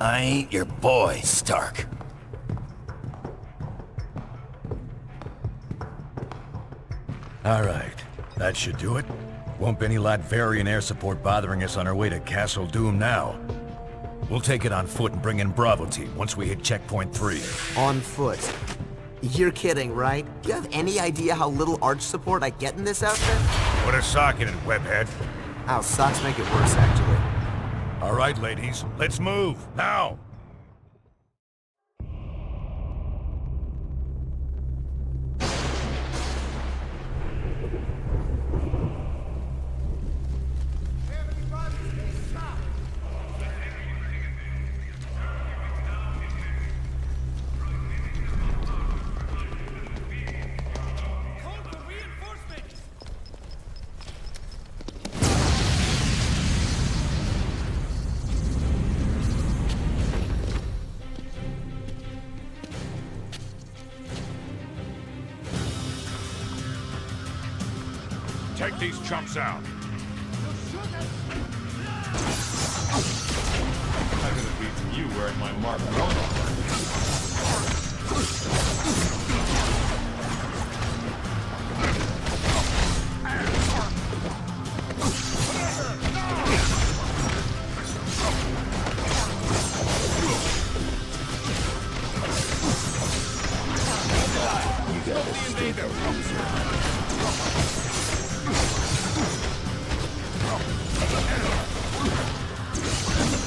I ain't your boy, Stark. Alright, that should do it. Won't be any Latverian air support bothering us on our way to Castle Doom now. We'll take it on foot and bring in Bravo Team once we hit checkpoint 3. On foot? You're kidding, right? Do you have any idea how little arch support I get in this outfit? Put a sock in it, webhead. Oh, socks make it worse, actually. Alright, ladies, let's move, now! Take these chumps out. I'm gonna beat you wearing my mark.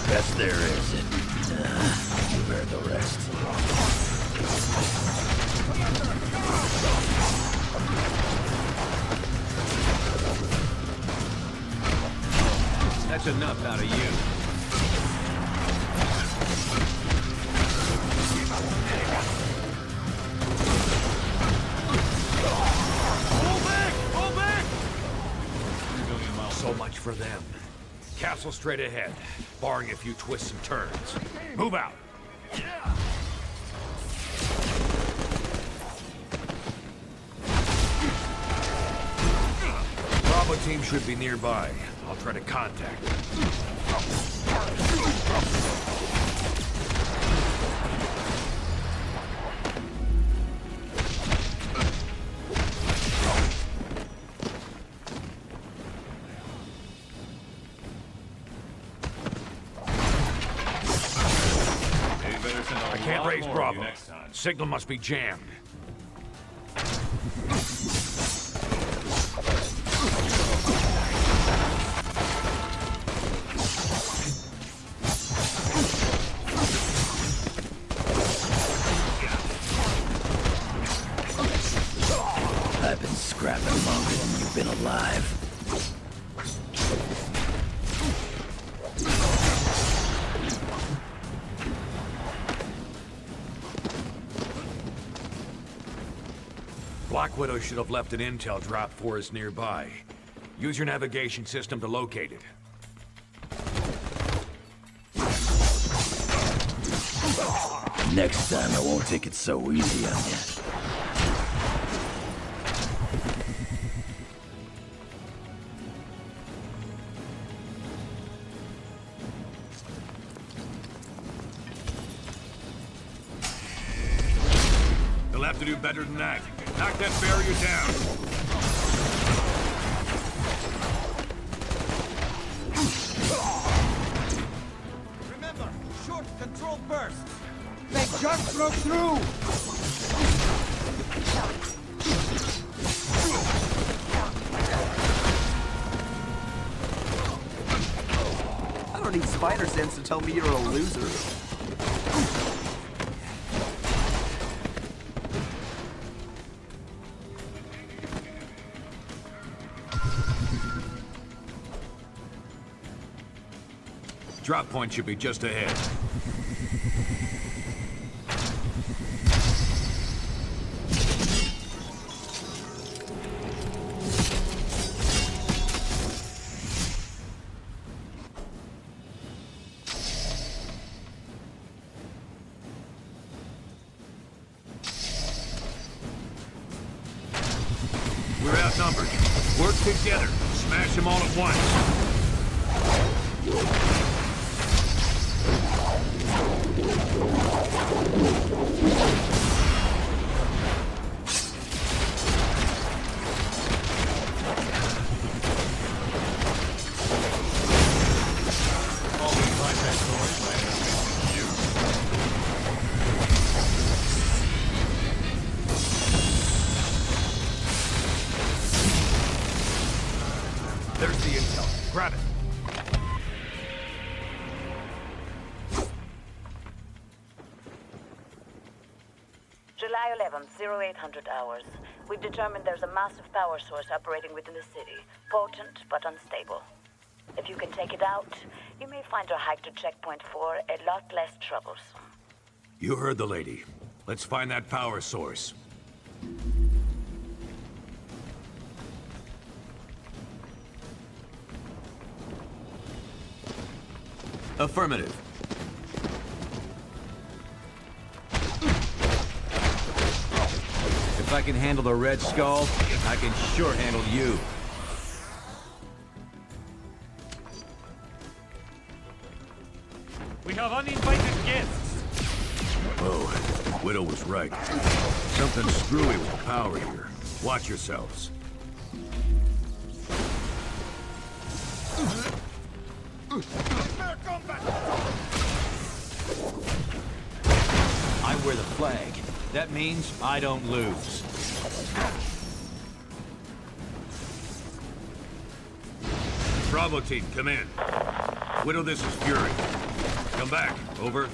Best there is, and you bear the rest. That's enough out of you. Pull back! Pull back! So much for them. Castle straight ahead, barring a few twists and turns. Move out! Bravo team should be nearby. I'll try to contact them. I can't raise Bravo. Signal must be jammed. I've been scrapping longer than you've been alive. Black Widow should have left an intel drop for us nearby. Use your navigation system to locate it. Next time I won't take it so easy on you. They'll have to do better than that. Knock that barrier down. Remember, short, controlled bursts. They just broke through! I don't need spider sense to tell me you're a loser. Drop point should be just ahead. We're outnumbered. Work together. Smash them all at once. There's the intel. Grab it. July 11th, 0800 hours. We've determined there's a massive power source operating within the city. Potent, but unstable. If you can take it out, you may find our hike to checkpoint 4 a lot less troublesome. You heard the lady. Let's find that power source. Affirmative. If I can handle the Red Skull, I can sure handle you. We have uninvited guests. Oh, Widow was right. Something screwy with the power here. Watch yourselves. I wear the flag. That means I don't lose. Bravo team, come in. Widow, this is Fury. Come back. Over.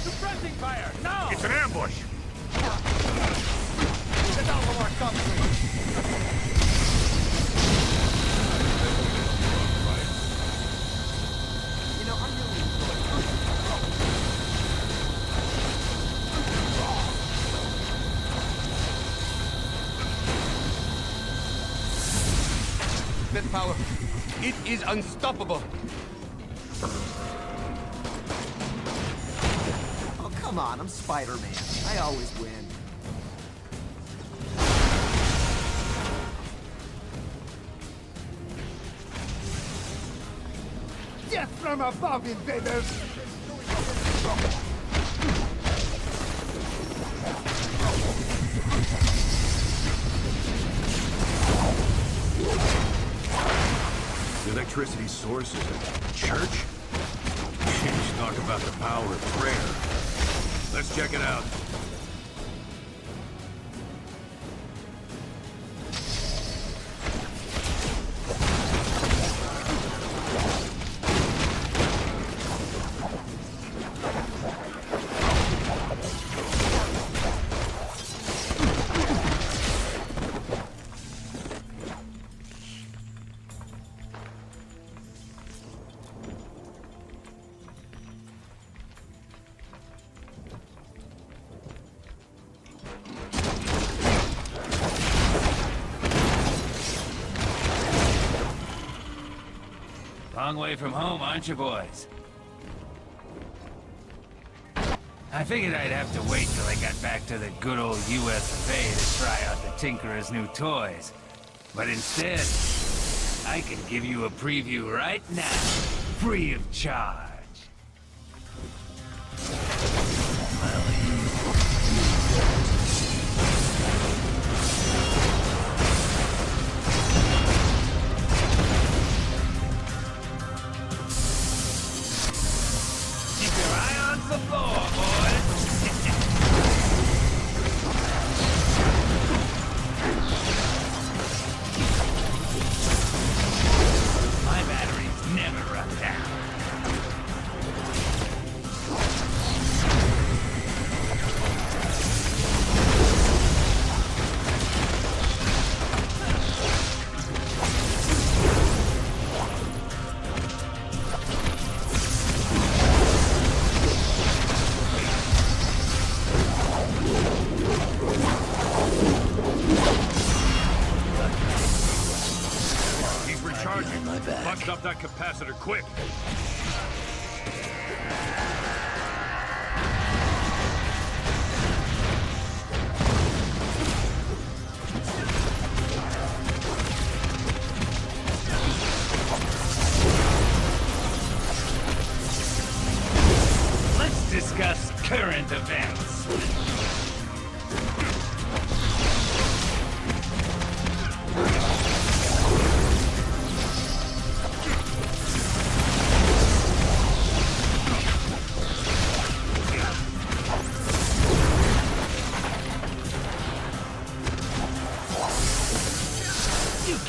Suppressing fire, now! It's an ambush! Get down from our country! You know, I'm really that power, it is unstoppable. Oh, come on, I'm Spider-Man. I always win. Death from above, invaders! The electricity source is a church? Sheesh, talk about the power of prayer. Let's check it out. Long way from home, aren't you, boys? I figured I'd have to wait till I got back to the good old US of A to try out the Tinkerer's new toys. But instead, I can give you a preview right now, free of charge. Keep your eye on the floor, boys. My batteries never run down. He's recharging. my back. Bust up that capacitor quick.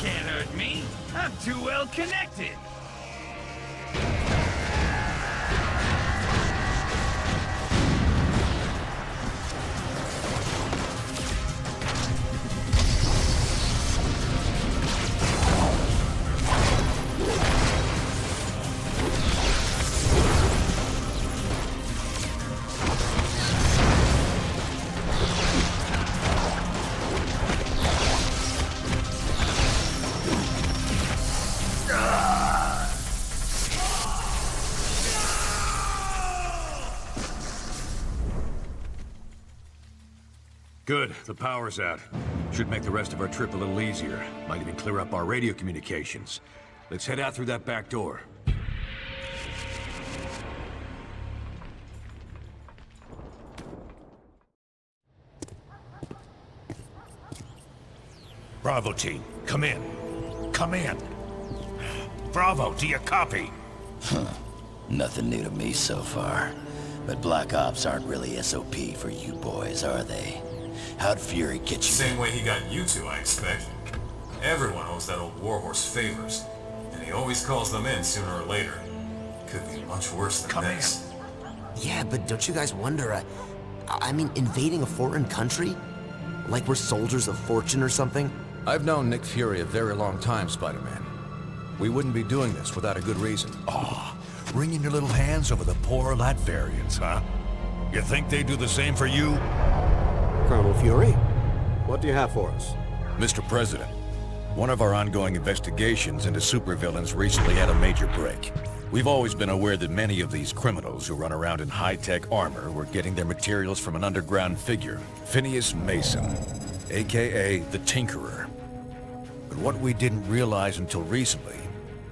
can't hurt me. I'm too well connected. Good, the power's out. Should make the rest of our trip a little easier. Might even clear up our radio communications. Let's head out through that back door. Bravo team, come in. Come in. Bravo, do you copy? Nothing new to me so far. But Black Ops aren't really SOP for you boys, are they? How'd Fury get you? Same way he got you two, I expect. Everyone owes that old warhorse favors, and he always calls them in sooner or later. Could be much worse than this. Yeah, but don't you guys wonder, I mean, invading a foreign country? Like we're soldiers of fortune or something? I've known Nick Fury a very long time, Spider-Man. We wouldn't be doing this without a good reason. Oh, wringing your little hands over the poor Latverians, huh? You think they'd do the same for you? Colonel Fury, what do you have for us? Mr. President, one of our ongoing investigations into supervillains recently had a major break. We've always been aware that many of these criminals who run around in high-tech armor were getting their materials from an underground figure, Phineas Mason, aka the Tinkerer. But what we didn't realize until recently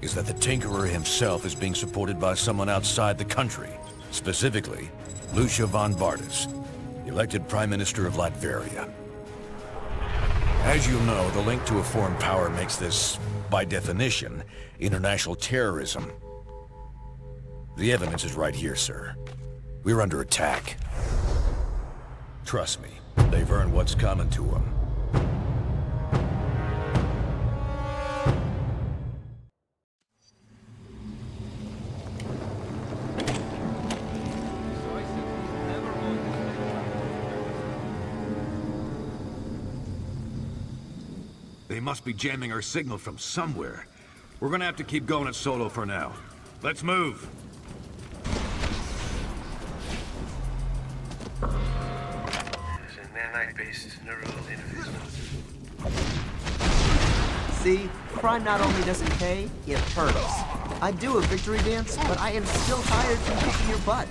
is that the Tinkerer himself is being supported by someone outside the country, specifically Lucia von Bardas, elected Prime Minister of Latveria. As you know, the link to a foreign power makes this, by definition, international terrorism. The evidence is right here, sir. We're under attack. Trust me, they've earned what's coming to them. They must be jamming our signal from somewhere. We're gonna have to keep going it solo for now. Let's move! There's a nanite-based neural interface node. See, crime not only doesn't pay, it hurts. I do a victory dance, but I am still tired from kicking your butt.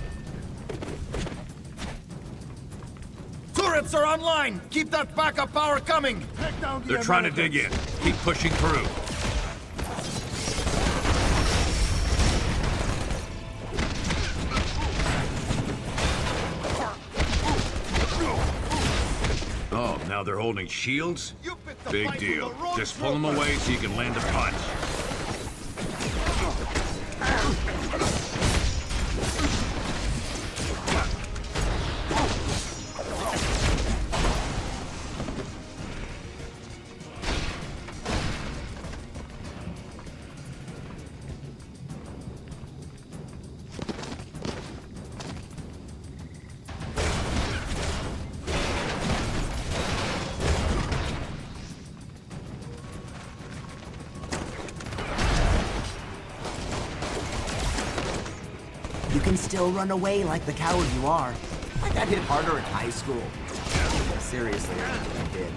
Turrets are online! Keep that backup power coming! They're trying to dig in. Keep pushing through. Oh, now they're holding shields? Big deal. Just pull them away so you can land a punch. You can still run away like the coward you are. I got hit harder in high school. Seriously, I did.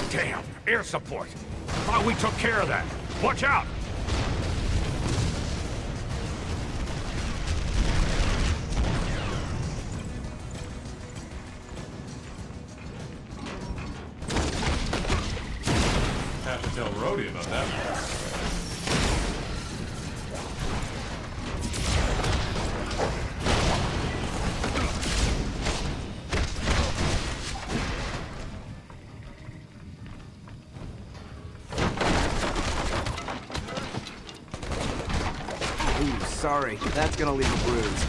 Damn, air support. Thought we took care of that. Watch out! Have to tell Rhodey about that. Sorry, that's gonna leave a bruise.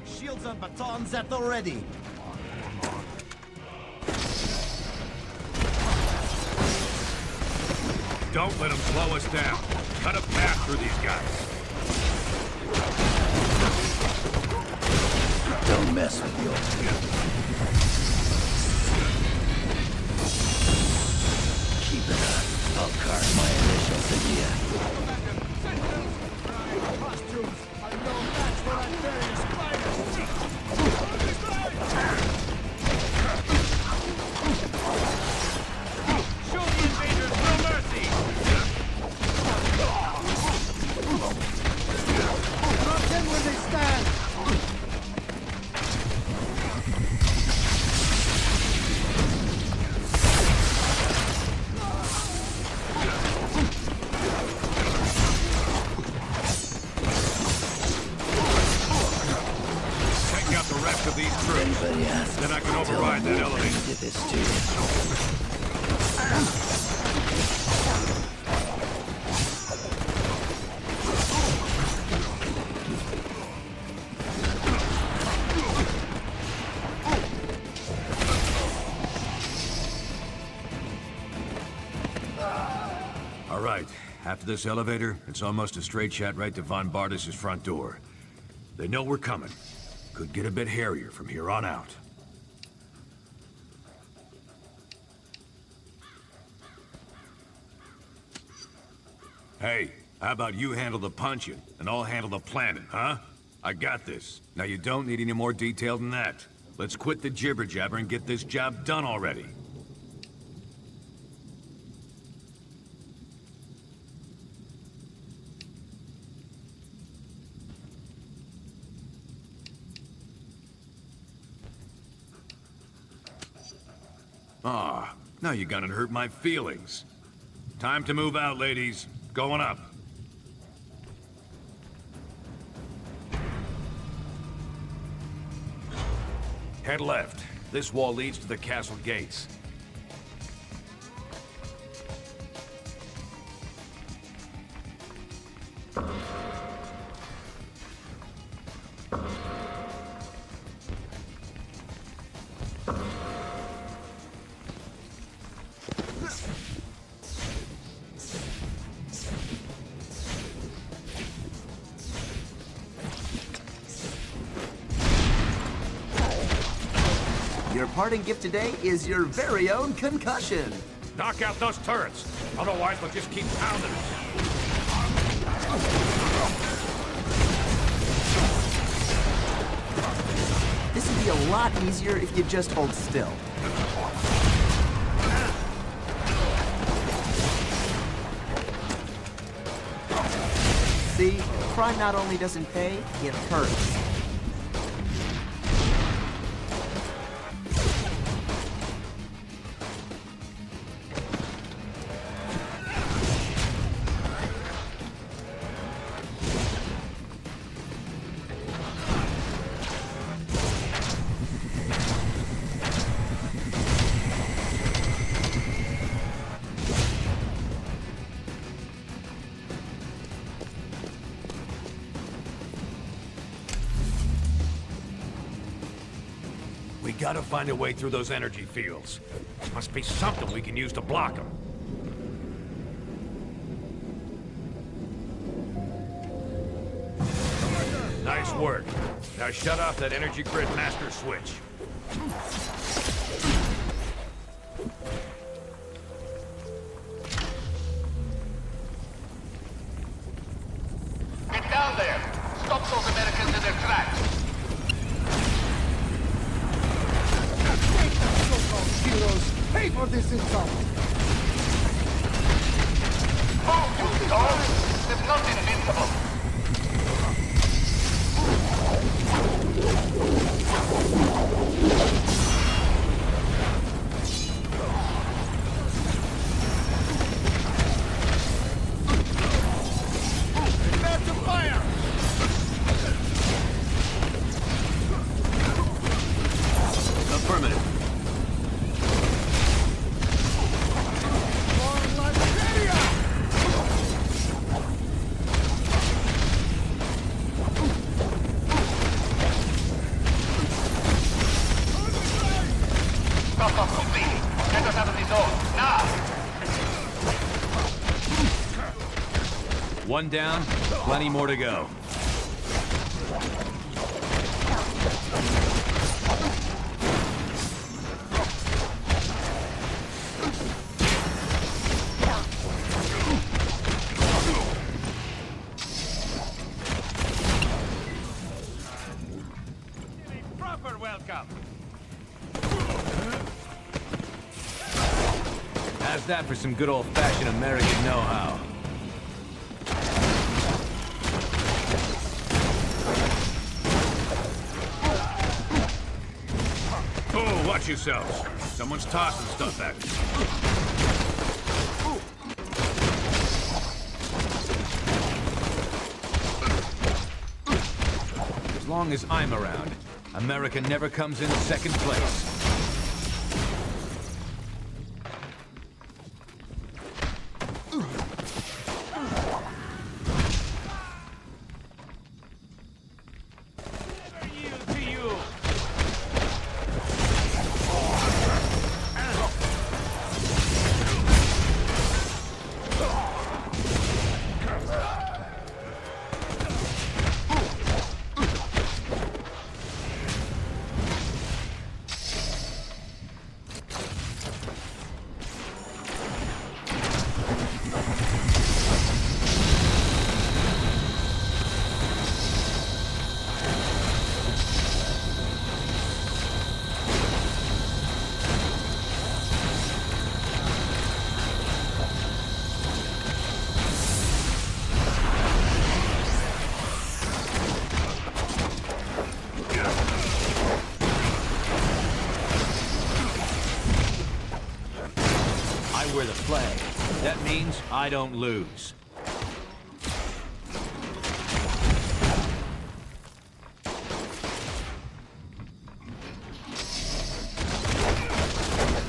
Shields and batons at the ready. Don't let them slow us down. Cut a path through these guys. Don't mess with your... Keep it up. I'll carve my initials into you. Costumes are no match for that various Show the invaders no mercy! Drop them where they stand! Take out the rest of these troops. Then I can override that elevator. Did this to you. All right. After this elevator, it's almost a straight shot right to Von Bardis' front door. They know we're coming. Could get a bit hairier from here on out. Hey, how about you handle the punching, and I'll handle the planning, huh? I got this. Now you don't need any more detail than that. Let's quit the jibber-jabber and get this job done already. Ah, now you're gonna hurt my feelings. Time to move out, ladies. Going up. Head left. This wall leads to the castle gates. Your parting gift today is your very own concussion. Knock out those turrets. Otherwise, we'll just keep pounding it. This would be a lot easier if you just hold still. See, crime not only doesn't pay, it hurts. We gotta find a way through those energy fields. Must be something we can use to block them. Nice work. Now shut off that energy grid master switch. Get down there! Stop those Americans in their tracks! Heroes, pay for this insult! Move, you dogs! It's not invincible! Prepare to fire! Affirmative. One down, plenty more to go. Proper welcome. How's that for some good old-fashioned American know-how? Oh, watch yourselves. Someone's tossing stuff at you. As long as I'm around, America never comes in second place. Wear the flag. That means I don't lose.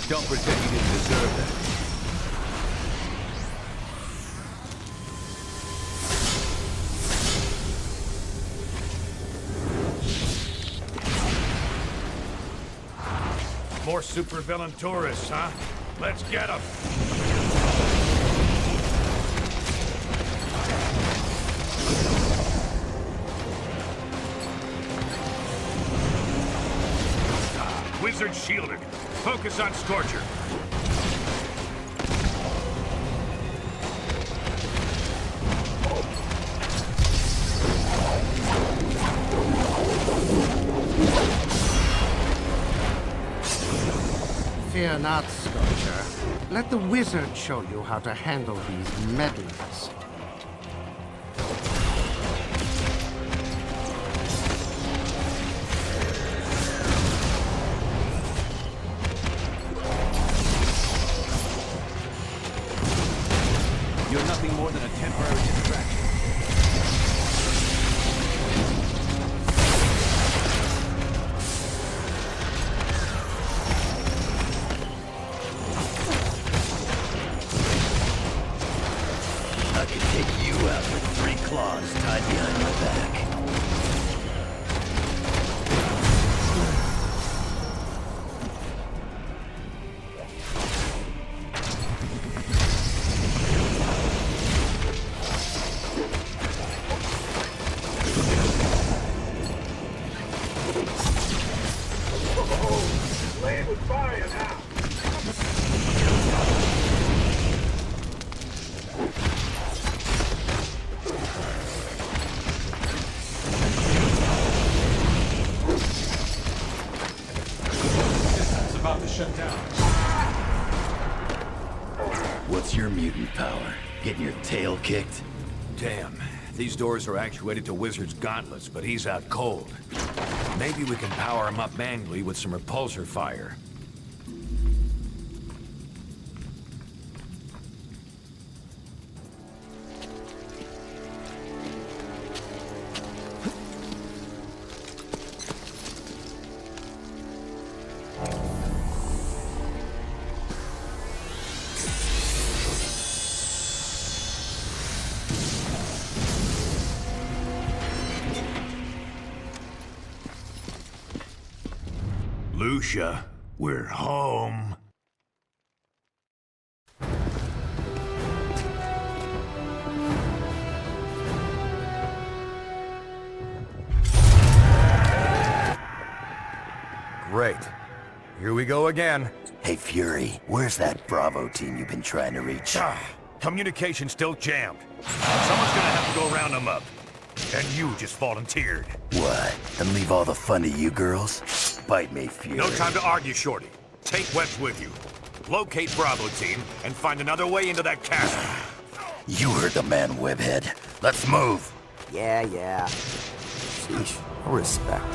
Don't pretend you didn't deserve that. More supervillain tourists, huh? Let's get them! Wizard shielded. Focus on Scorcher. Fear not, Scorcher. Let the wizard show you how to handle these meddlers. You're nothing more than a temporary distraction. I could take you out with 3 claws tied behind my back. Land with fire now. It's about to shut down. What's your mutant power? Getting your tail kicked? Damn. These doors are actuated to Wizard's gauntlets, but he's out cold. Maybe we can power him up manually with some repulsor fire. Lucia, we're home. Great. Here we go again. Hey, Fury, where's that Bravo team you've been trying to reach? Communication's still jammed. Someone's gonna have to go round them up. And you just volunteered. What? And leave all the fun to you girls? Bite me, Fury. No time to argue, Shorty. Take Webs with you. Locate Bravo team and find another way into that castle. You heard the man, Webhead. Let's move. Yeah. Sheesh, no respect.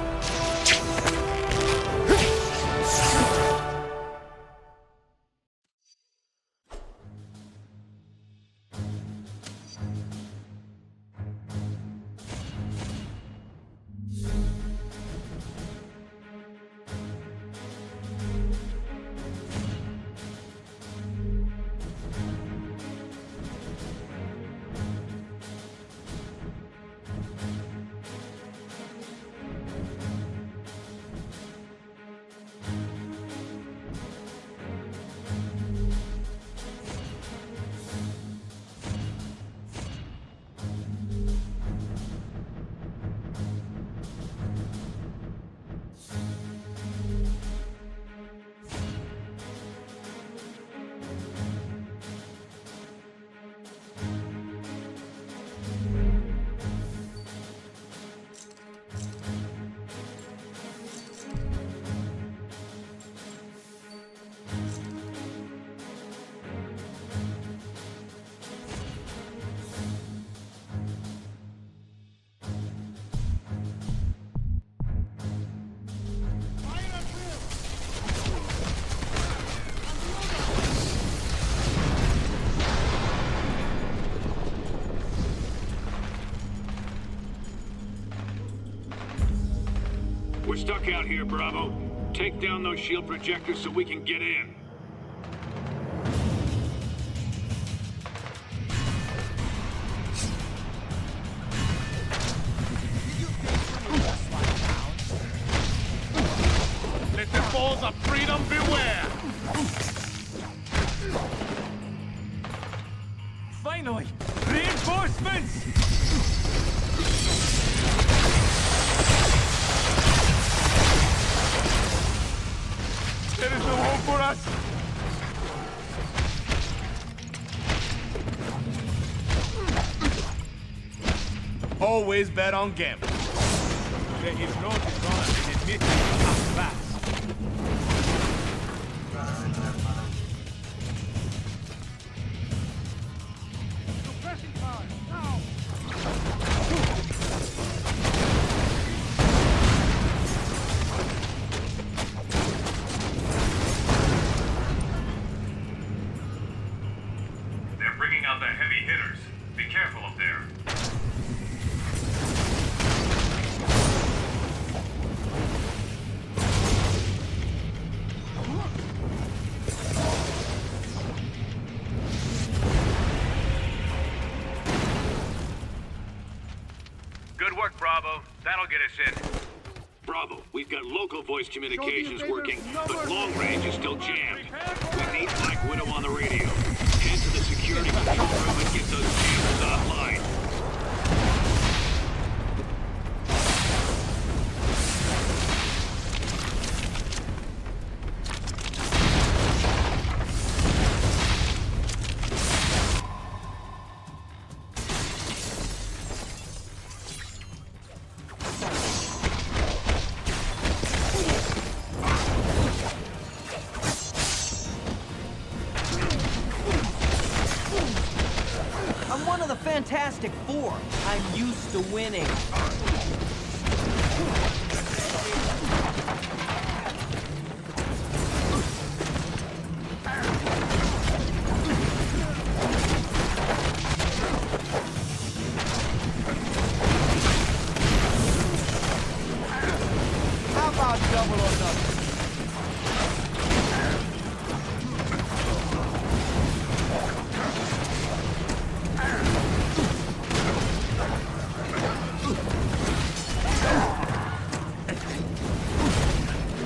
We're stuck out here, Bravo. Take down those shield projectors so we can get in. Let the balls of freedom beware! Finally! Reinforcements! There is no hope for us! Always bet on gambling. There is no dishonor in admitting our facts. Suppressing fire, now! They're bringing out the heavy hitters. Be careful up there. Good work, Bravo. That'll get us in. Bravo, we've got local voice communications working, but long range is still jammed. We need Black Widow on the radio. Head to the security control room and get those cameras offline. I'm one of the Fantastic Four. I'm used to winning. How about double or nothing?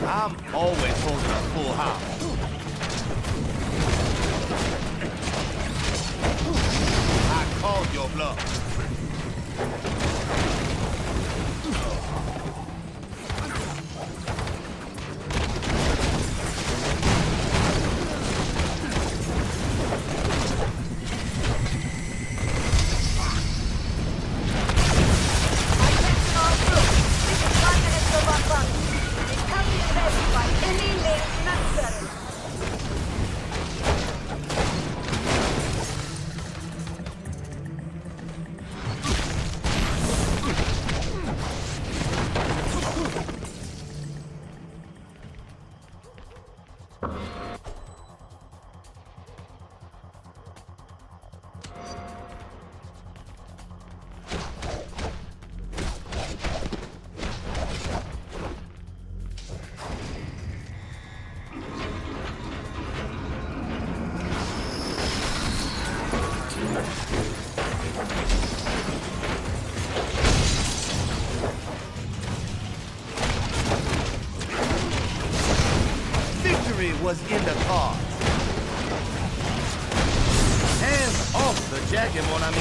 I'm always holding a full house. I called your bluff. Victory was in the cause. Hands off the jacket, mon ami.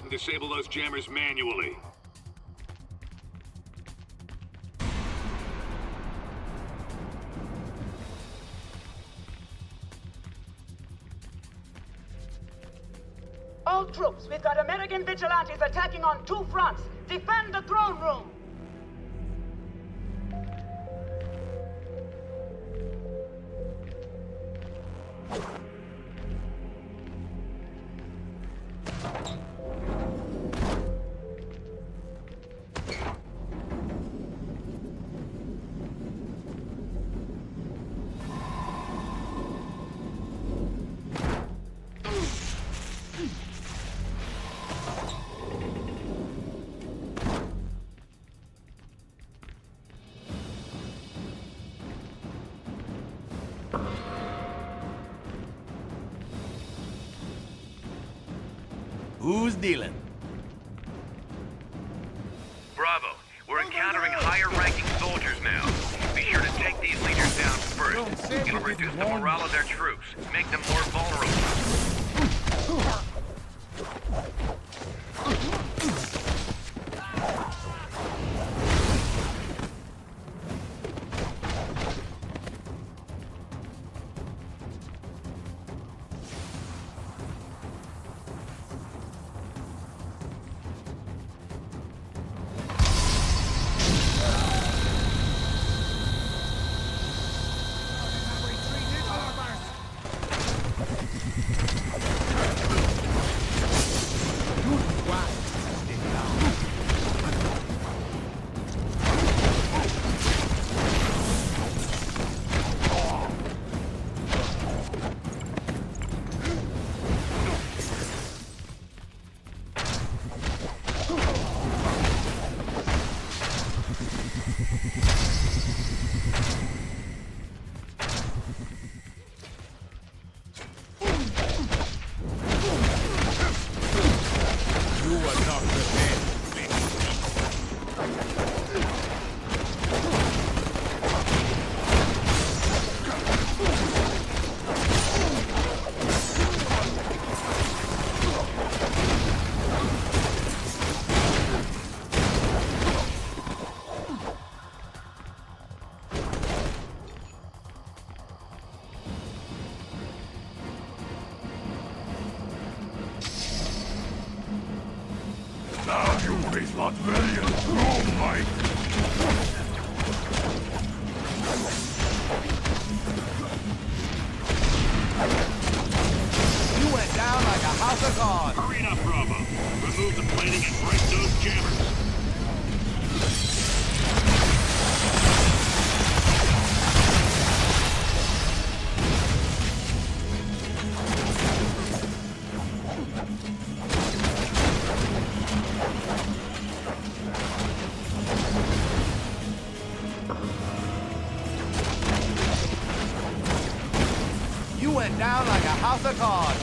And disable those jammers manually. All troops, we've got American vigilantes attacking on 2 fronts. Defend the throne room! Who's dealing? Bravo. We're encountering higher-ranking soldiers now. Be sure to take these leaders down first. It'll reduce the morale of their troops, make them more vulnerable. Went down like a house of cards.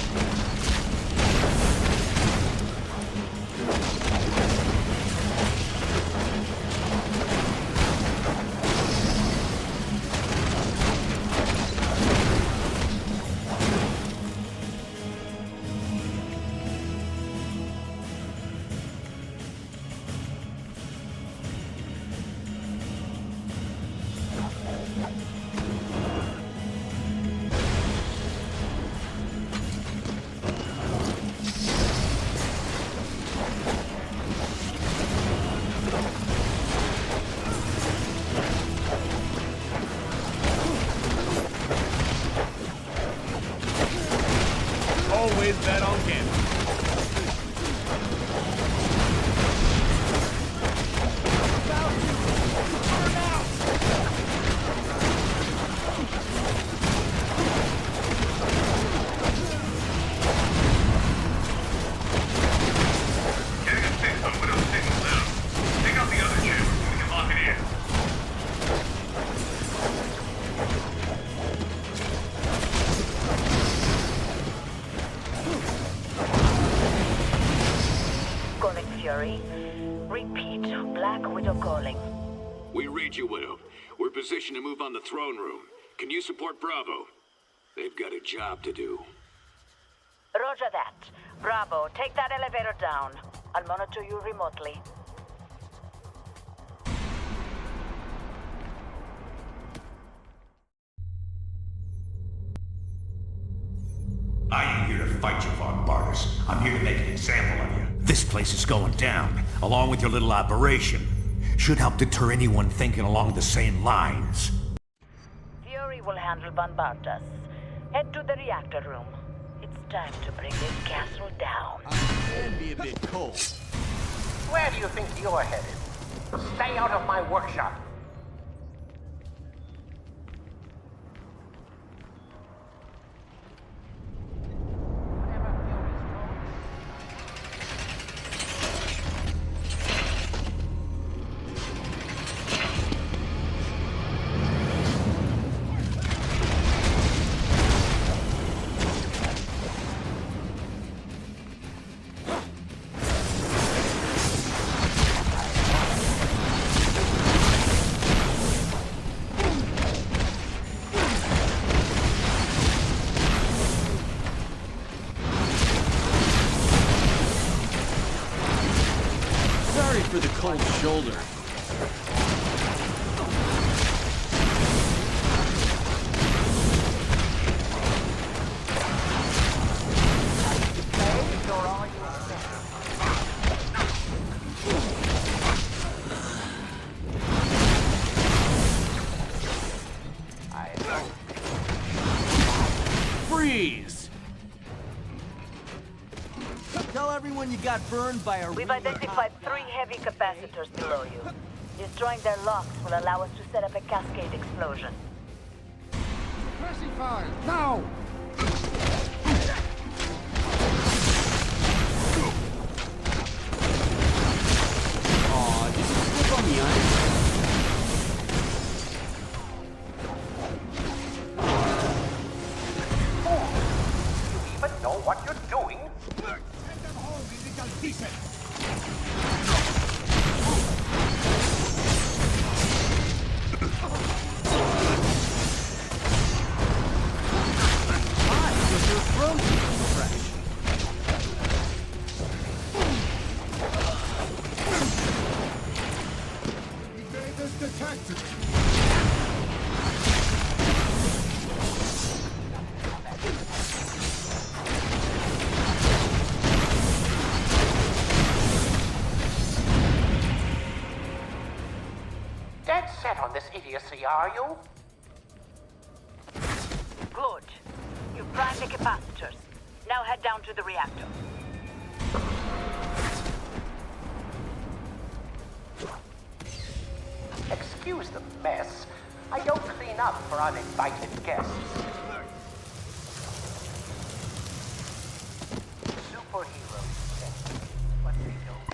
repeat. Black Widow calling. We read you, Widow. We're positioned to move on the throne room. Can you support Bravo? They've got a job to do. Roger that. Bravo, take that elevator down. I'll monitor you remotely. I ain't here to fight you, Von Bartis. I'm here to make an example of you. This place is going down, along with your little operation. Should help deter anyone thinking along the same lines. Fury will handle Von Bartis. Head to the reactor room. It's time to bring this castle down. Can be a bit cold. Where do you think you're headed? Stay out of my workshop. For the cold shoulder. Freeze! Tell everyone you got burned by a We've identified 3 heavy capacitors below you. Destroying their locks will allow us to set up a cascade explosion. Pressing fire, now! Aw, just slip on the ice. You even know what you're doing? Dead set on this idiocy, are you? Good. You've primed the capacitors. Now head down to the reactor. Excuse the mess. I don't clean up for uninvited guests. Superheroes, but they don't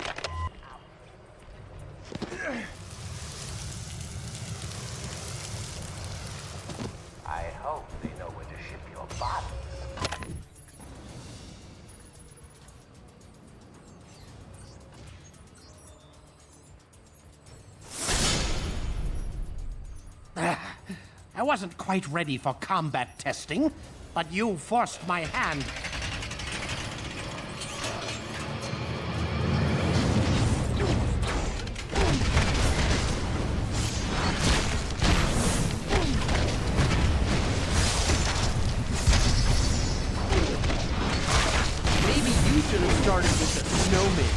I hope they know where to ship your bodies. I wasn't quite ready for combat testing, but you forced my hand. Maybe you should have started with a snowman.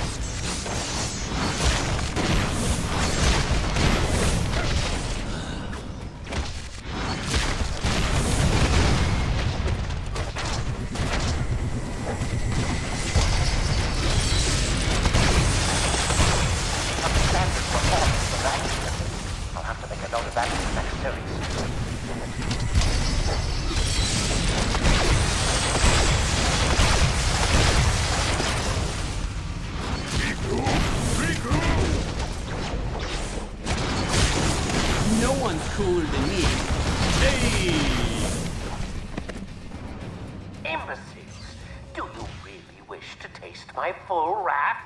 Cooler than me. Hey! Imbeciles, do you really wish to taste my full wrath?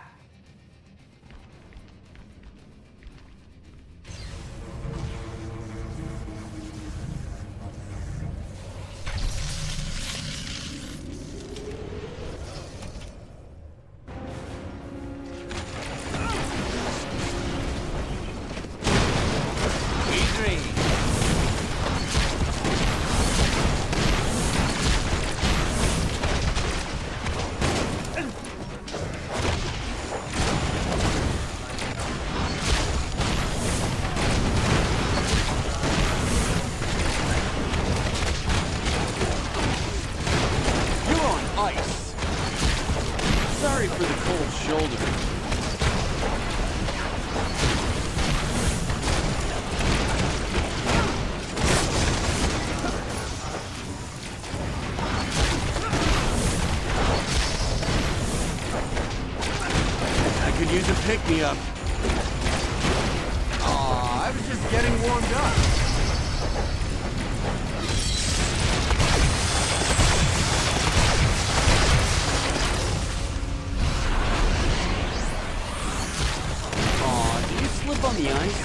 pick-me-up. Aw, I was just getting warmed up. Aw, did you slip on the ice?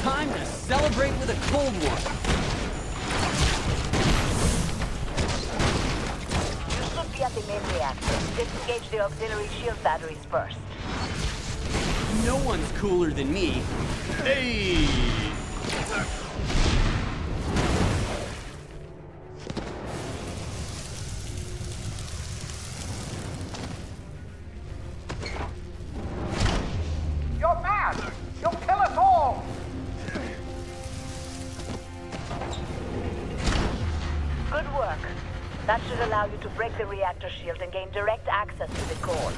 Time to celebrate with a cold one. You should be at the main reactor. Disengage the auxiliary shield batteries first. No one's cooler than me. Hey! You're mad! You'll kill us all! Good work. That should allow you to break the reactor shield and gain direct access to the core.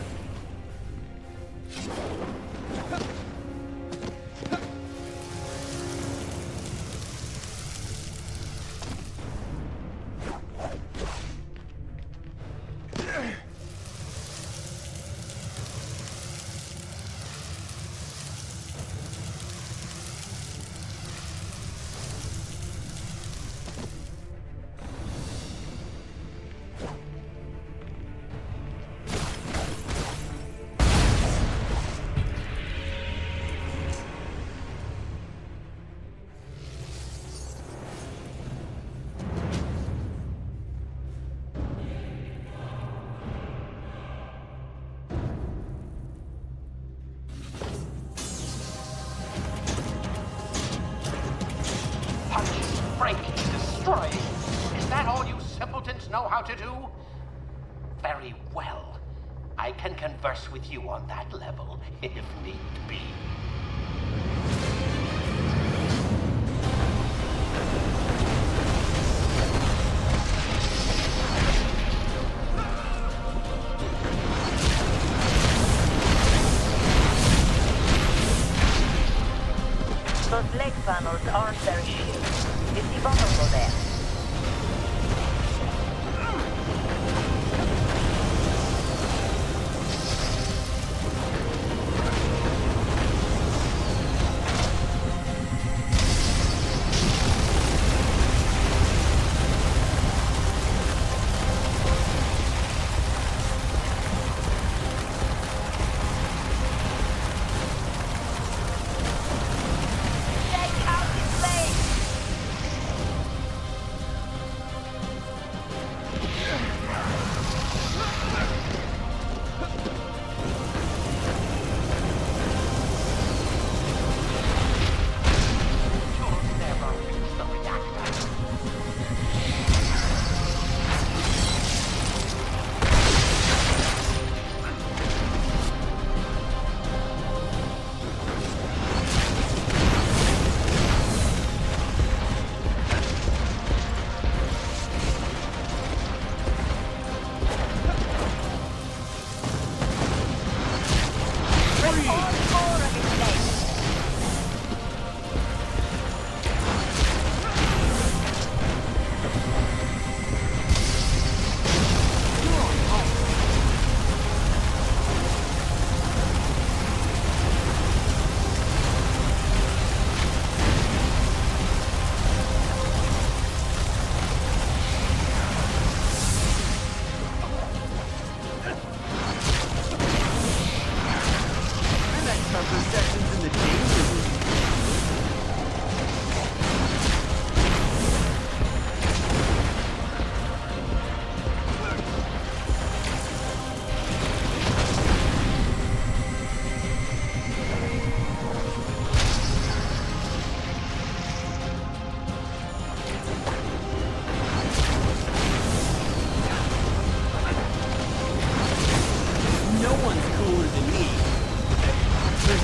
Break, destroy. Is that all you simpletons know how to do? Very well. I can converse with you on that level, if need be. Those leg panels aren't very shielded. Is he vulnerable there?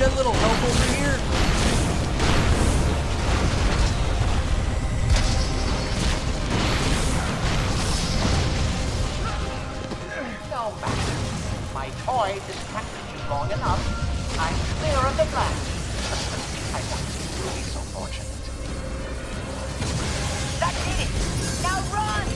get a little help over here? No matter. My toy distracted you long enough. I'm clear of the match. I want you to be so fortunate. That did it! Now run!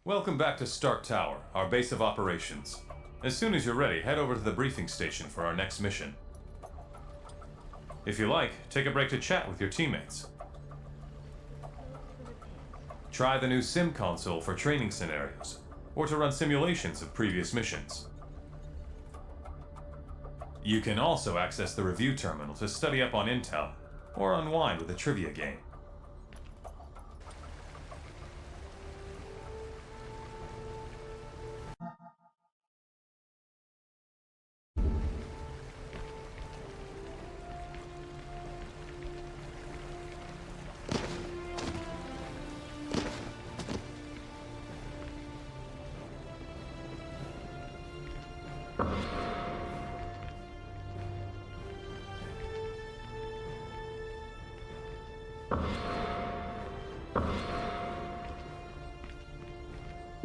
Welcome back to Stark Tower, our base of operations. As soon as you're ready, head over to the briefing station for our next mission. If you like, take a break to chat with your teammates. Try the new sim console for training scenarios, or to run simulations of previous missions. You can also access the review terminal to study up on intel, or unwind with a trivia game.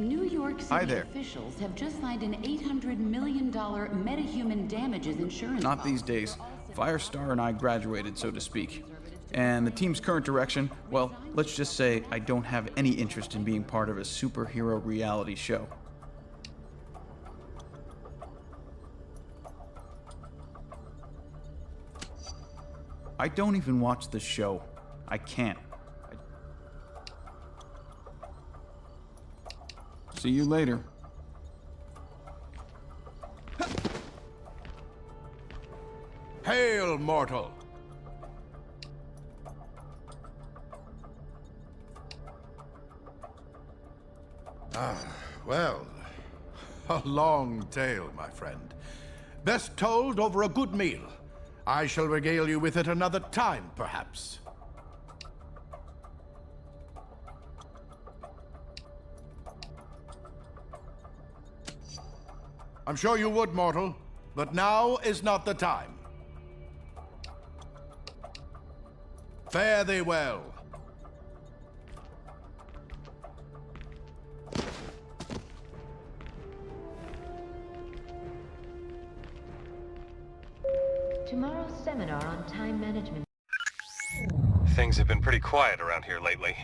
New York City officials have just signed an $800 million metahuman damages insurance Not these days. Firestar and I graduated, so to speak. And the team's current direction, well, let's just say I don't have any interest in being part of a superhero reality show. I don't even watch the show. I can't. See you later. Hail, mortal! Well, a long tale, my friend. Best told over a good meal. I shall regale you with it another time, perhaps. I'm sure you would, mortal, but now is not the time. Fare thee well. Tomorrow's seminar on time management. Things have been pretty quiet around here lately.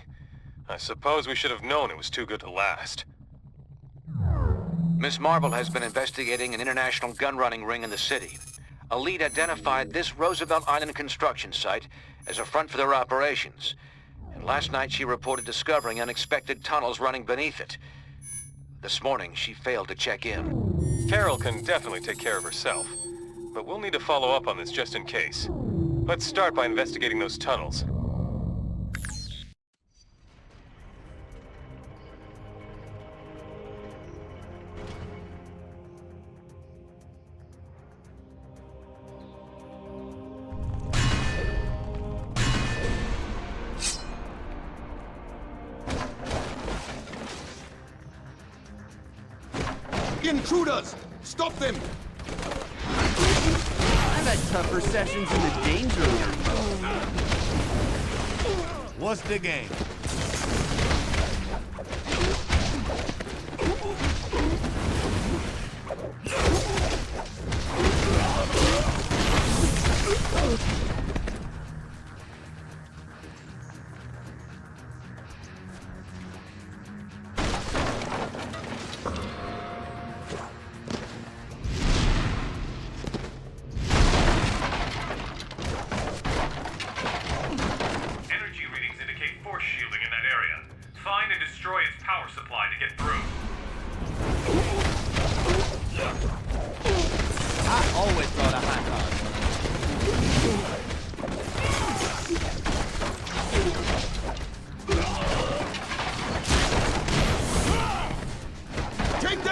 I suppose we should have known it was too good to last. Miss Marvel has been investigating an international gun-running ring in the city. A lead identified this Roosevelt Island construction site as a front for their operations. And last night she reported discovering unexpected tunnels running beneath it. This morning she failed to check in. Carol can definitely take care of herself, but we'll need to follow up on this just in case. Let's start by investigating those tunnels. Intruders! Stop them! I've had tougher sessions in the danger room. What's the game?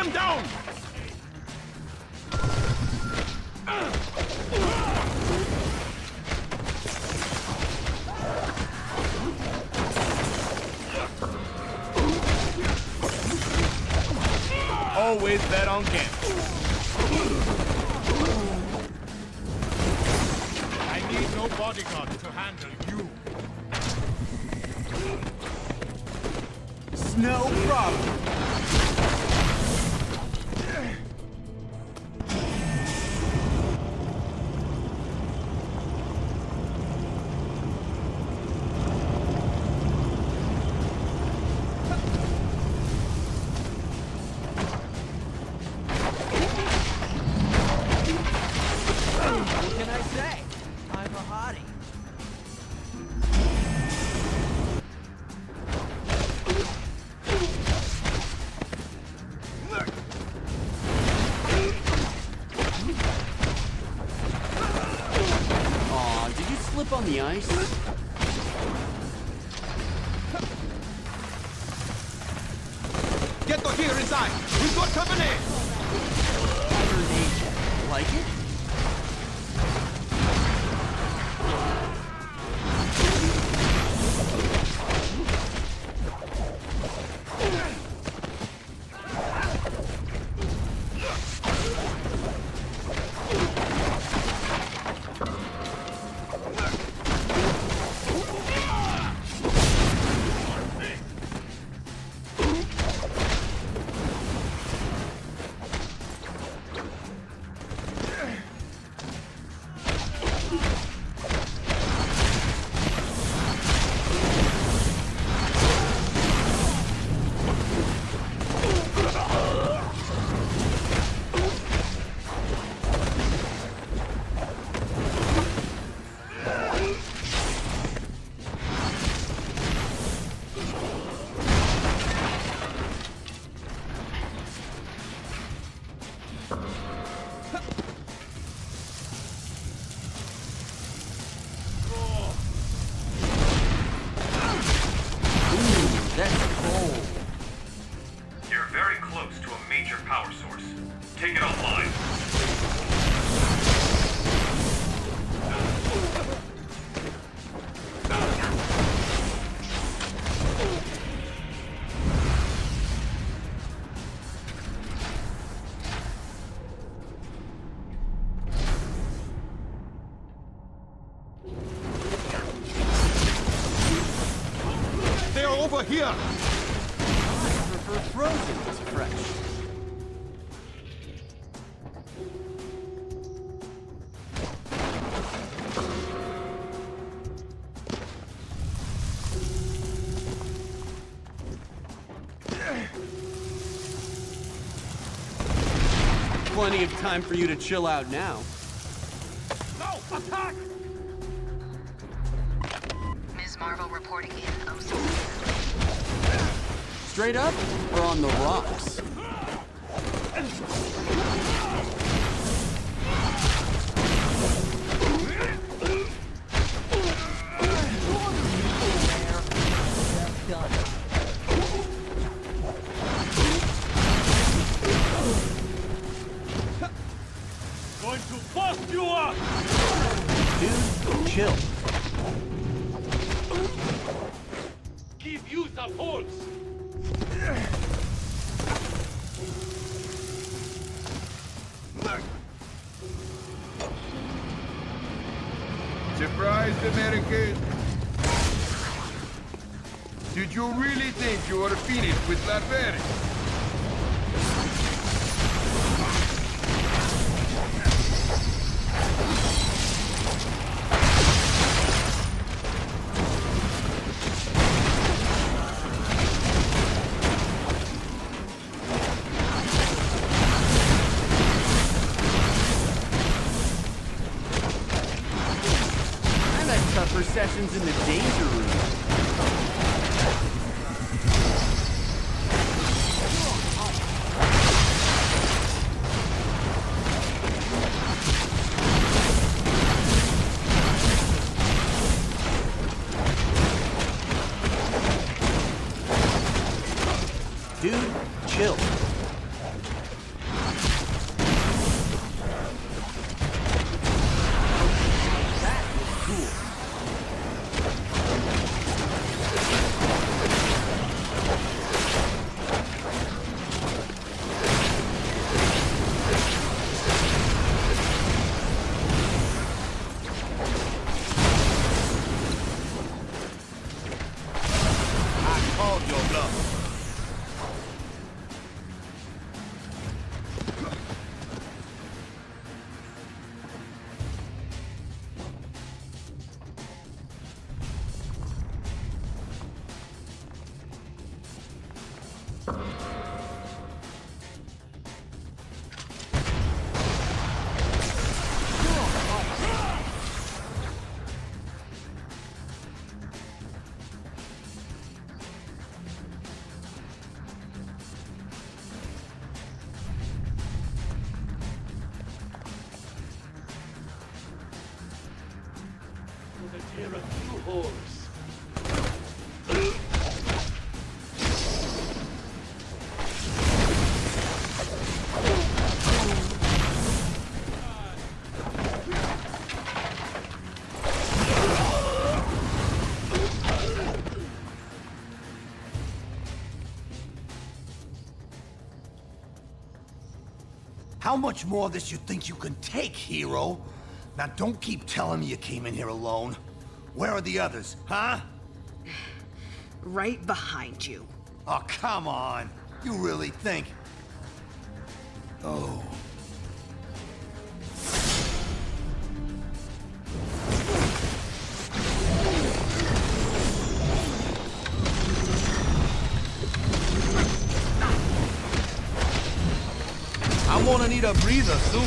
them down! Always bet on gambling. I need no bodyguard to handle you. It's no problem. What can I say? I'm a hottie. Aw, did you slip on the ice? Get the gear inside! We've got company! Like it? That's cold. You're very close to a major power source. Take it offline. They're over here! I prefer frozen to fresh. Plenty of time for you to chill out now. No! Attack! Ms. Marvel reporting in 06. Straight up or on the rocks? Going to bust you up! Dude, chill. Give you the pulse! Surprised, American? Did you really think you were finished with Laveri? I've had tougher sessions in the danger room. Dude, chill. There are few holes. How much more of this you think you can take, hero? Now don't keep telling me you came in here alone. Where are the others, huh? Right behind you. Oh, come on. You really think... Oh. I'm gonna need a breather soon.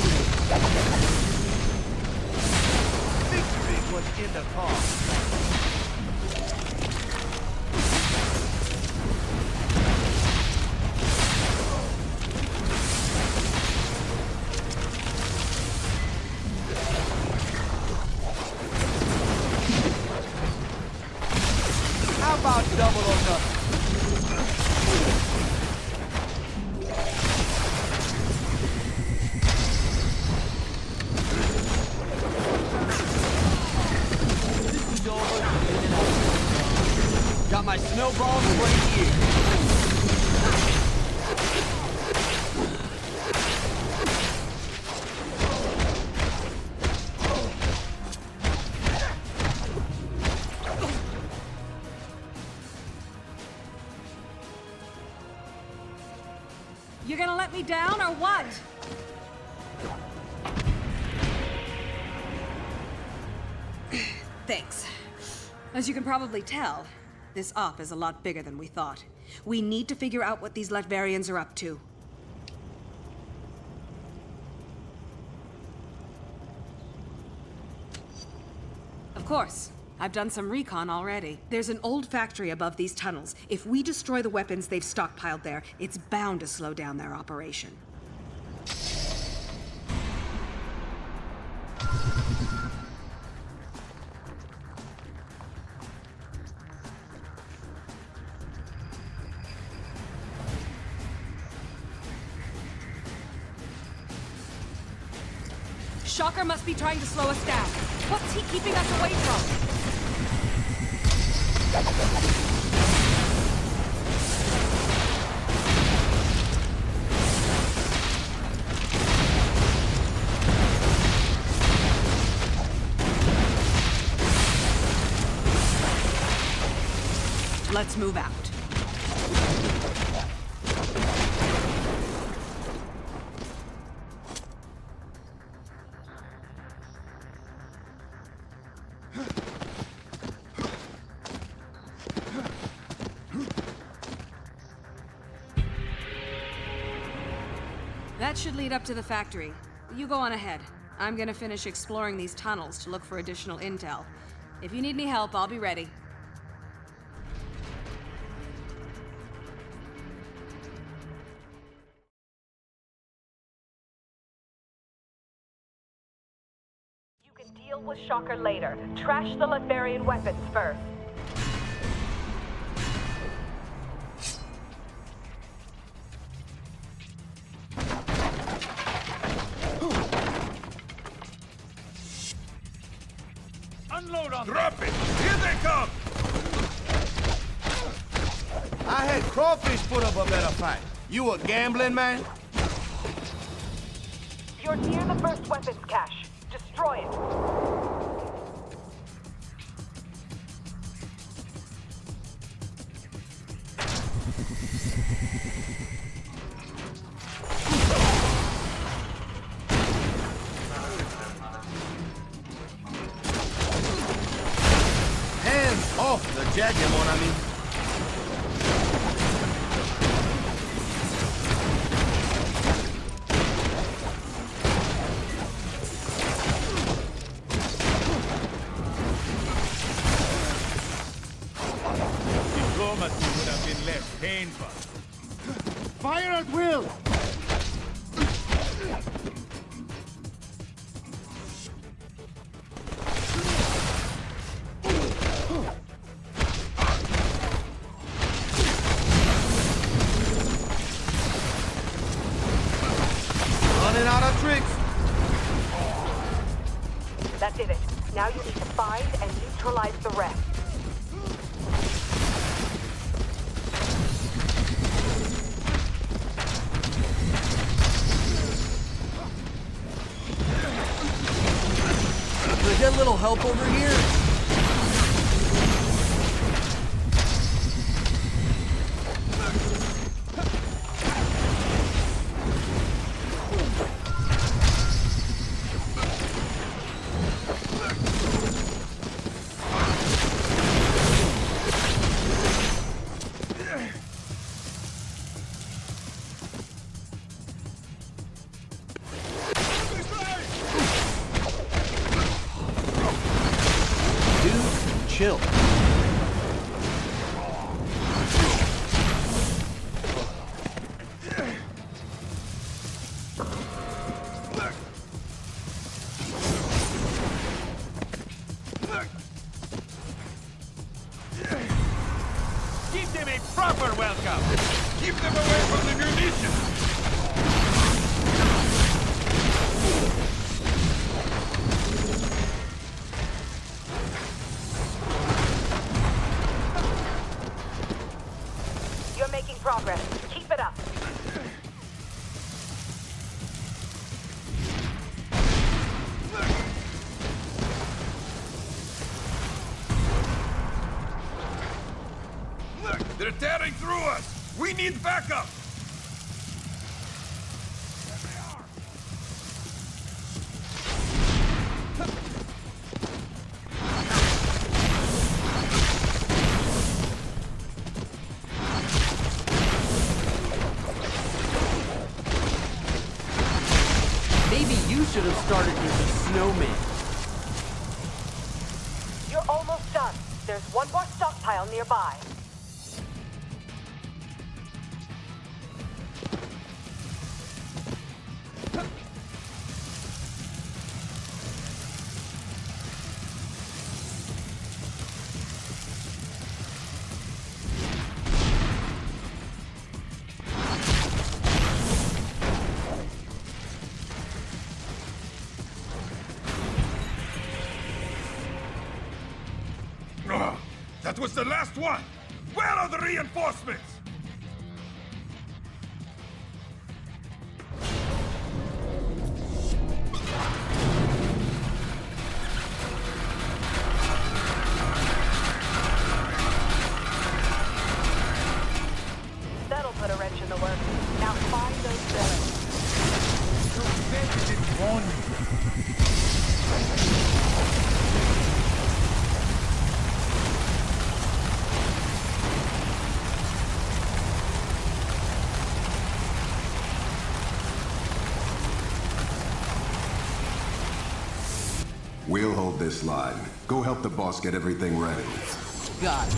Victory was in the car. How about double or nothing? Got my snowballs right here. You gonna let me down or what? Thanks. As you can probably tell, this op is a lot bigger than we thought. We need to figure out what these Latvarians are up to. Of course. I've done some recon already. There's an old factory above these tunnels. If we destroy the weapons they've stockpiled there, it's bound to slow down their operation. Shocker must be trying to slow us down. What's he keeping us away from? Let's move out. That should lead up to the factory. You go on ahead. I'm gonna finish exploring these tunnels to look for additional intel. If you need any help, I'll be ready. You can deal with Shocker later. Trash the Latvarian weapons first. Unload on Drop it! Here they come! I had crawfish put up a better fight. You a gambling man? You're near the first weapons cache. Destroy it. Hands off the jacket, mon ami. Diplomacy would have been less painful. Fire at will! Now you need to find and neutralize the rest. Can I get a little help over here? Chill. Give them a proper welcome. Keep them away from the munitions. You're making progress. Keep it up. They're tearing through us. We need backup. Maybe you should have started with the snowman. You're almost done. There's one more stockpile nearby. That was the last one! Where are the reinforcements? That'll put a wrench in the works. Now find those villains. You said you didn't warn me. We'll hold this line. Go help the boss get everything ready. Got it.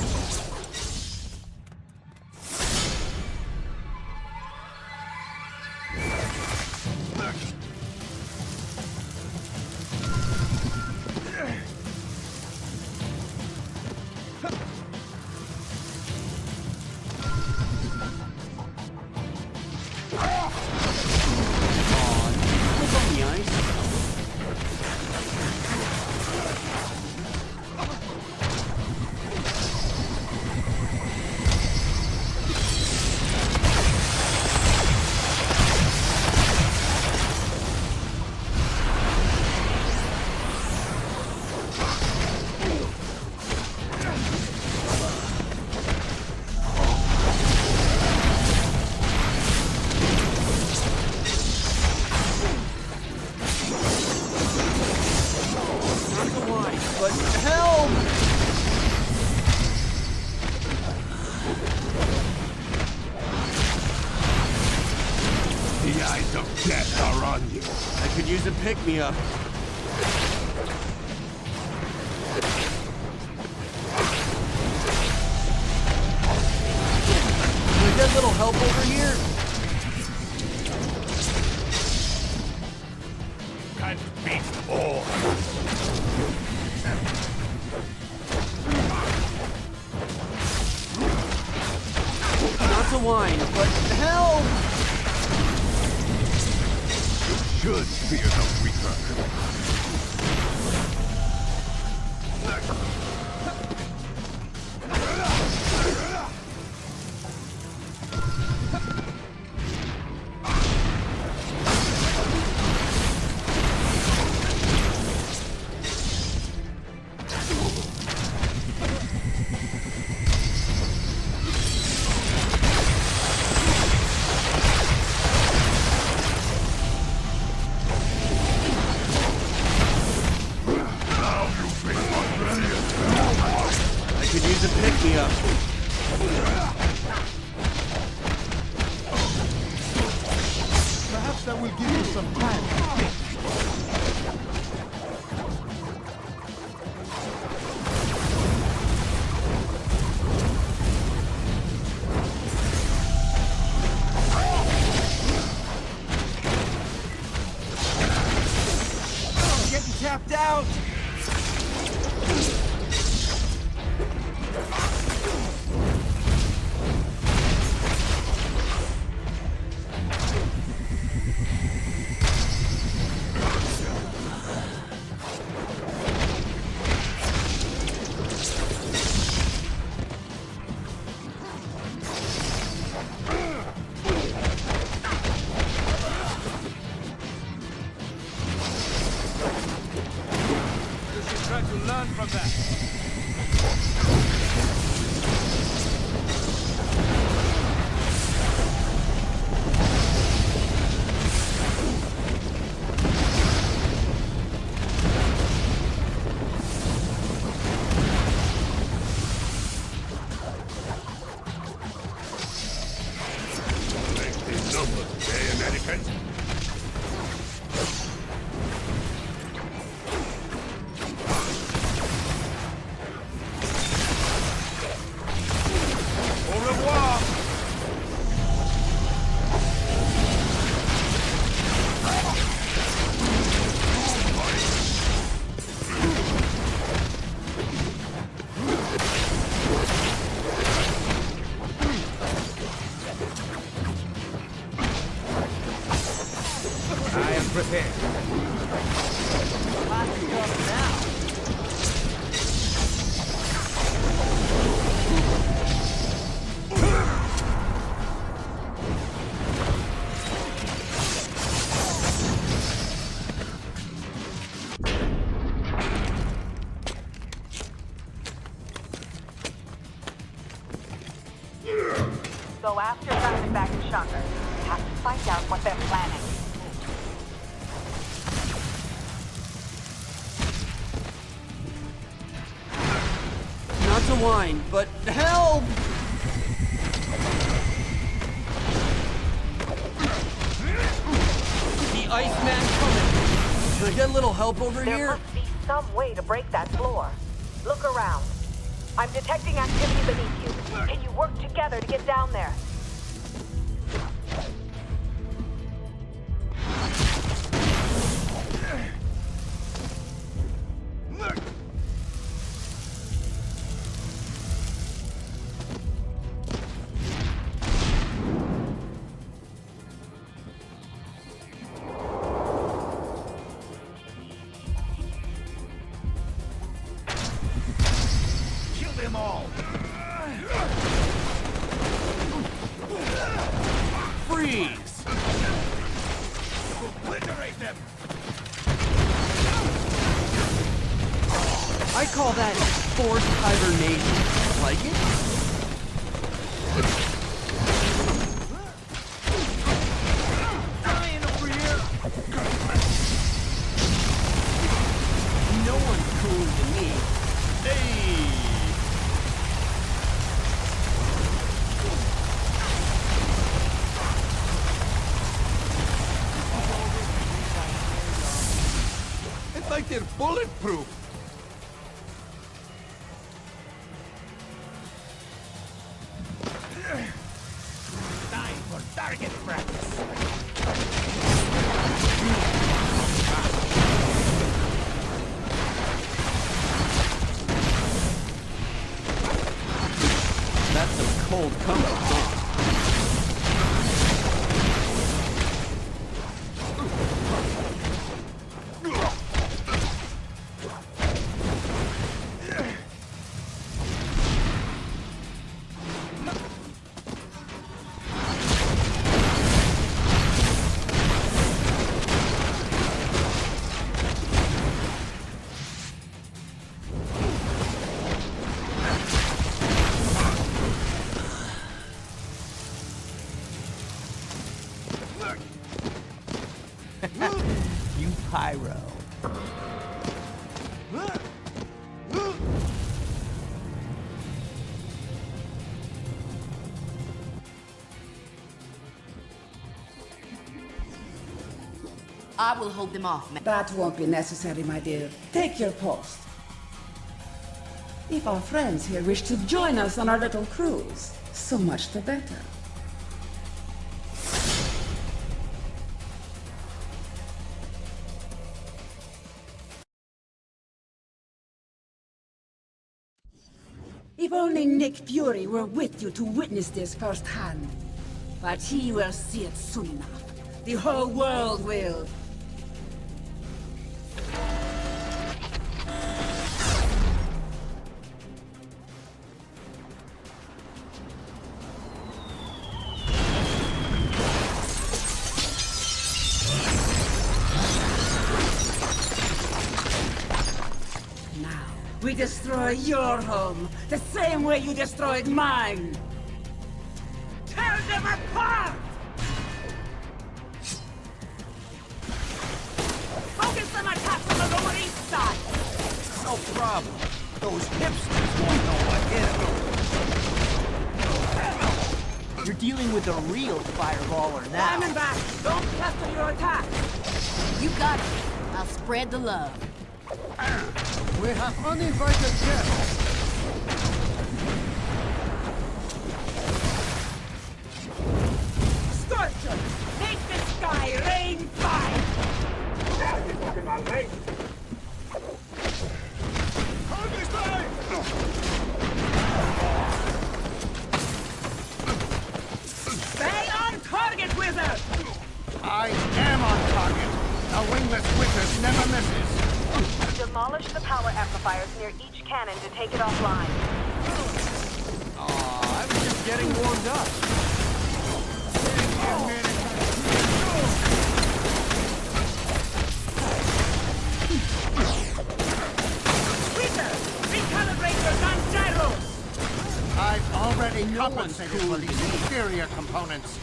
The eyes of death are on you. I could use a pick-me-up. Can I get a little help over here? Can't beat all. Not to whine, but help! You should fear the Reaper. Perhaps that will give you some time. I'm getting tapped out. Try to learn from that. These numbers, Americans. Au revoir! I am prepared. Go after Diamondback and Shocker. We have to find out what they're planning. Not to whine, but help! The Iceman coming. Can I get a little help over There here? must be some way to break that floor. Look around. I'm detecting activity beneath you. Can you work together to get down there? Kill them all. Freeze! Obliterate them. I call that forced hibernation. Like it? Dying over here. No one's cooler than me. Hey! It's like they're bulletproof. Time for target practice. That's some cold comfort, huh? pyro. I will hold them off, ma'am. That won't be necessary, my dear. Take your post. If our friends here wish to join us on our little cruise, so much the better. If only Nick Fury were with you to witness this firsthand. But he will see it soon enough. The whole world will. We destroy your home, the same way you destroyed mine! Tear them apart! Focus on attacks on the Lower East Side! No problem. Those hipsters won't know what hit them. You're dealing with a real fireballer now. Diamondback, don't cluster your attacks! You got it. I'll spread the love. We have uninvited guests. Scorcher, make the sky rain fire! Stay on target, wizard! I am on target. A wingless wizard never misses. Demolish the power amplifiers near each cannon to take it offline. I was just getting warmed up. Peter, recalibrate your gun gyros! I've already compensated for these inferior components.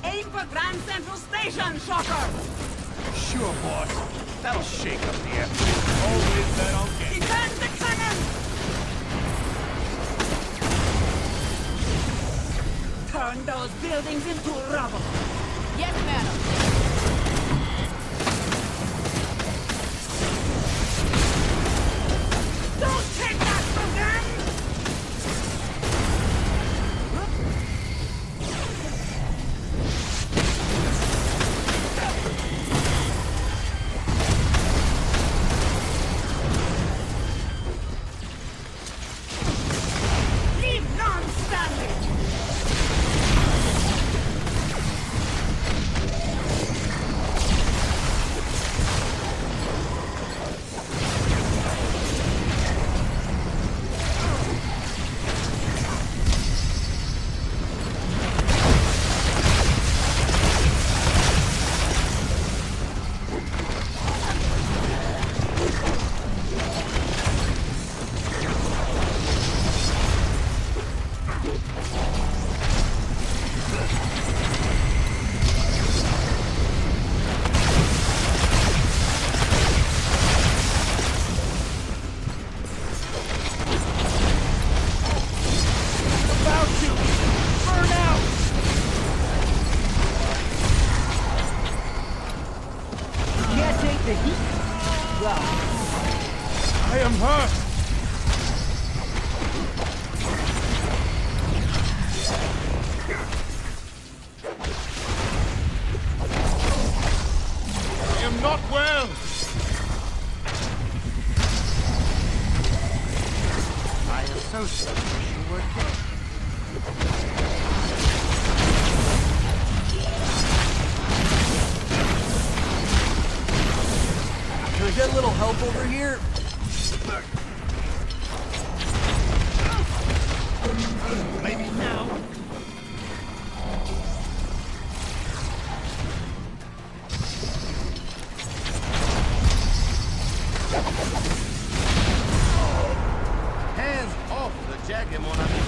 Aim for Grand Central Station, Shocker! Sure, boss. That'll shake up the air. Always bet on game. Defend the cannon! Turn those buildings into rubble! Yes, madam. Don't take that from them! Leave none standing! I am hurt! I am not well! My associate wish you were dead. Can we get a little help over here? Maybe now. Hands off the jacket, mon ami.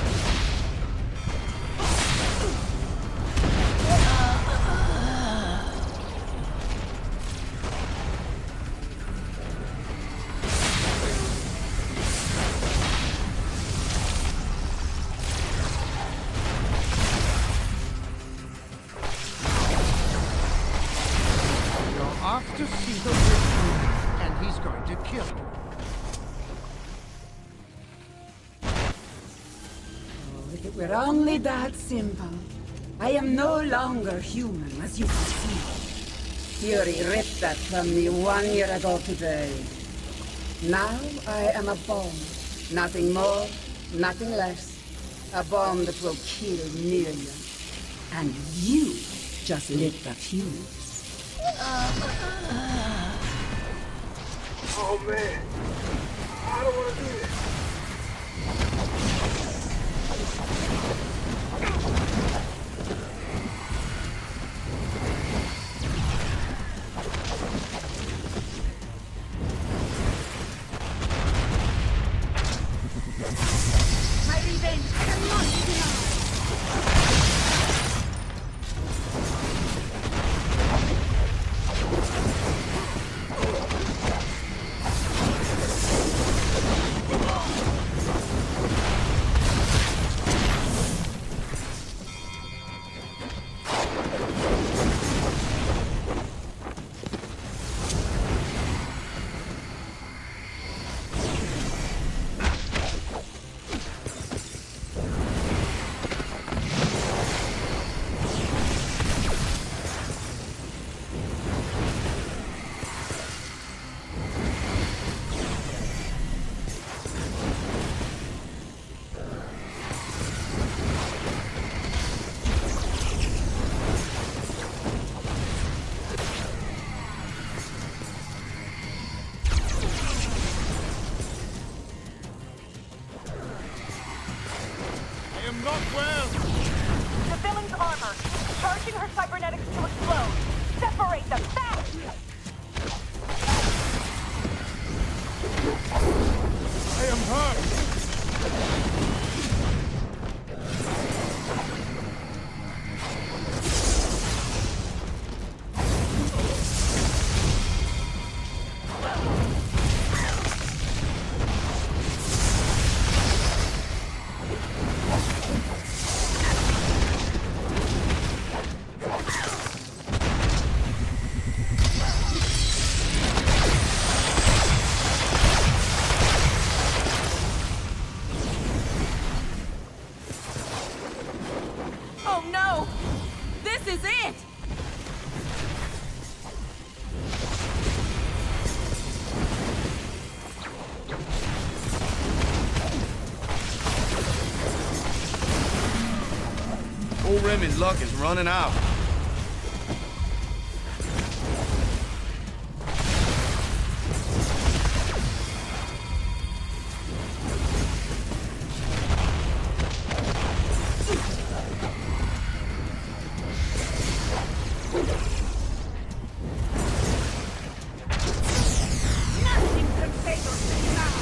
If it were only that simple. I am no longer human, as you can see. Fury ripped that from me 1 year ago today. Now I am a bomb. Nothing more, nothing less. A bomb that will kill millions. And you just lit the fuse. Oh man, I don't want to do this. My revenge cannot be denied. Not well! The villain's armor. Charging her cybernetics to explode. Separate them fast! I am hurt! Oh no! This is it! Old Remy's luck is running out. Nothing can save us now.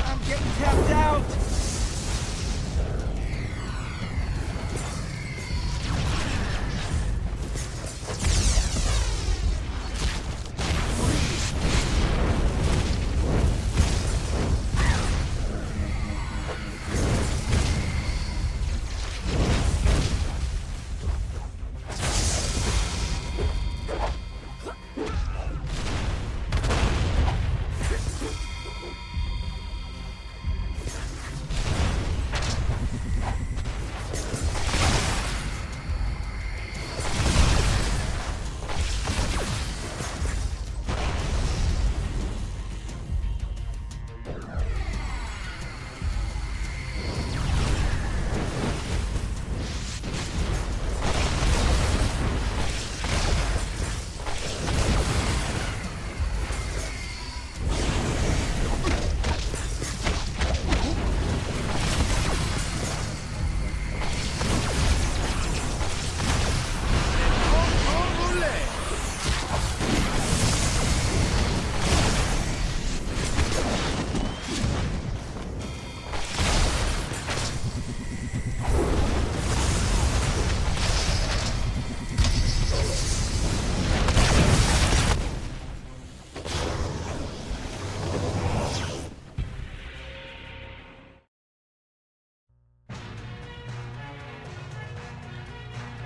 I'm getting tapped out.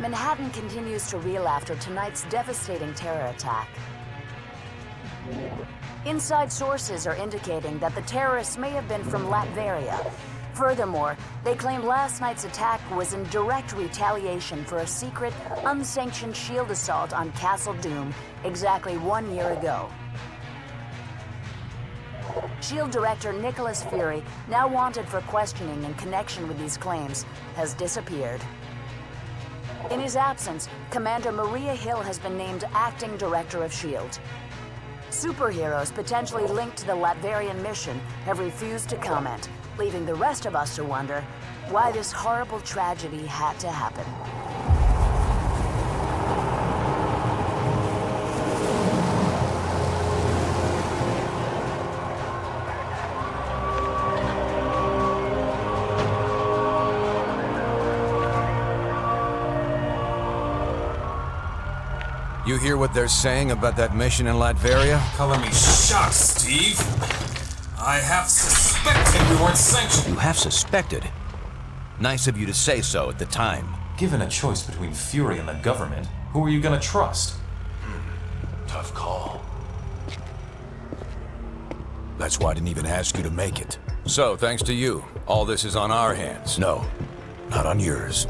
Manhattan continues to reel after tonight's devastating terror attack. Inside sources are indicating that the terrorists may have been from Latveria. Furthermore, they claim last night's attack was in direct retaliation for a secret, unsanctioned shield assault on Castle Doom exactly 1 year ago. SHIELD Director Nicholas Fury, now wanted for questioning in connection with these claims, has disappeared. In his absence, Commander Maria Hill has been named Acting Director of SHIELD. Superheroes potentially linked to the Latverian mission have refused to comment, leaving the rest of us to wonder why this horrible tragedy had to happen. You hear what they're saying about that mission in Latveria? Color me shocked, Steve. I have suspected we weren't sanctioned. You have suspected? Nice of you to say so at the time. Given a choice between Fury and the government, who are you gonna trust? Tough call. That's why I didn't even ask you to make it. So, thanks to you, all this is on our hands. No, not on yours.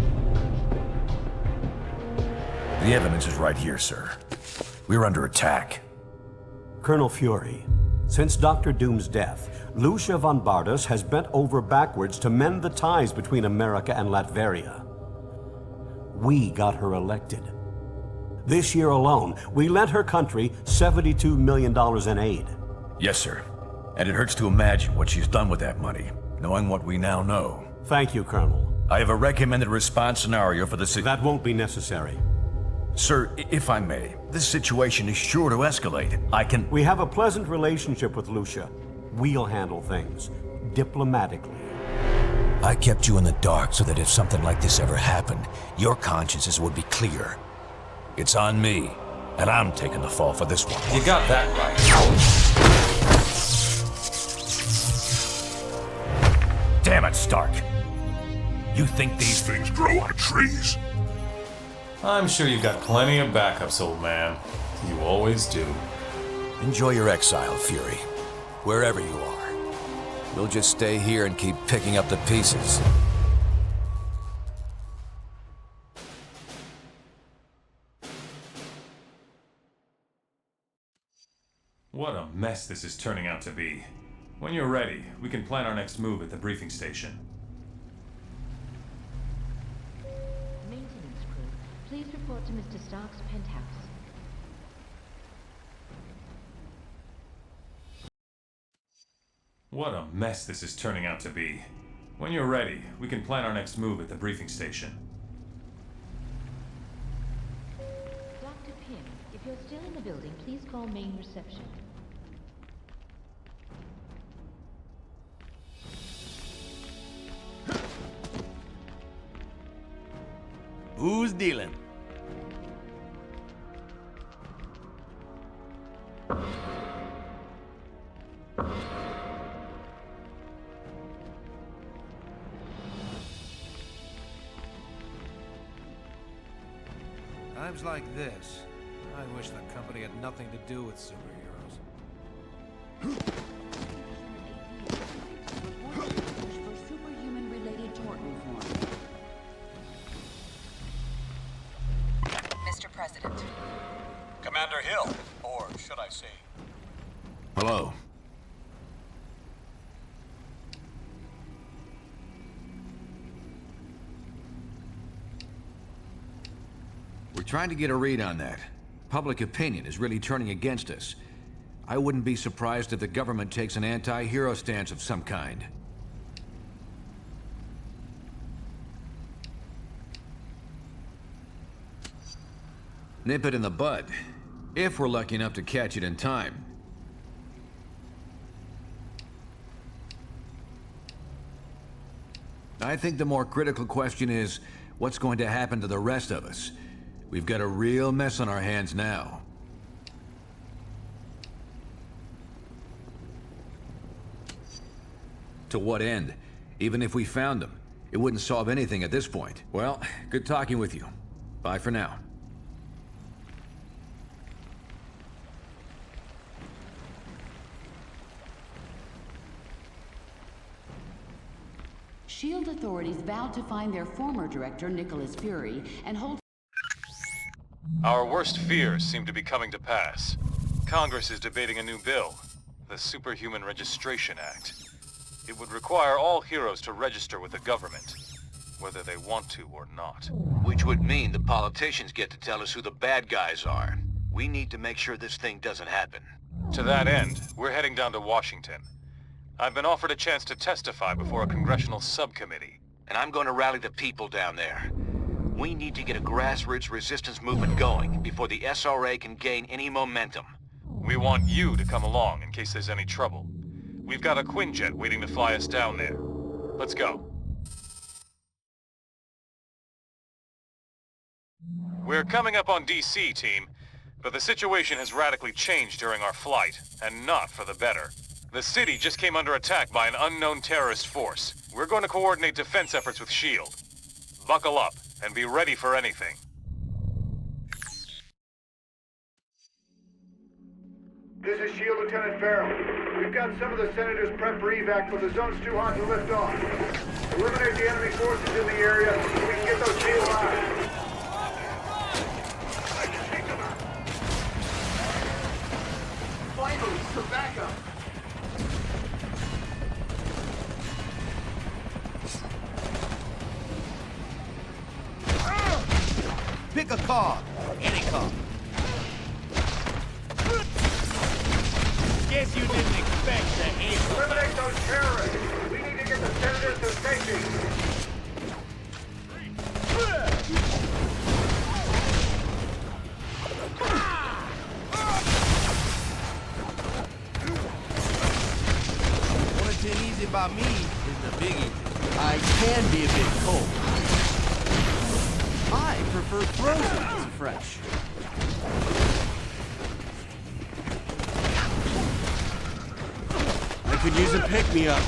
The evidence is right here, sir. We're under attack. Colonel Fury, since Dr. Doom's death, Lucia von Bardas has bent over backwards to mend the ties between America and Latveria. We got her elected. This year alone, we lent her country $72 million in aid. Yes, sir. And it hurts to imagine what she's done with that money, knowing what we now know. Thank you, Colonel. I have a recommended response scenario for the That won't be necessary. Sir, if I may, this situation is sure to escalate. We have a pleasant relationship with Lucia. We'll handle things diplomatically. I kept you in the dark so that if something like this ever happened, your consciences would be clear. It's on me, and I'm taking the fall for this one. You got that right. Damn it, Stark. You think these things grow on trees? I'm sure you've got plenty of backups, old man. You always do. Enjoy your exile, Fury. Wherever you are. We'll just stay here and keep picking up the pieces. What a mess this is turning out to be. When you're ready, we can plan our next move at the briefing station. Maintenance crew, please report to Mr. Stark's penthouse. What a mess this is turning out to be. When you're ready, we can plan our next move at the briefing station. Dr. Pym, if you're still in the building, please call main reception. Who's dealing? Times like this, I wish the company had nothing to do with superheroes. For superhuman-related tort reform. Mr. President. Commander Hill, or should I say... Hello. We're trying to get a read on that. Public opinion is really turning against us. I wouldn't be surprised if the government takes an anti-hero stance of some kind. Nip it in the bud, if we're lucky enough to catch it in time. I think the more critical question is, what's going to happen to the rest of us? We've got a real mess on our hands now. To what end? Even if we found them, it wouldn't solve anything at this point. Well, good talking with you. Bye for now. SHIELD authorities vowed to find their former director, Nicholas Fury, and hold... Our worst fears seem to be coming to pass. Congress is debating a new bill, the Superhuman Registration Act. It would require all heroes to register with the government, whether they want to or not. Which would mean the politicians get to tell us who the bad guys are. We need to make sure this thing doesn't happen. To that end, we're heading down to Washington. I've been offered a chance to testify before a congressional subcommittee. And I'm going to rally the people down there. We need to get a grassroots resistance movement going before the SRA can gain any momentum. We want you to come along in case there's any trouble. We've got a Quinjet waiting to fly us down there. Let's go. We're coming up on DC, team, but the situation has radically changed during our flight, and not for the better. The city just came under attack by an unknown terrorist force. We're going to coordinate defense efforts with S.H.I.E.L.D. Buckle up, and be ready for anything. This is S.H.I.E.L.D. Lieutenant Farrell. We've got some of the senators prepped for evac, but the zone's too hot to lift off. Eliminate the enemy forces in the area so we can get those SHIELD out. Finally, some backup. Pick a car. Any car. Guess you didn't expect the hit. Eliminate those terrorists. We need to get the senators to safety. Only thing easy about me is the biggie. I can be a bit cold. I prefer frozen to fresh. I could use a pick-me-up.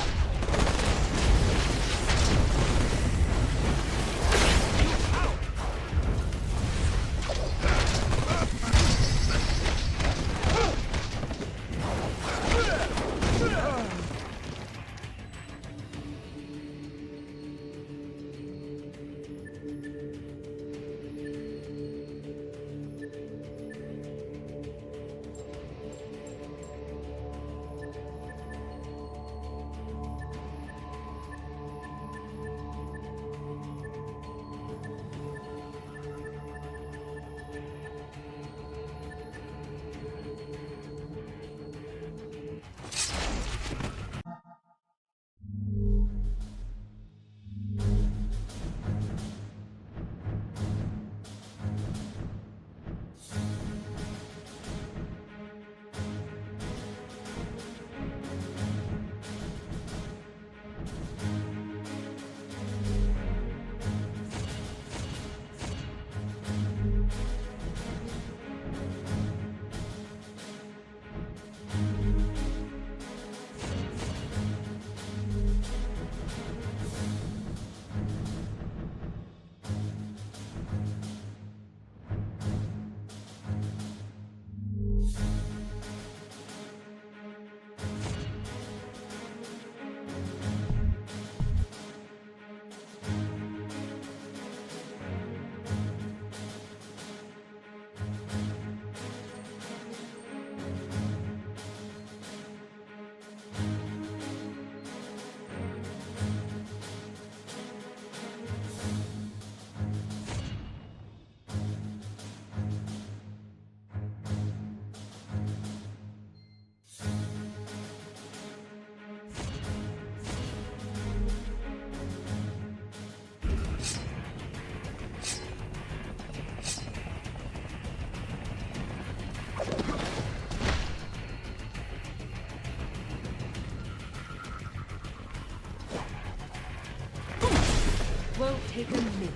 Won't take a minute.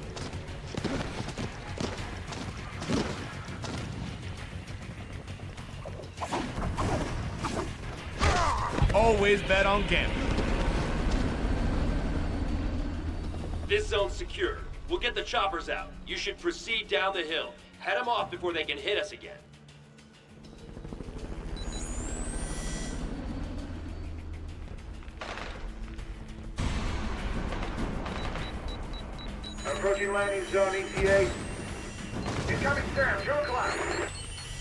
Always bet on gambling. This zone's secure. We'll get the choppers out. You should proceed down the hill. Head them off before they can hit us again. approaching landing zone ETA. Incoming Sam, 2 o'clock.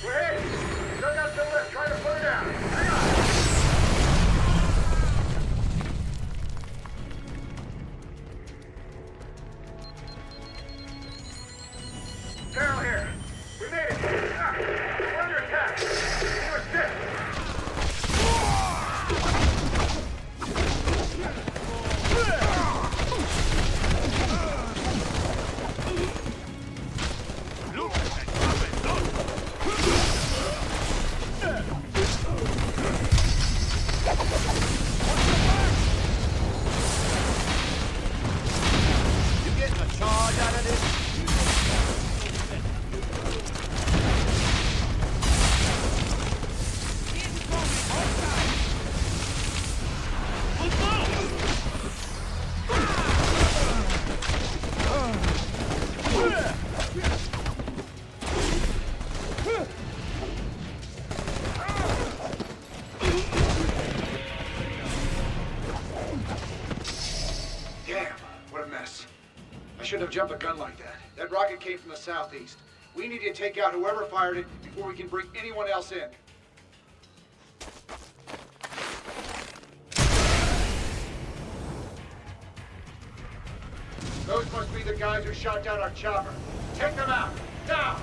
We're hit. Still got some lift. Try to put her down. Hang on. Carol here. We made it. We're under attack. He was sick. You getting a charge out of this? Damn, what a mess. I shouldn't have jumped a gun like that. That rocket came from the southeast. We need to take out whoever fired it before we can bring anyone else in. Those must be the guys who shot down our chopper. Take them out, now!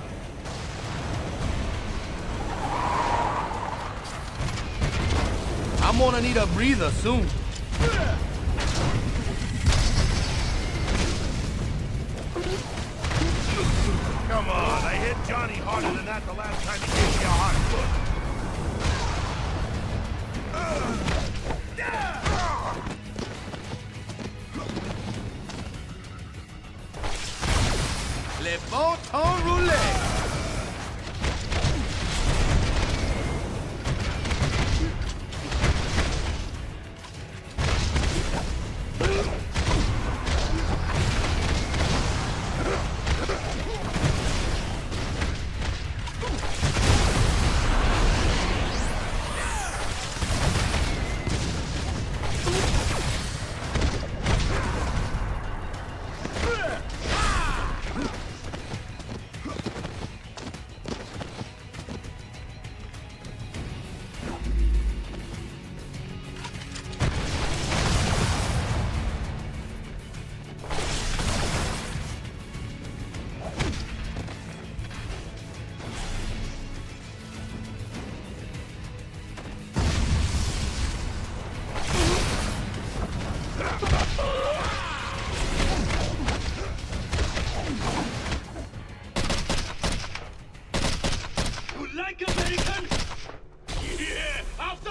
I'm gonna need a breather soon. Come on, I hit Johnny harder than that the last time he gave me a hard foot. Le bon temps roulé.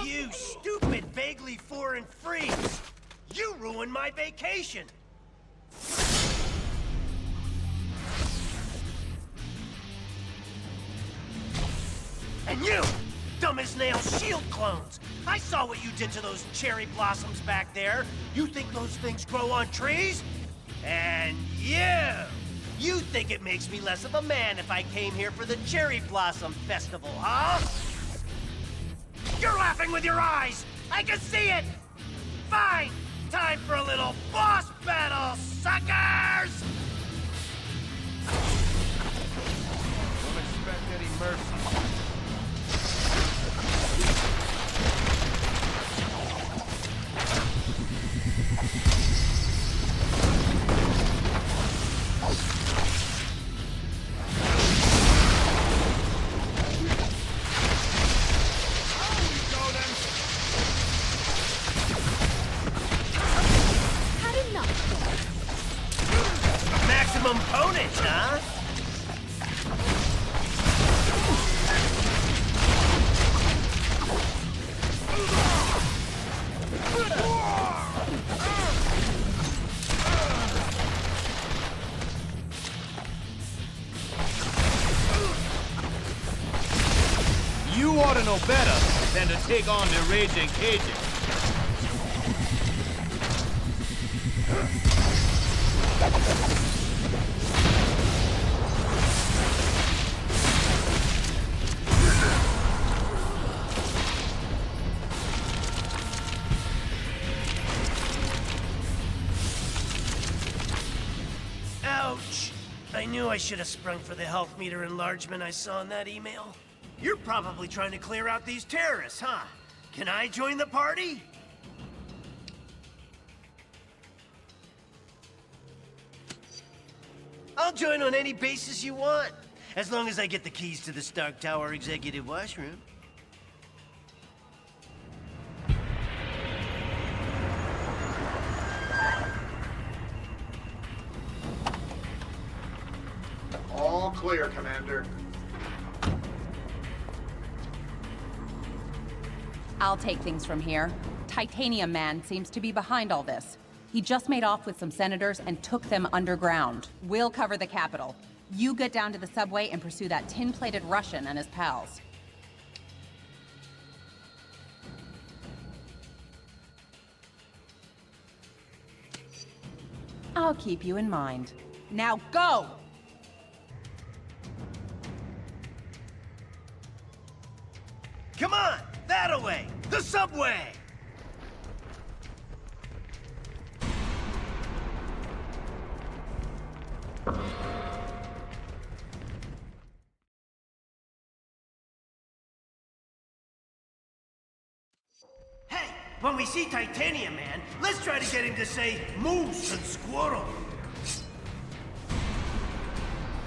You stupid, vaguely foreign freaks! You ruined my vacation! And you, dumb as nails shield clones! I saw what you did to those cherry blossoms back there. You think those things grow on trees? And you think it makes me less of a man if I came here for the Cherry Blossom Festival, huh? You're laughing with your eyes! I can see it! Fine! Time for a little boss battle, suckers! Don't expect any mercy. Maximum ponage, huh? You ought to know better than to take on the raging Cajun. knew I should have sprung for the health meter enlargement I saw in that email. You're probably trying to clear out these terrorists, huh? Can I join the party? I'll join on any basis you want, as long as I get the keys to the Stark Tower executive washroom. All clear, Commander. I'll take things from here. Titanium Man seems to be behind all this. He just made off with some senators and took them underground. We'll cover the Capitol. You get down to the subway and pursue that tin-plated Russian and his pals. I'll keep you in mind. Now go! Come on! That-a-way! The subway! Hey, when we see Titanium Man, let's try to get him to say moose and squirrel.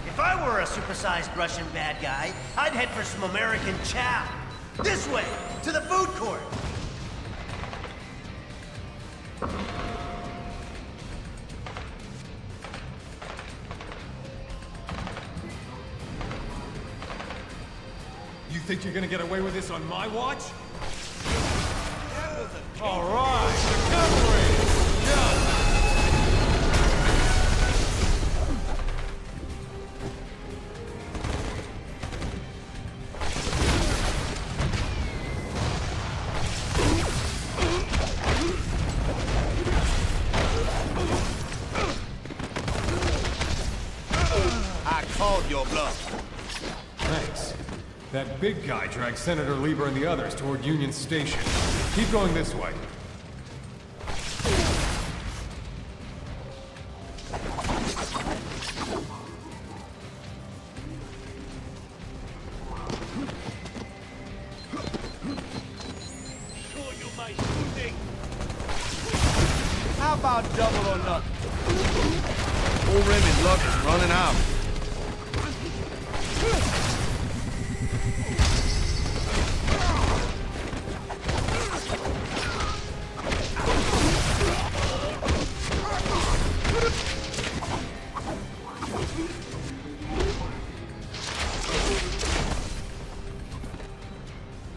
If I were a supersized Russian bad guy, I'd head for some American chow. This way, to the food court. You think you're gonna get away with this on my watch? All right, the cavalry! Yeah. Your bluff. Thanks. That big guy dragged Senator Lieber and the others toward Union Station. Keep going this way. How about double or nothing? Old Remy's luck is running out.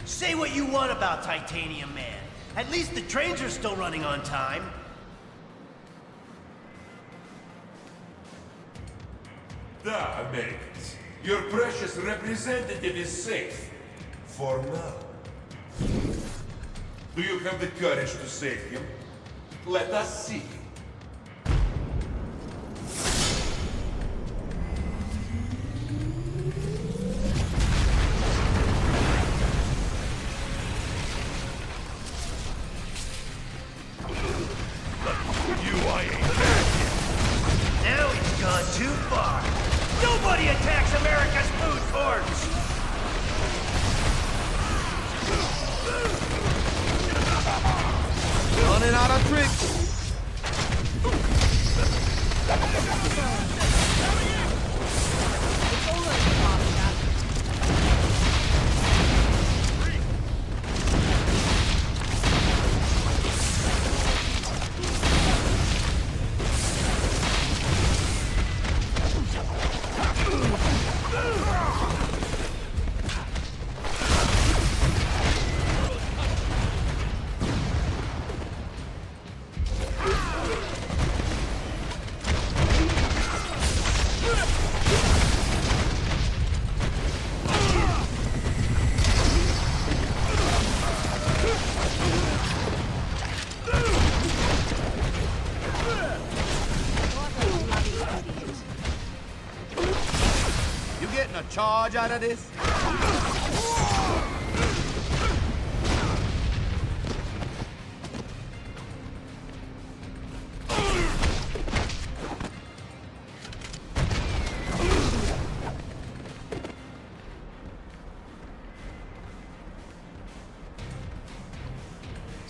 Say what you want about Titanium Man. At least the trains are still running on time. Da, Americans. Your precious representative is safe. For now. Do you have the courage to save him? Let us see. Now he's gone too far. Nobody attacks America's food courts! Running out of tricks. Charge out of this?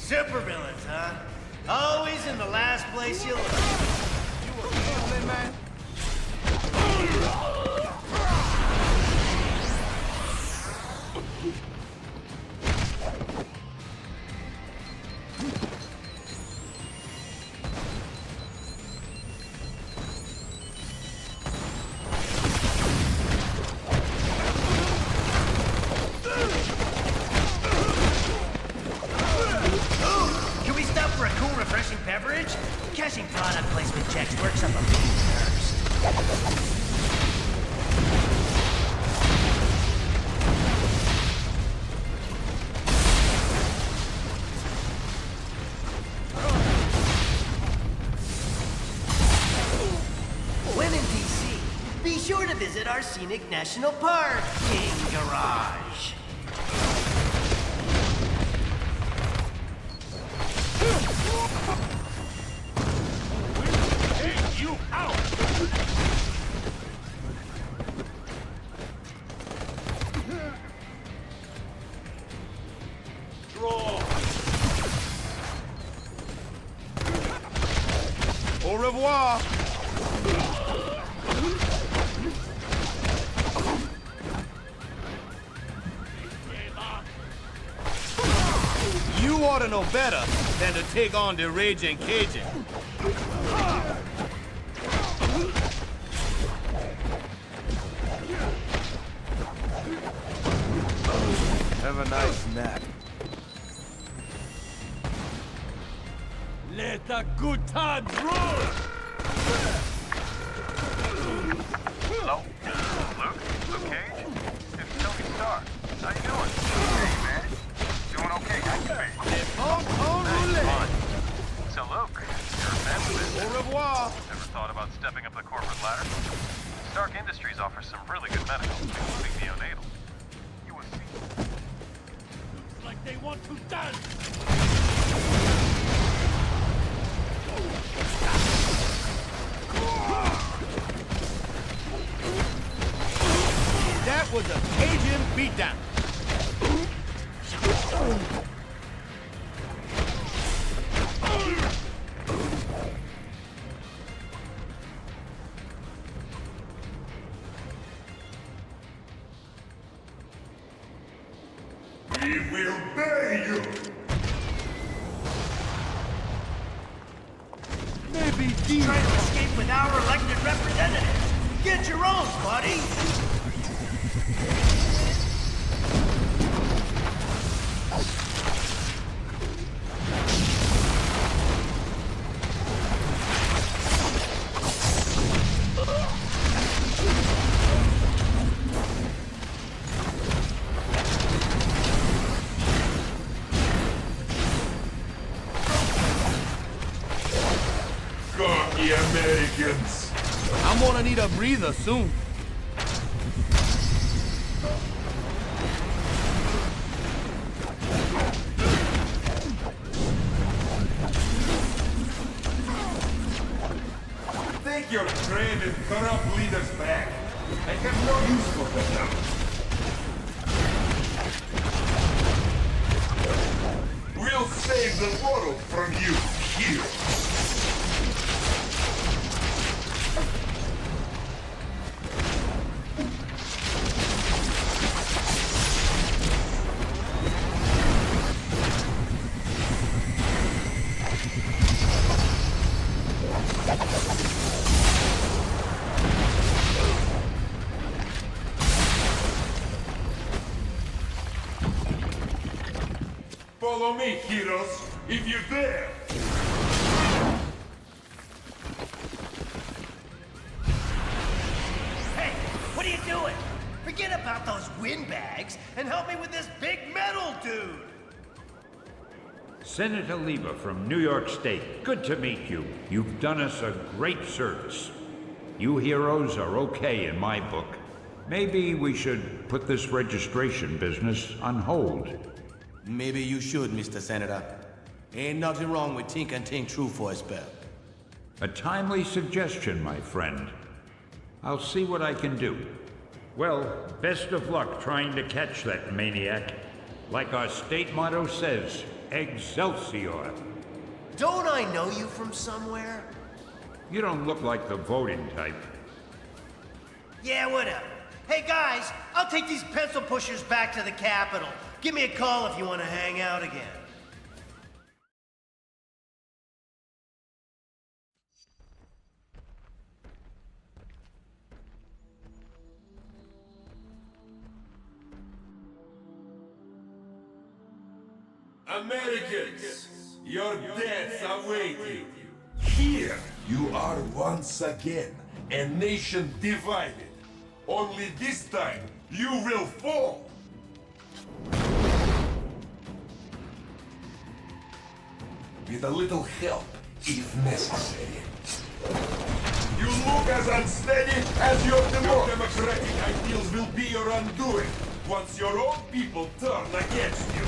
Supervillains, huh? Always in the last place you look. You a gambling man? Beverage? Caching product placement checks works up a bean first. When in DC, be sure to visit our scenic national park, King Garage. You out! Draw! Au revoir! You ought to know better than to take on the 𝐔𝐥𝐭𝐢𝐦𝐚 Have a nice nap. Let the good times roll! Hello? Luke Cage? It's Tony Stark. How you doing? Hey, man. Doing okay, how you been? Thanks, fun. So, Luke, you're a fan of this. Au revoir! Ever thought about stepping up the corporate ladder? Stark Industries offers some really good medical, including neonatal. You will see. Looks like they want to dance! That was a Cajun beatdown. We will bury you! Maybe Trying to escape with our elected representatives. Get your own, buddy! Cocky Americans! I'm gonna need a breather soon. Take your dread and corrupt leaders back. I have no use for them now. We'll save the world from you, heroes. Follow me, heroes, if you dare! Hey, what are you doing? Forget about those windbags and help me with this big metal dude! Senator Lieber from New York State, good to meet you. You've done us a great service. You heroes are okay in my book. Maybe we should put this registration business on hold. Maybe you should, Mr. Senator. Ain't nothing wrong with tinking things true for a spell. A timely suggestion, my friend. I'll see what I can do. Well, best of luck trying to catch that maniac. Like our state motto says, Excelsior. Don't I know you from somewhere? You don't look like the voting type. Yeah, whatever. Hey guys, I'll take these pencil pushers back to the Capitol. Give me a call if you want to hang out again. Americans, your deaths await you. Here you are once again, a nation divided. Only this time, you will fall. With a little help, if necessary. You look as unsteady as your democratic ideals will be your undoing once your own people turn against you.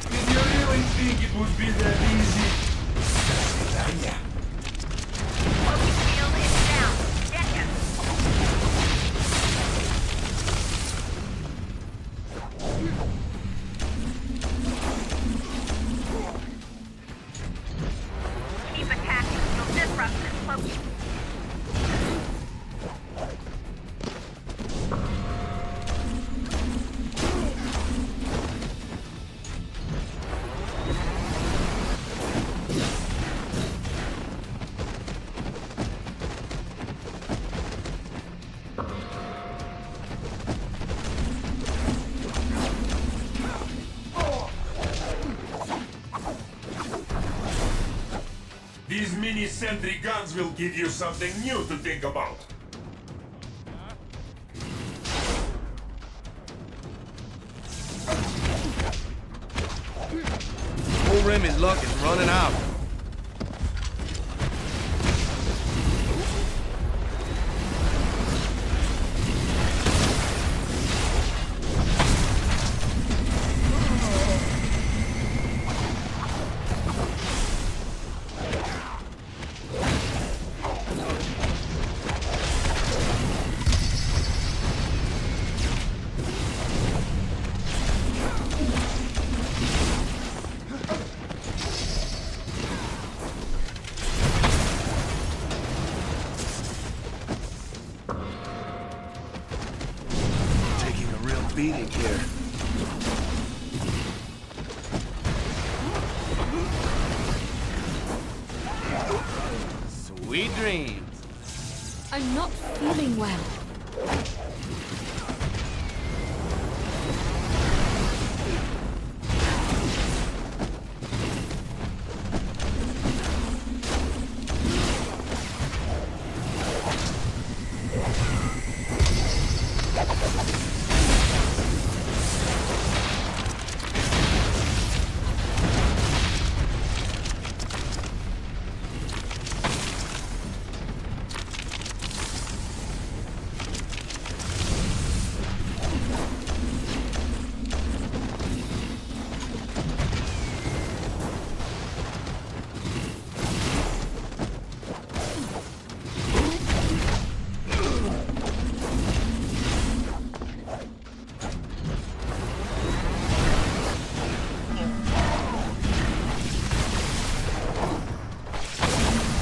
Did you really think it would be that easy? Keep attacking. You'll disrupt this cloaking. These mini-sentry guns will give you something new to think about. Old Remy's luck is running out. Taking a real beating here. Sweet dreams. I'm not feeling well.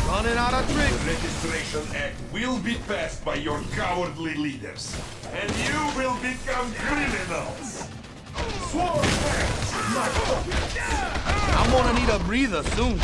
Running out of tricks. The Registration Act will be passed by your cowardly leaders, and you will become criminals. Sworn hands, not puppets. I'm gonna need a breather soon.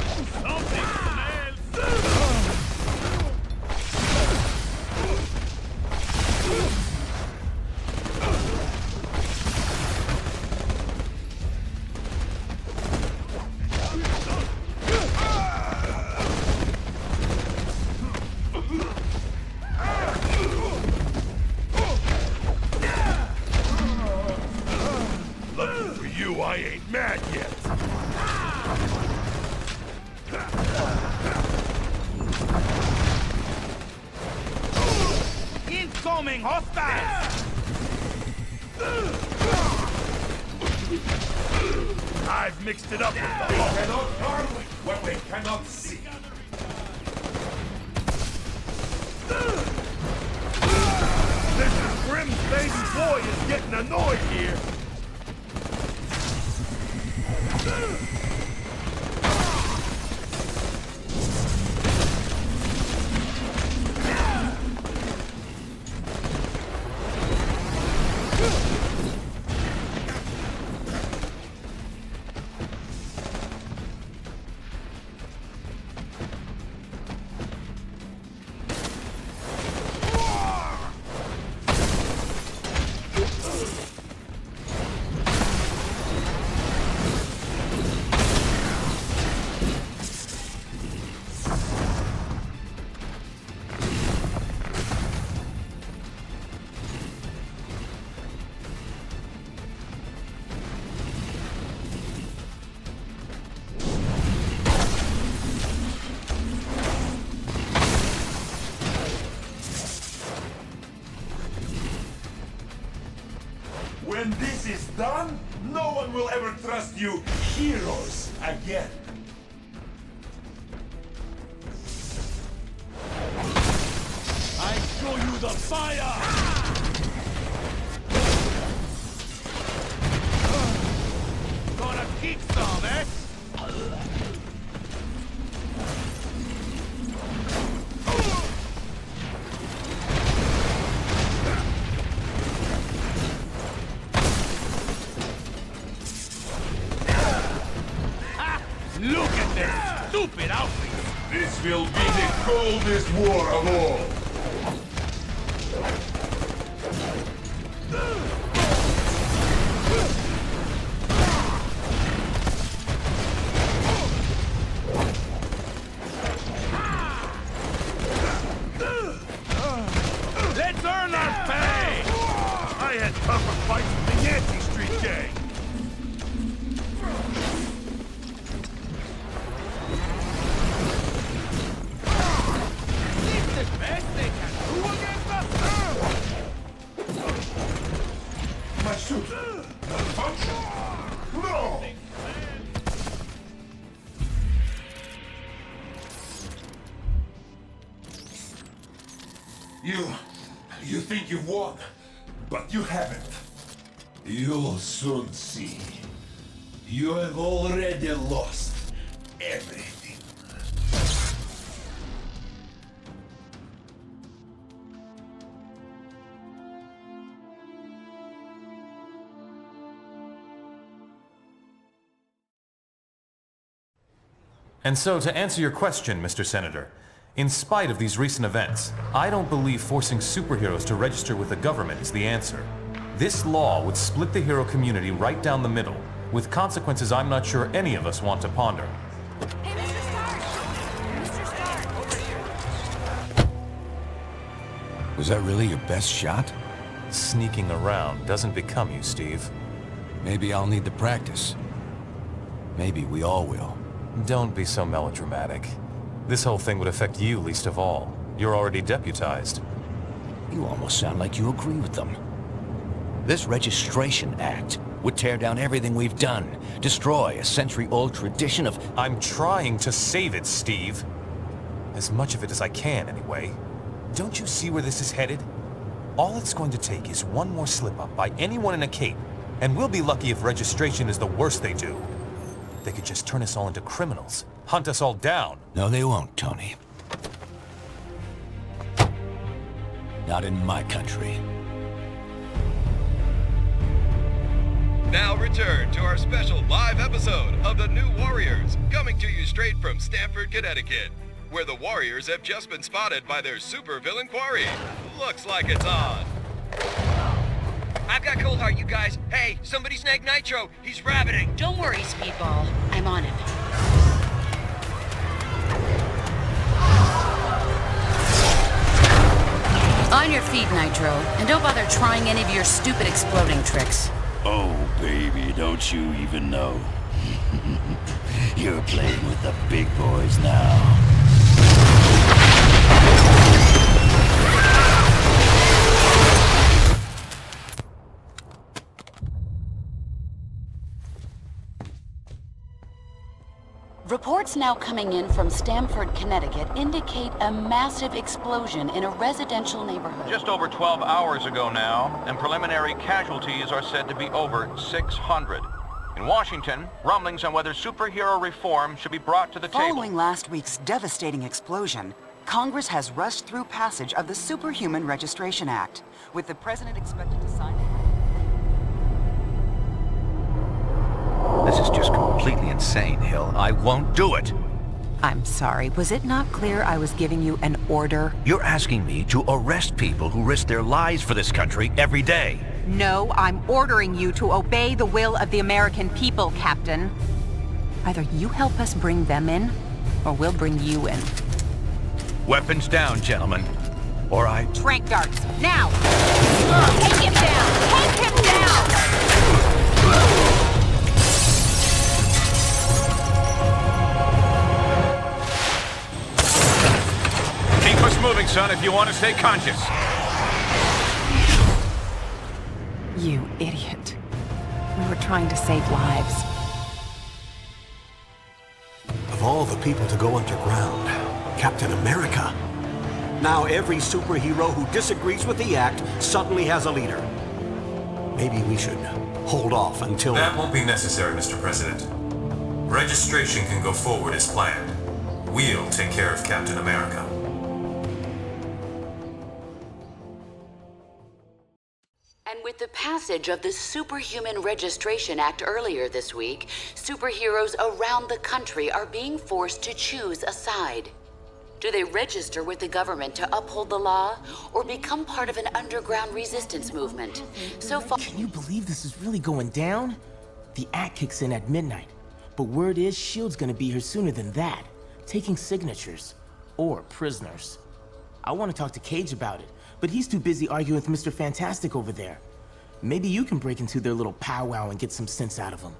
Lucky for you, I ain't mad yet. Incoming hostiles! I've mixed it up. They cannot harm what they cannot see. This is Grimm's baby boy is getting annoyed here. When this is done, no one will ever trust you heroes again. I show you the fire! Gonna keep some, eh? Look at this stupid outfit! This will be the coldest war of all. Let's earn our pay! I had tougher fights with the Yankee Street Gang. My suit. Malfunction? No! You think you've won, but you haven't. You'll soon see. You have already lost everything. And so, to answer your question, Mr. Senator, in spite of these recent events, I don't believe forcing superheroes to register with the government is the answer. This law would split the hero community right down the middle, with consequences I'm not sure any of us want to ponder. Hey, Mr. Stark! Mr. Stark! Over here! Was that really your best shot? Sneaking around doesn't become you, Steve. Maybe I'll need the practice. Maybe we all will. Don't be so melodramatic. This whole thing would affect you least of all. You're already deputized. You almost sound like you agree with them. This Registration Act would tear down everything we've done, destroy a century-old tradition of... I'm trying to save it, Steve. As much of it as I can, anyway. Don't you see where this is headed? All it's going to take is one more slip-up by anyone in a cape, and we'll be lucky if registration is the worst they do. They could just turn us all into criminals, hunt us all down. No, they won't, Tony. Not in my country. Now return to our special live episode of The New Warriors, coming to you straight from Stamford, Connecticut, where the Warriors have just been spotted by their supervillain quarry. Looks like it's on. I've got Coldheart, you guys. Hey, somebody snag Nitro. He's rabbiting. Don't worry, Speedball. I'm on it. On your feet, Nitro. And don't bother trying any of your stupid exploding tricks. Oh, baby, don't you even know? You're playing with the big boys now. now coming in from Stamford, Connecticut indicate a massive explosion in a residential neighborhood. Just over 12 hours ago now, and preliminary casualties are said to be over 600. In Washington, rumblings on whether superhero reform should be brought to the table. Following last week's devastating explosion, Congress has rushed through passage of the Superhuman Registration Act, with the president expected to sign it. This is just completely insane, Hill. I won't do it. I'm sorry, was it not clear I was giving you an order? You're asking me to arrest people who risk their lives for this country every day. No, I'm ordering you to obey the will of the American people, Captain. Either you help us bring them in, or we'll bring you in. Weapons down, gentlemen. Or I... Tranq darts, now! Take him down! Take him down! Keep us moving, son, if you want to stay conscious. You idiot. We were trying to save lives. Of all the people to go underground, Captain America. Now every superhero who disagrees with the act suddenly has a leader. Maybe we should hold off until... That won't be necessary, Mr. President. Registration can go forward as planned. We'll take care of Captain America. And with the passage of the Superhuman Registration Act earlier this week, superheroes around the country are being forced to choose a side. Do they register with the government to uphold the law, or become part of an underground resistance movement? So far... Can you believe this is really going down? The act kicks in at midnight, but word is S.H.I.E.L.D.'s gonna be here sooner than that, taking signatures, or prisoners. I want to talk to Cage about it, but he's too busy arguing with Mr. Fantastic over there. Maybe you can break into their little powwow and get some sense out of him.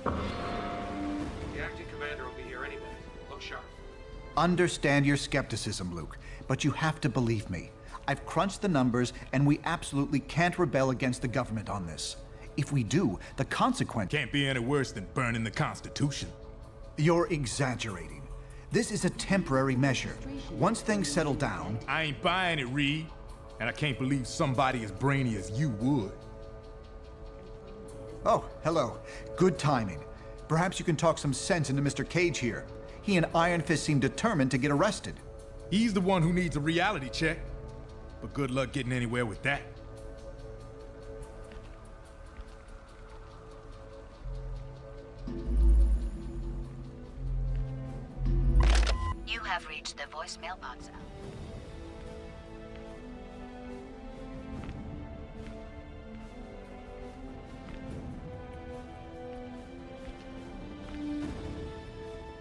The acting commander will be here any minute. Look sharp. Understand your skepticism, Luke, but you have to believe me. I've crunched the numbers, and we absolutely can't rebel against the government on this. If we do, the consequence... Can't be any worse than burning the Constitution. You're exaggerating. This is a temporary measure. Once things settle down... I ain't buying it, Reed. And I can't believe somebody as brainy as you would. Oh, hello. Good timing. Perhaps you can talk some sense into Mr. Cage here. He and Iron Fist seem determined to get arrested. He's the one who needs a reality check. But good luck getting anywhere with that. You have reached the voicemail box.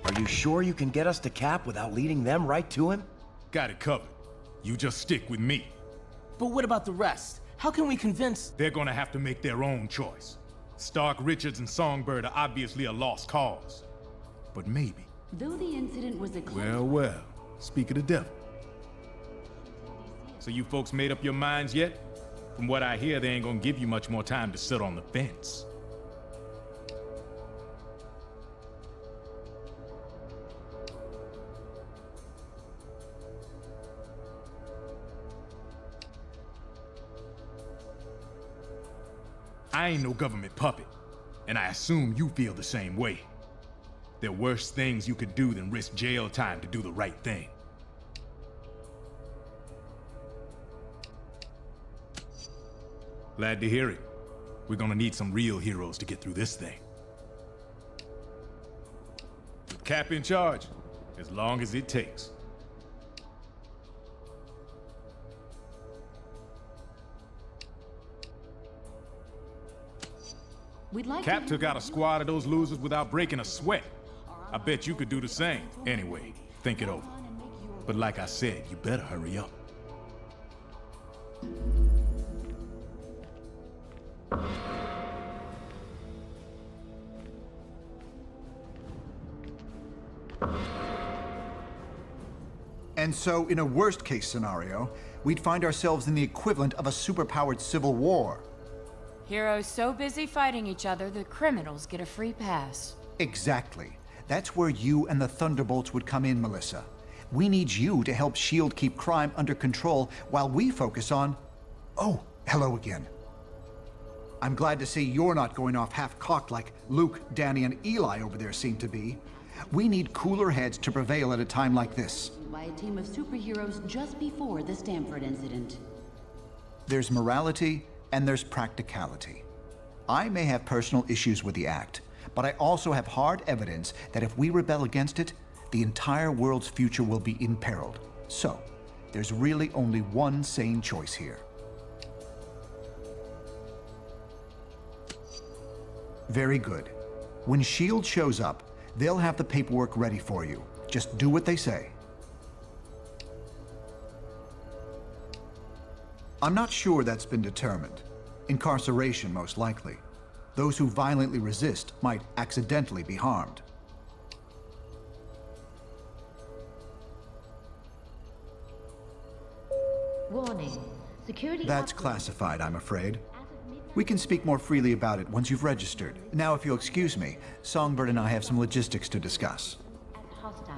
Are you sure you can get us to Cap without leading them right to him? Got it covered. You just stick with me. But what about the rest? How can we convince... They're gonna have to make their own choice. Stark, Richards, and Songbird are obviously a lost cause. But maybe. Though the incident was a... Well, speak of the devil. So you folks made up your minds yet? From what I hear, they ain't gonna give you much more time to sit on the fence. I ain't no government puppet, and I assume you feel the same way. There are worse things you could do than risk jail time to do the right thing. Glad to hear it. We're gonna need some real heroes to get through this thing. With Cap in charge, as long as it takes. Cap took out a squad of those losers without breaking a sweat. I bet you could do the same. Anyway, think it over. But like I said, you better hurry up. And so, in a worst-case scenario, we'd find ourselves in the equivalent of a superpowered civil war. Heroes so busy fighting each other, the criminals get a free pass. Exactly. That's where you and the Thunderbolts would come in, Melissa. We need you to help S.H.I.E.L.D. keep crime under control while we focus on... Oh, hello again. I'm glad to see you're not going off half-cocked like Luke, Danny, and Eli over there seem to be. We need cooler heads to prevail at a time like this. By a team of superheroes just before the Stanford incident. There's morality and there's practicality. I may have personal issues with the act, but I also have hard evidence that if we rebel against it, the entire world's future will be imperiled. So, there's really only one sane choice here. Very good. When S.H.I.E.L.D. shows up, they'll have the paperwork ready for you. Just do what they say. I'm not sure that's been determined. Incarceration, most likely. Those who violently resist might accidentally be harmed. Warning. Security... That's classified, I'm afraid. We can speak more freely about it once you've registered. Now, if you'll excuse me, Songbird and I have some logistics to discuss. Hostile.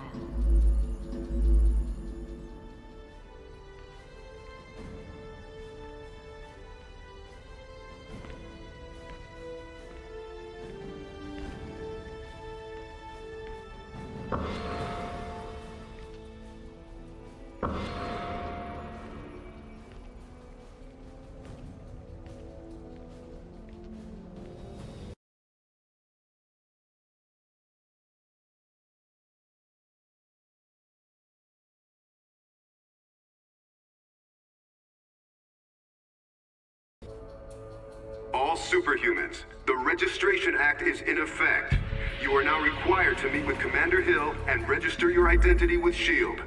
All superhumans, the Registration Act is in effect. You are now required to meet with Commander Hill and register your identity with S.H.I.E.L.D.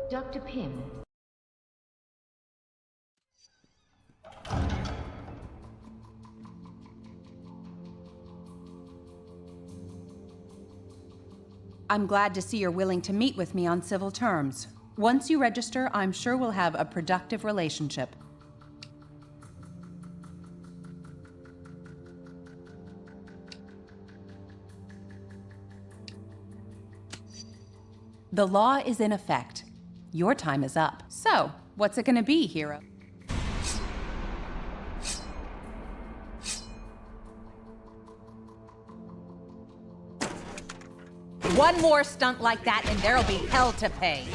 Dr. Pym. I'm glad to see you're willing to meet with me on civil terms. Once you register, I'm sure we'll have a productive relationship. The law is in effect. Your time is up. So, what's it gonna be, hero? One more stunt like that and there'll be hell to pay.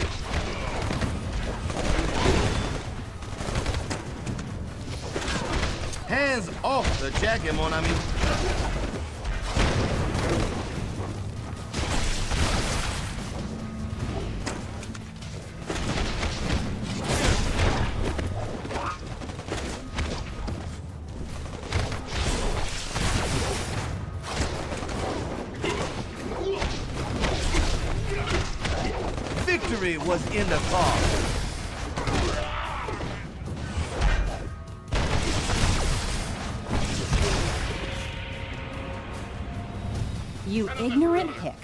Hands off the jacket, mon ami. Victory was in the car. You ignorant hick.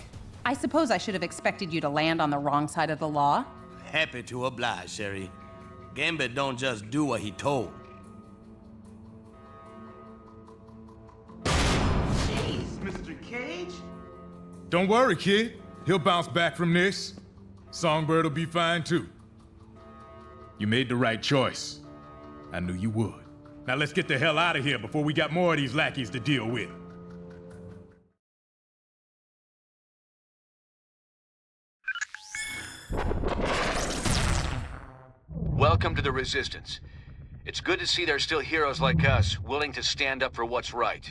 I suppose I should have expected you to land on the wrong side of the law. Happy to oblige, Sherry. Gambit don't just do what he told. Jeez, Mr. Cage? Don't worry, kid. He'll bounce back from this. Songbird will be fine, too. You made the right choice. I knew you would. Now let's get the hell out of here before we got more of these lackeys to deal with. Welcome to the Resistance. It's good to see there's still heroes like us willing to stand up for what's right.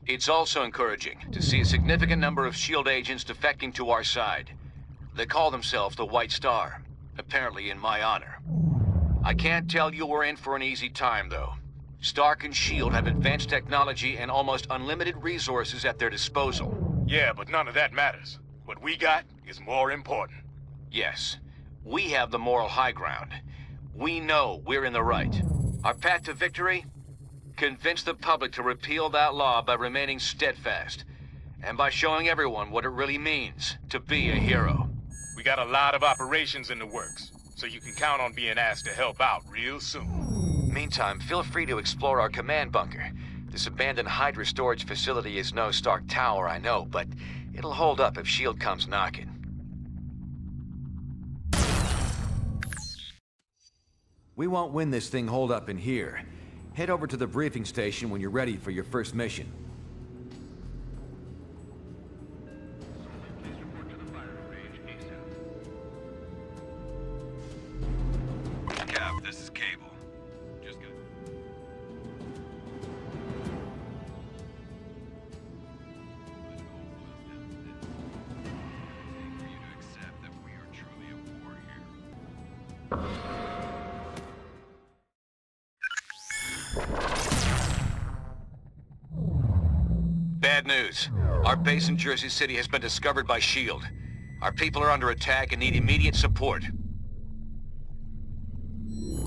It's also encouraging to see a significant number of S.H.I.E.L.D. agents defecting to our side. They call themselves the White Star, apparently in my honor. I can't tell you we're in for an easy time, though. Stark and S.H.I.E.L.D. have advanced technology and almost unlimited resources at their disposal. Yeah, but none of that matters. What we got is more important. Yes, we have the moral high ground. We know we're in the right. Our path to victory? Convince the public to repeal that law by remaining steadfast, and by showing everyone what it really means to be a hero. We got a lot of operations in the works, so you can count on being asked to help out real soon. Meantime, feel free to explore our command bunker. This abandoned Hydra storage facility is no Stark Tower, I know, but it'll hold up if S.H.I.E.L.D. comes knocking. We won't win this thing holed up in here. Head over to the briefing station when you're ready for your first mission. Cap, this is Cable. Just good. For you to accept that we are truly at war here. Bad news. Our base in Jersey City has been discovered by S.H.I.E.L.D. Our people are under attack and need immediate support.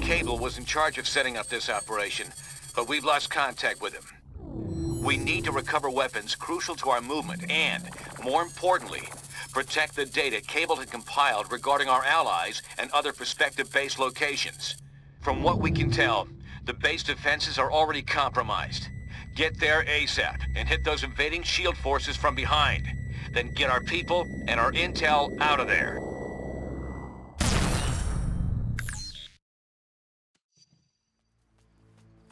Cable was in charge of setting up this operation, but we've lost contact with him. We need to recover weapons crucial to our movement and, more importantly, protect the data Cable had compiled regarding our allies and other prospective base locations. From what we can tell, the base defenses are already compromised. Get there ASAP and hit those invading S.H.I.E.L.D. forces from behind. Then get our people and our intel out of there.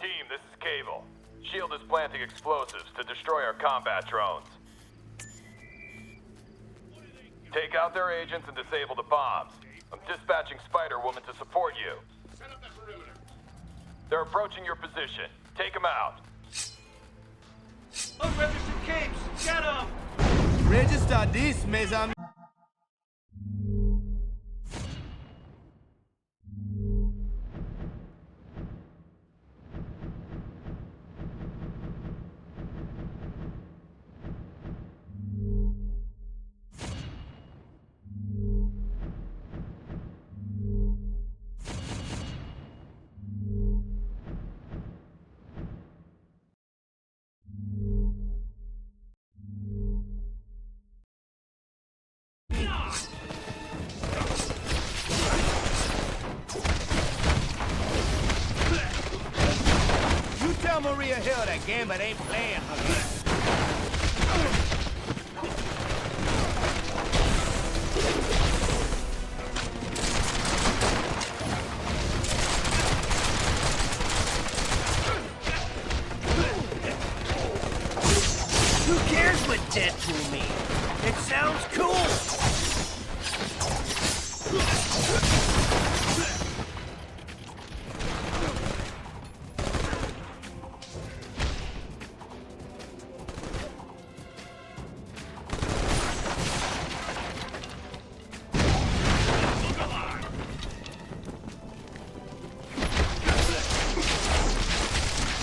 Team, this is Cable. S.H.I.E.L.D. is planting explosives to destroy our combat drones. Take out their agents and disable the bombs. I'm dispatching Spider-Woman to support you. Set up that perimeter. They're approaching your position. Take them out. Unregistered capes! Get them! Register this, mes amis. Maria Hill that game, but ain't playing. Who cares what Deadpool means? It sounds cool!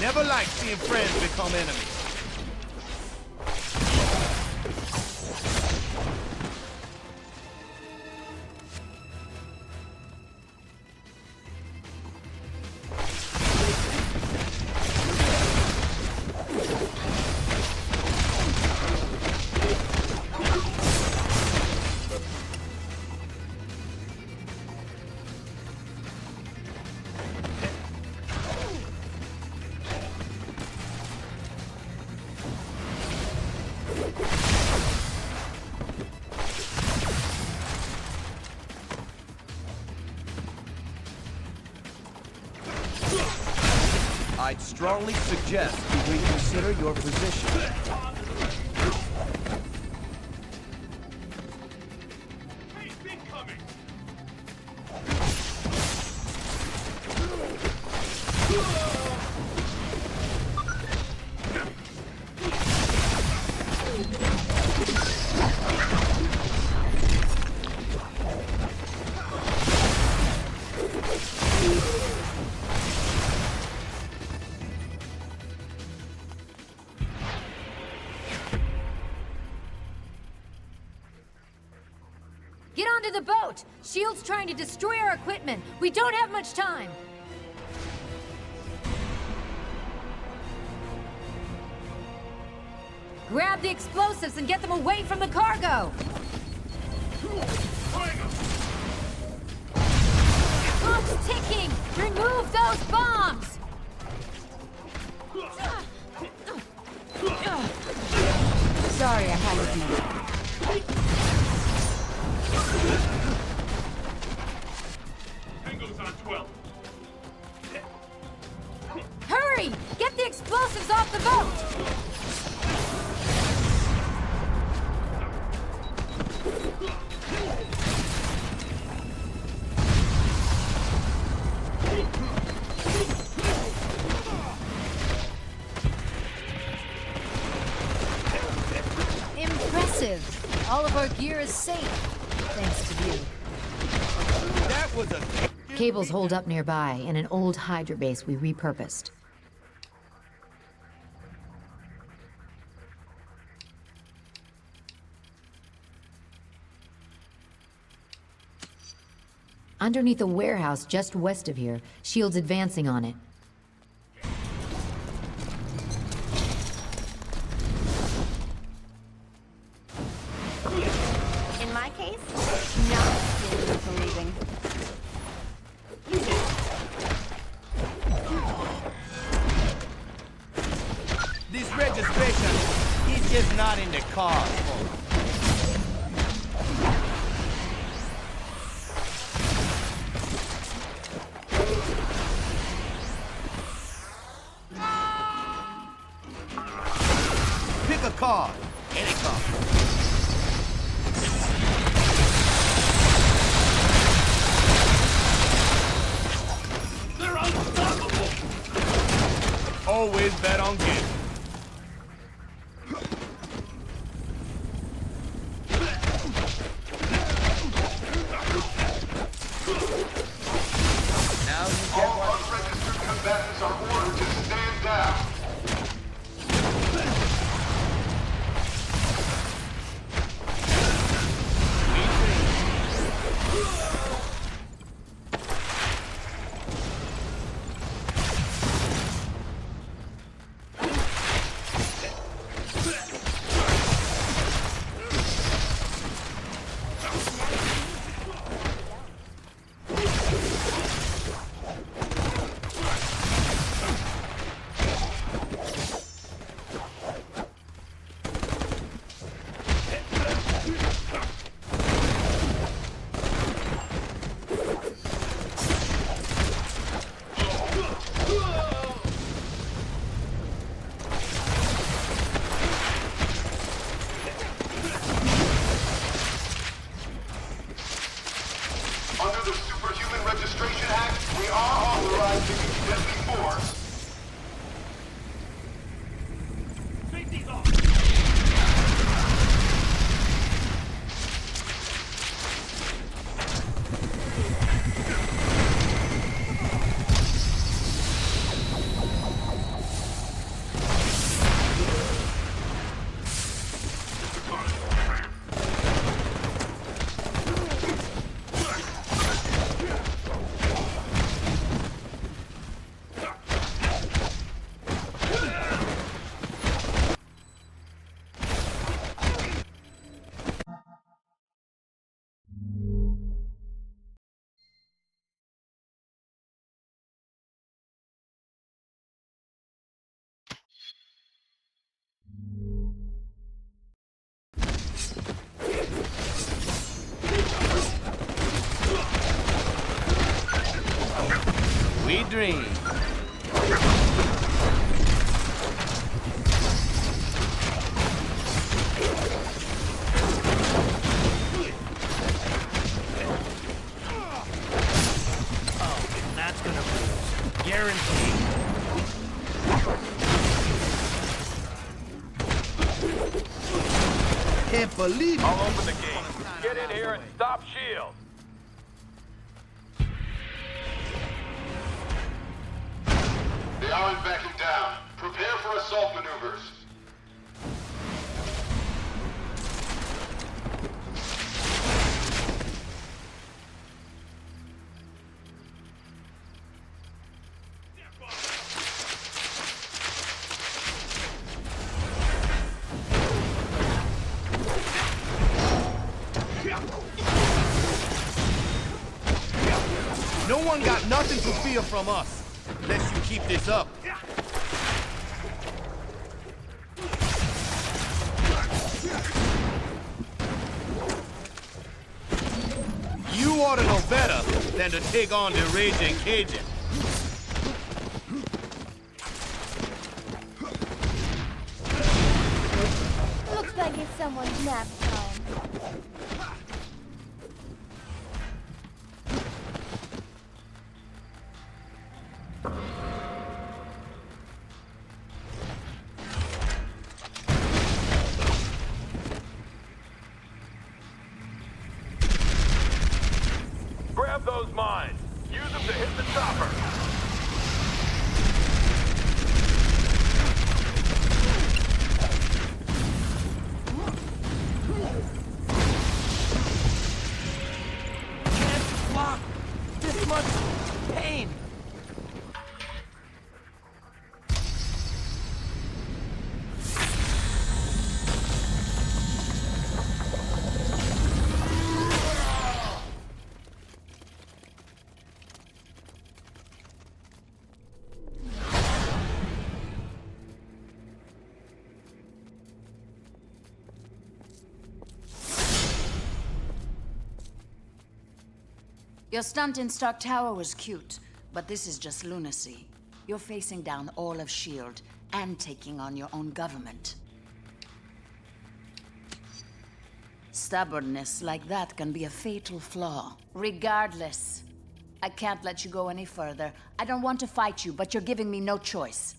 Never like seeing friends become enemies. I'd strongly suggest you reconsider your position. Get onto the boat! S.H.I.E.L.D.'s trying to destroy our equipment. We don't have much time. Grab the explosives and get them away from the cargo! Clock's ticking! Remove those bombs! Sorry, I had to do Tango's on 12. Hurry! Get the explosives off the boat! Impressive. All of our gear is safe, thanks to you. That was a... Cables hold up nearby in an old Hydra base we repurposed. Underneath a warehouse just west of here, S.H.I.E.L.D's advancing on it. In my case, not still believing. This registration is just not in the cards. Pick a card. Any card. They're unstoppable! Always bet on game. Now you get All unregistered combatants are ordered to stand down. Under the Superhuman Registration Act, we are authorized to use deadly force. Safety's off! We dream. Oh, that's gonna lose. Guaranteed. Can't believe it. I'll open the gate. Get in here and stop S.H.I.E.L.D. They aren't backing down. Prepare for assault maneuvers. No one got nothing to fear from us, unless you keep this up. You ought to know better than to take on the raging Cajun. Looks like it's someone's nap time. Grab those mines. Use them to hit the chopper. Can't block this much pain. Your stunt in Stark Tower was cute, but this is just lunacy. You're facing down all of S.H.I.E.L.D. and taking on your own government. Stubbornness like that can be a fatal flaw. Regardless, I can't let you go any further. I don't want to fight you, but you're giving me no choice.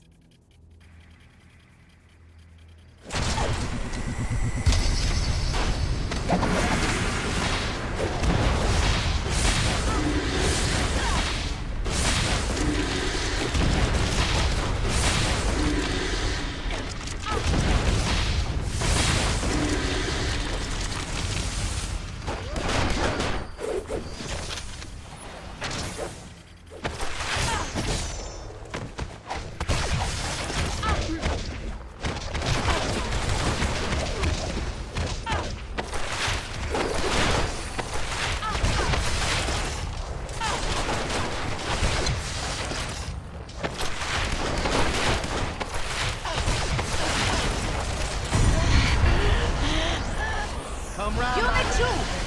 Unit 2,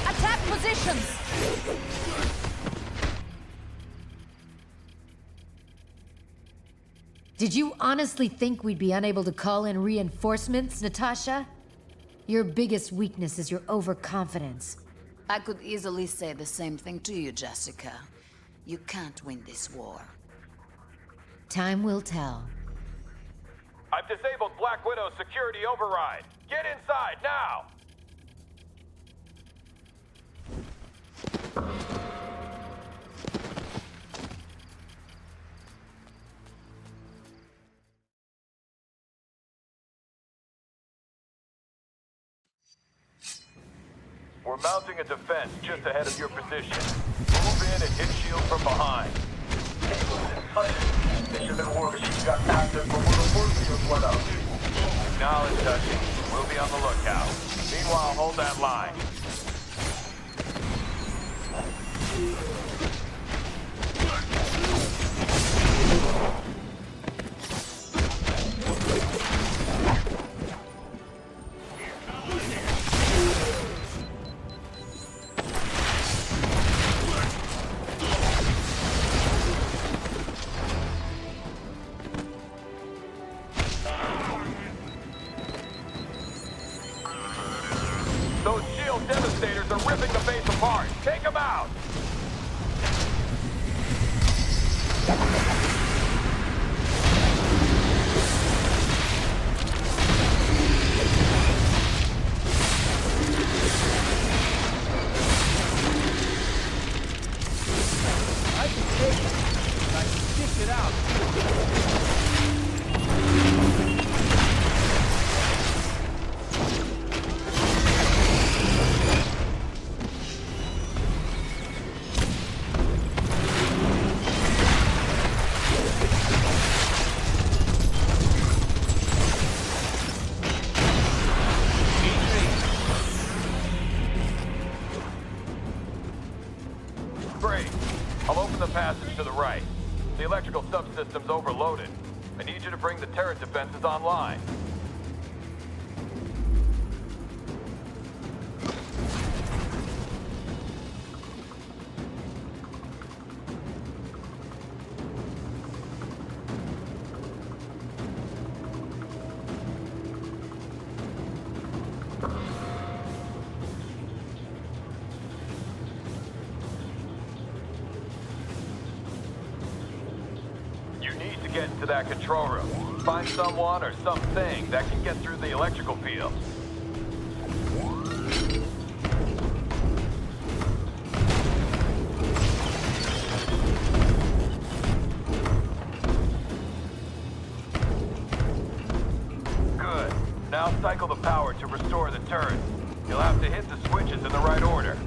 attack positions! Did you honestly think we'd be unable to call in reinforcements, Natasha? Your biggest weakness is your overconfidence. I could easily say the same thing to you, Jessica. You can't win this war. Time will tell. I've disabled Black Widow's security override. Get inside now! We're mounting a defense just ahead of your position. Move in and hit S.H.I.E.L.D. from behind. Acknowledge, Dutchie. We'll be on the lookout. Meanwhile, hold that line. Those S.H.I.E.L.D. devastators are ripping the base apart. Take them out! I can take it, but I can stick it out. Great. I'll open the passage to the right. The electrical subsystem's overloaded. I need you to bring the turret defenses online. Get into that control room. Find someone or something that can get through the electrical field. Good. Now cycle the power to restore the turret. You'll have to hit the switches in the right order.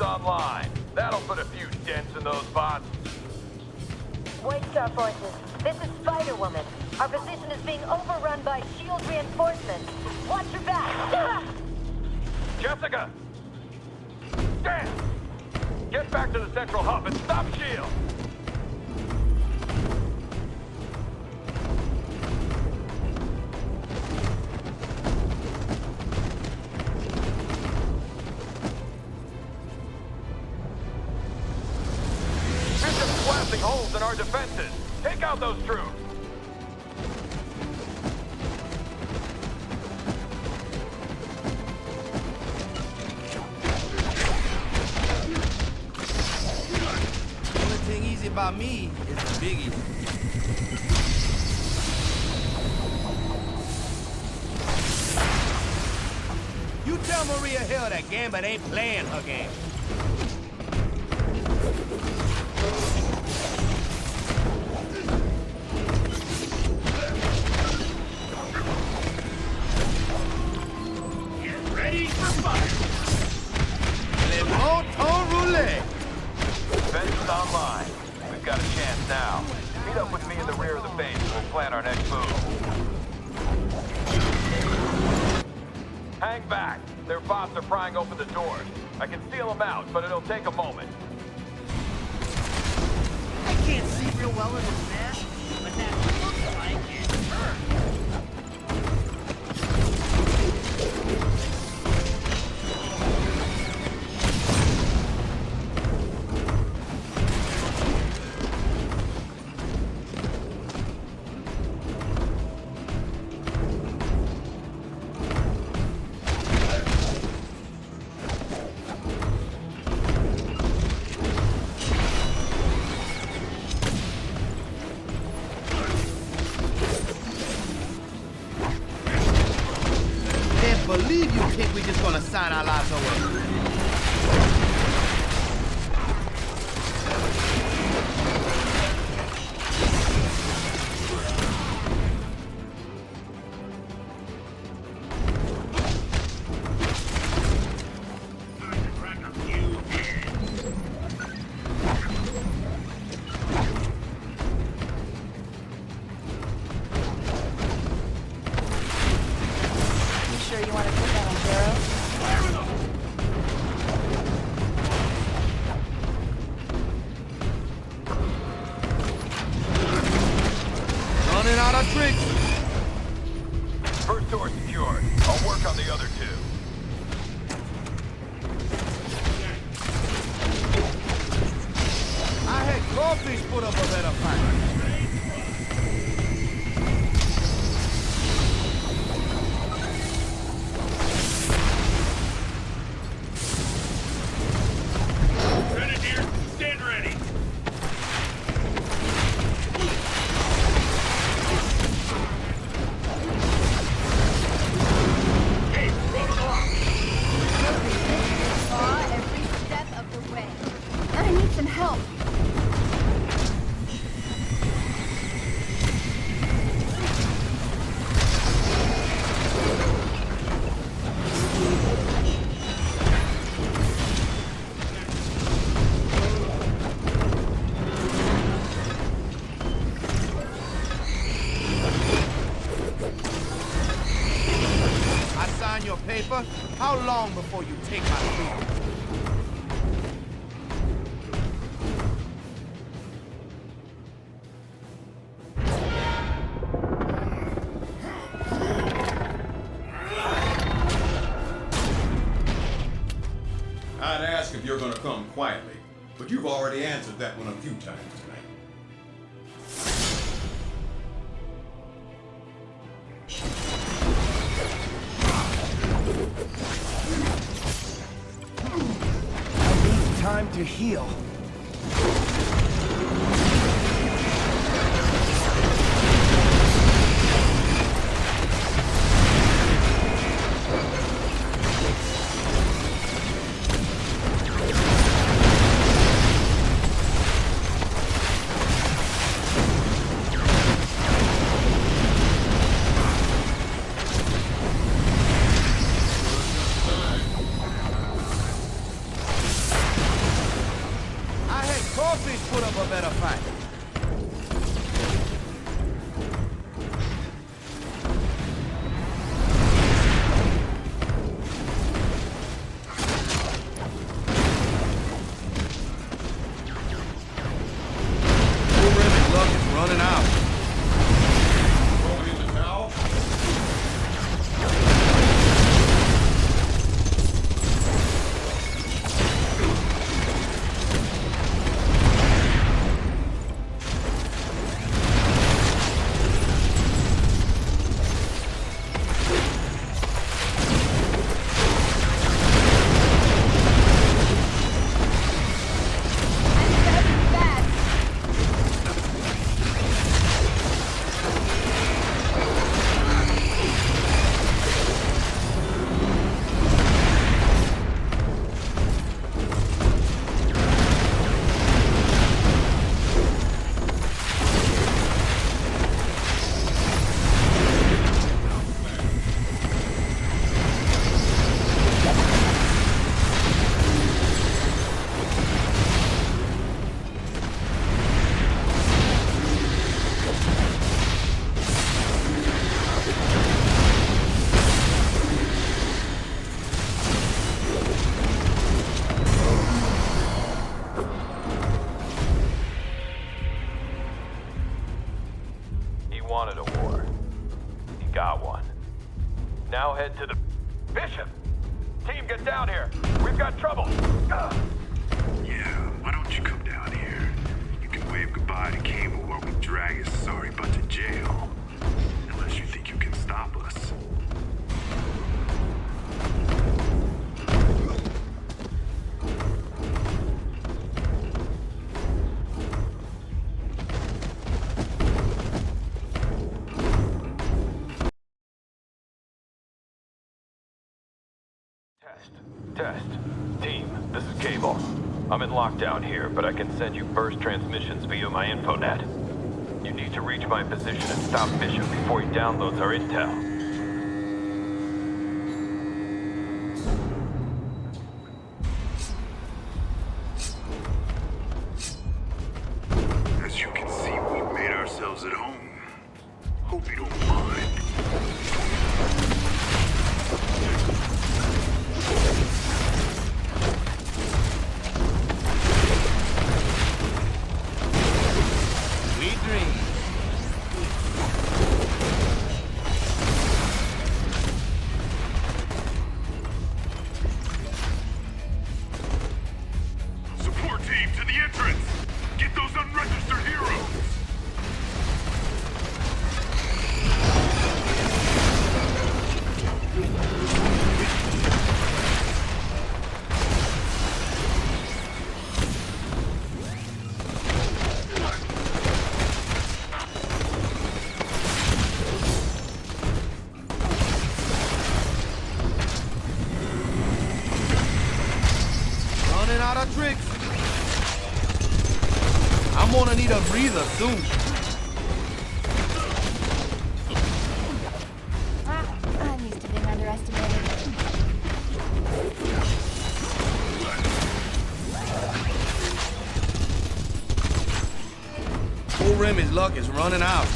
Online. That'll put a few dents in those bots. White Star Forces, this is Spider-Woman. Our position is being overrun by SHIELD reinforcements. Watch your back! Jessica! Damn! Get back to the central hub and stop SHIELD! Holes in our defenses. Take out those troops. The only thing easy about me is the biggie. You tell Maria Hill that Gambit ain't playing her game. Online. We've got a chance now. Meet up with me in the rear of the base and we'll plan our next move. Hang back. Their bots are prying open the doors. I can seal them out, but it'll take a moment. I can't see real well in this mess, but that looks like it hurts. Believe you think we just gonna sign our lives away. First door secured. I'll work on the other two. I had Crawfish put up a better fight. Every step of the way. help. Your paper? How long before you take my freedom? I'd ask if you're gonna come quietly, but you've already answered that one a few times tonight. Time to heal. Put up a better fight. Your luck is running out. Throwing in the towel? wanted a war. He got one. Now head to the... Bishop! Team, get down here! We've got trouble! Yeah, why don't you come down here? You can wave goodbye to Cable while we drag his sorry butt to jail. Unless you think you can stop us. Test. Team, this is Cable. I'm in lockdown here, but I can send you burst transmissions via my infonet. You need to reach my position and stop Bishop before he downloads our intel. As you can see, we've made ourselves at home. Hope you don't mind. Support team to the entrance! Get those unregistered heroes! Running out of tricks. I'm gonna need a breather soon. I'm used to being underestimated. Old Remy's luck is running out.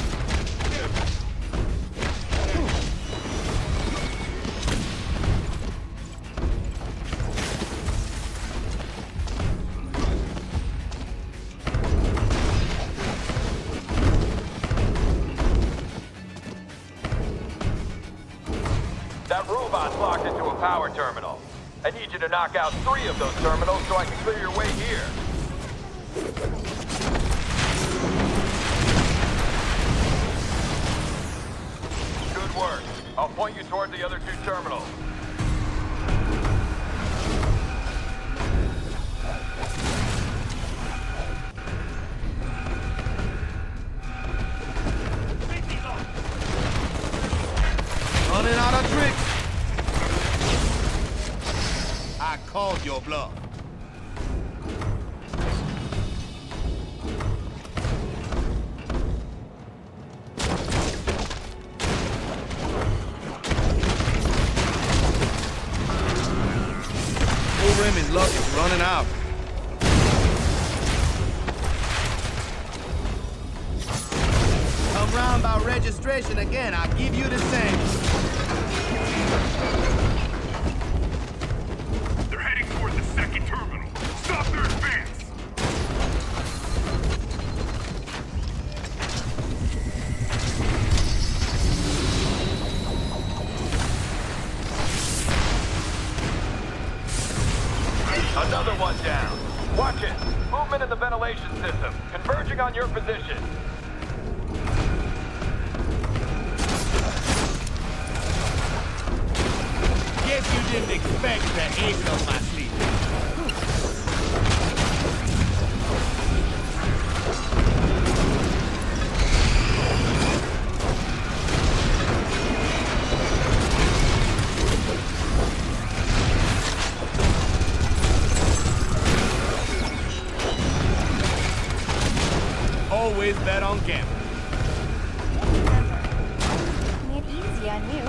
That robot's locked into a power terminal. I need you to knock out 3 of those terminals so I can clear your way here. Good work. I'll point you toward the other 2 terminals. Running out of tricks. I called your bluff. Old Remy's luck is running out. Come round by registration again, I'll give you the same. They're heading toward the second terminal. Stop their advance! Another one down. Watch it. Movement in the ventilation system. Converging on your position. Guess you didn't expect that ace up my sleeve. Always bet on gambling. Made it easy on you.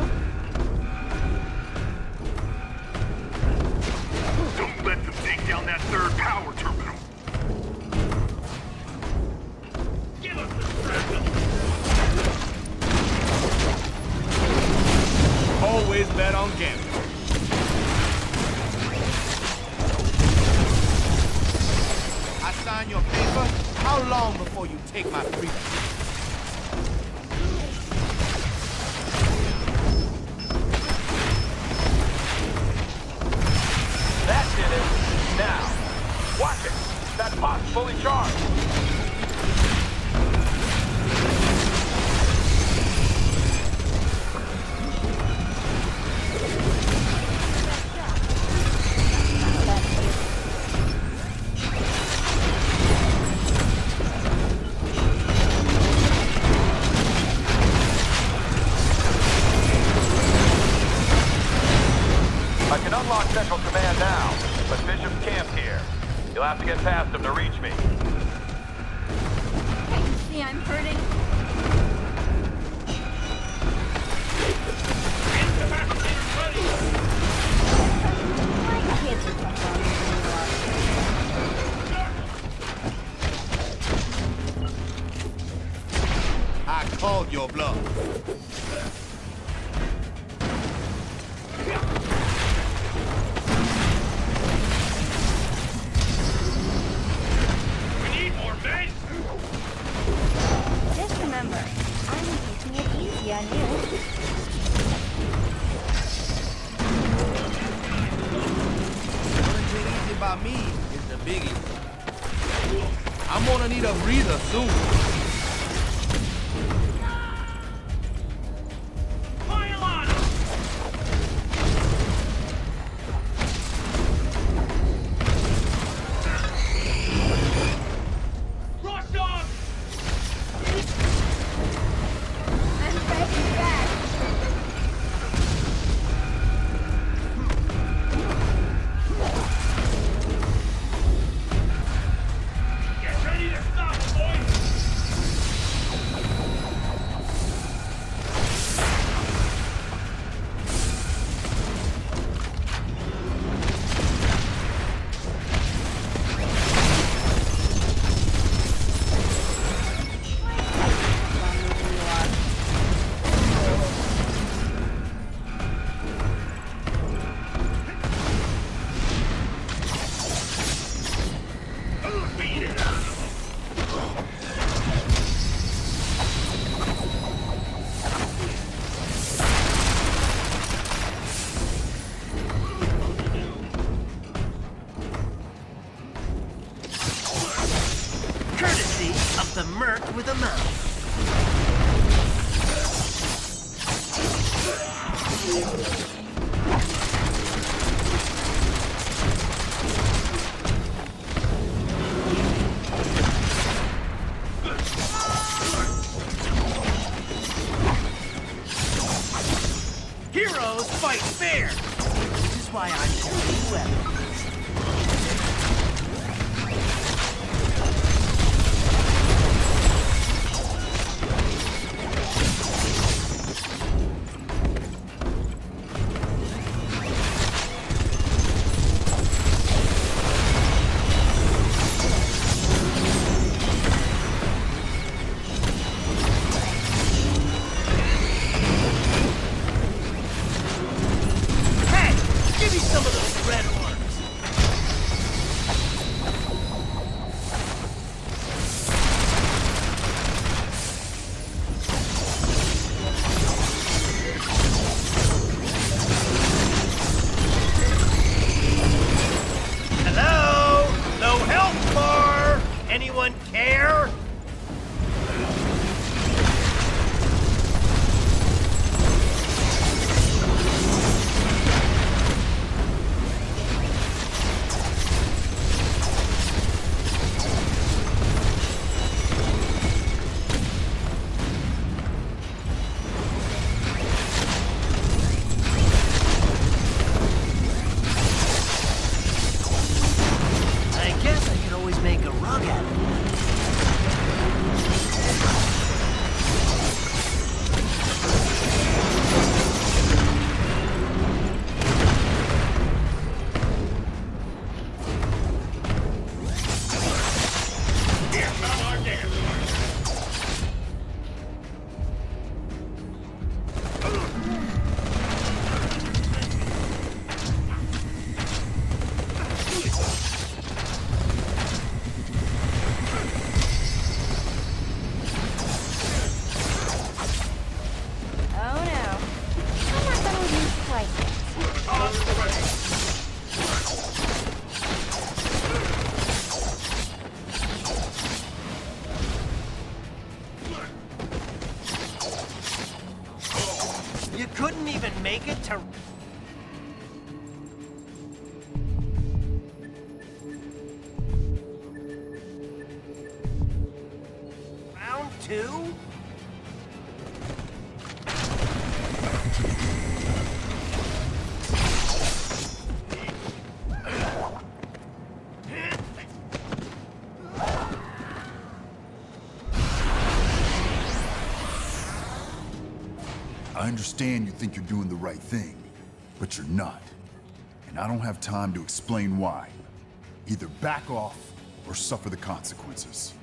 Don't let them take down that 3rd power terminal. Give us the scramble. Always bet on gambling. I sign your paper. How long before you take my freedom? That did it. Now, watch it. That pot's fully charged. I can unlock Central Command now, but Bishop's camped here. You'll have to get past him to reach me. See, I'm hurting. My kids are tough on me. I called your bluff. Just remember, I'm making it easy on you. What's easy by me is the biggie. I'm gonna need a breather soon. the merc with a mouth. Heroes fight fair! This is why I'm carrying weapons. Couldn't even make it to... round 2? I understand you think you're doing the right thing, but you're not. And I don't have time to explain why. Either back off or suffer the consequences.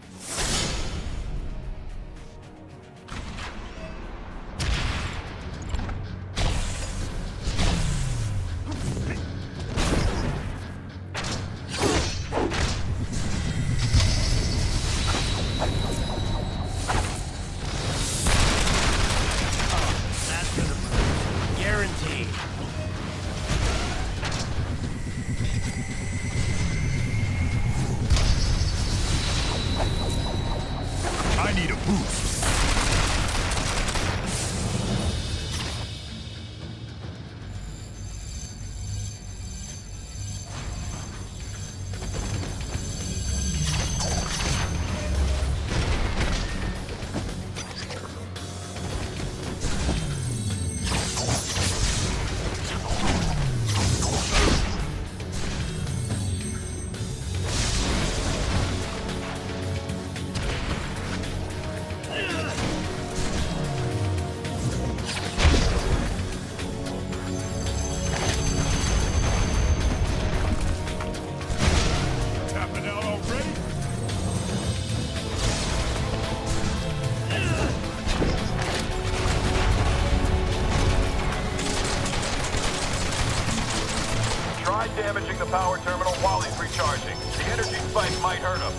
Damaging the power terminal while he's recharging. The energy spike might hurt him.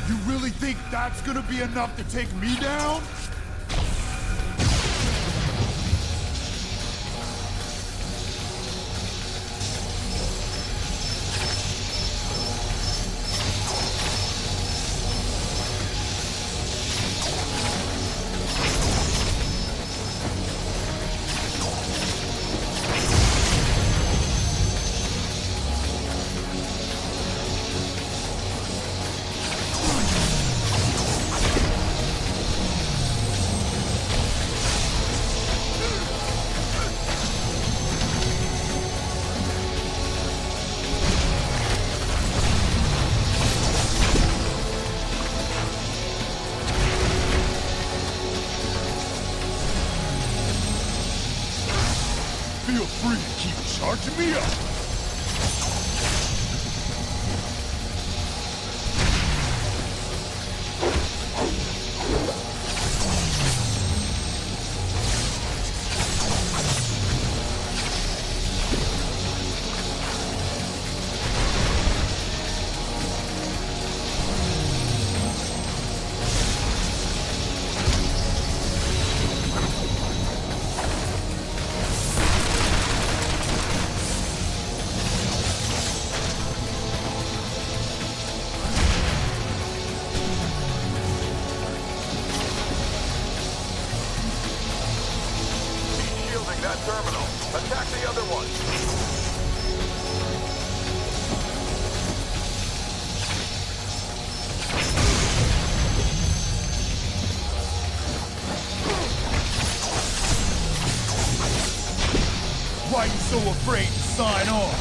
You really think that's gonna be enough to take me down? Why you so afraid to sign on?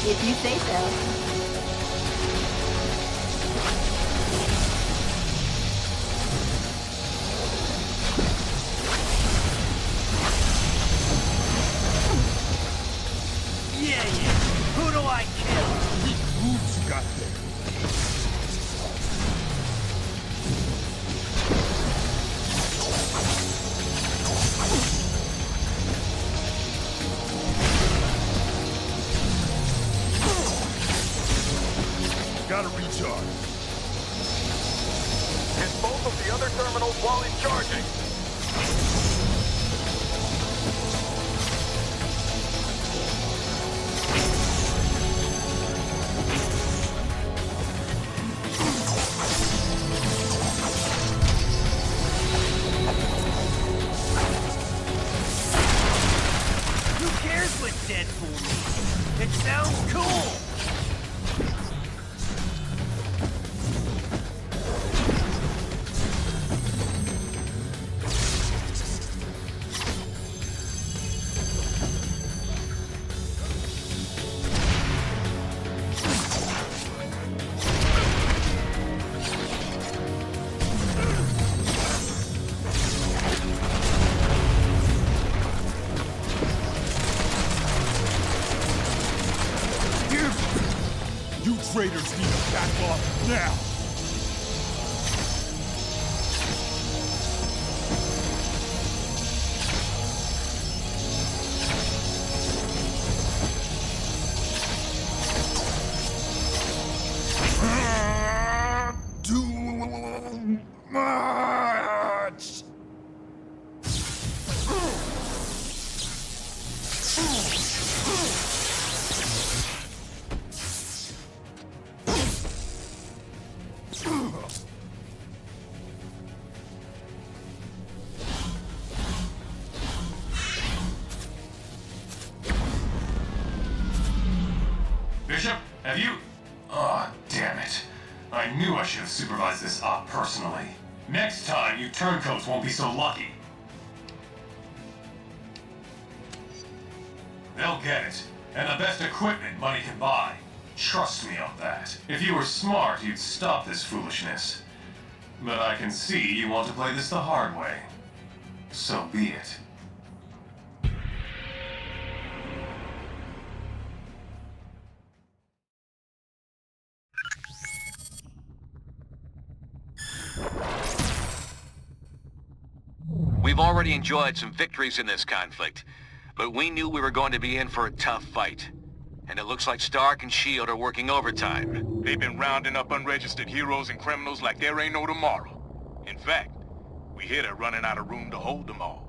If you say so. Yeah. Who do I kill? What moves you got there? Gotta recharge. Hit both of the other terminals while he's charging. Who cares what Deadpool means? It sounds cool! You traitors need to back off now! Too much! Bishop, have you... Oh, damn it. I knew I should have supervised this op personally. Next time, you turncoats won't be so lucky. They'll get it, and the best equipment money can buy. Trust me on that. If you were smart, you'd stop this foolishness. But I can see you want to play this the hard way. So be it. We've already enjoyed some victories in this conflict, but we knew we were going to be in for a tough fight. And it looks like Stark and S.H.I.E.L.D. are working overtime. They've been rounding up unregistered heroes and criminals like there ain't no tomorrow. In fact, we hear they're running out of room to hold them all.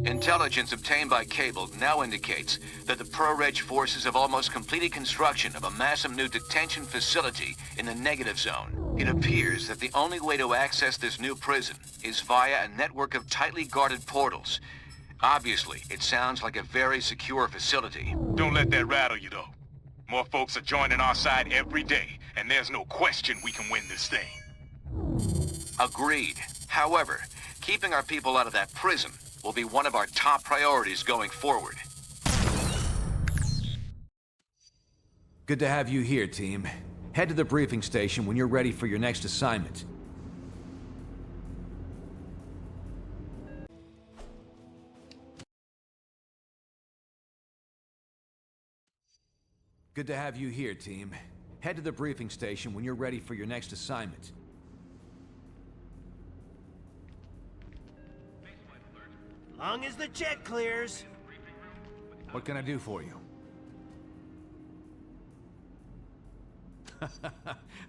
Intelligence obtained by Cable now indicates that the Pro-Reg forces have almost completed construction of a massive new detention facility in the negative zone. It appears that the only way to access this new prison is via a network of tightly guarded portals, Obviously, it sounds like a very secure facility. Don't let that rattle you, though. More folks are joining our side every day, and there's no question we can win this thing. Agreed. However, keeping our people out of that prison will be one of our top priorities going forward. Good to have you here, team. Head to the briefing station when you're ready for your next assignment. Good to have you here, team. Head to the briefing station when you're ready for your next assignment. Long as the jet clears. What can I do for you?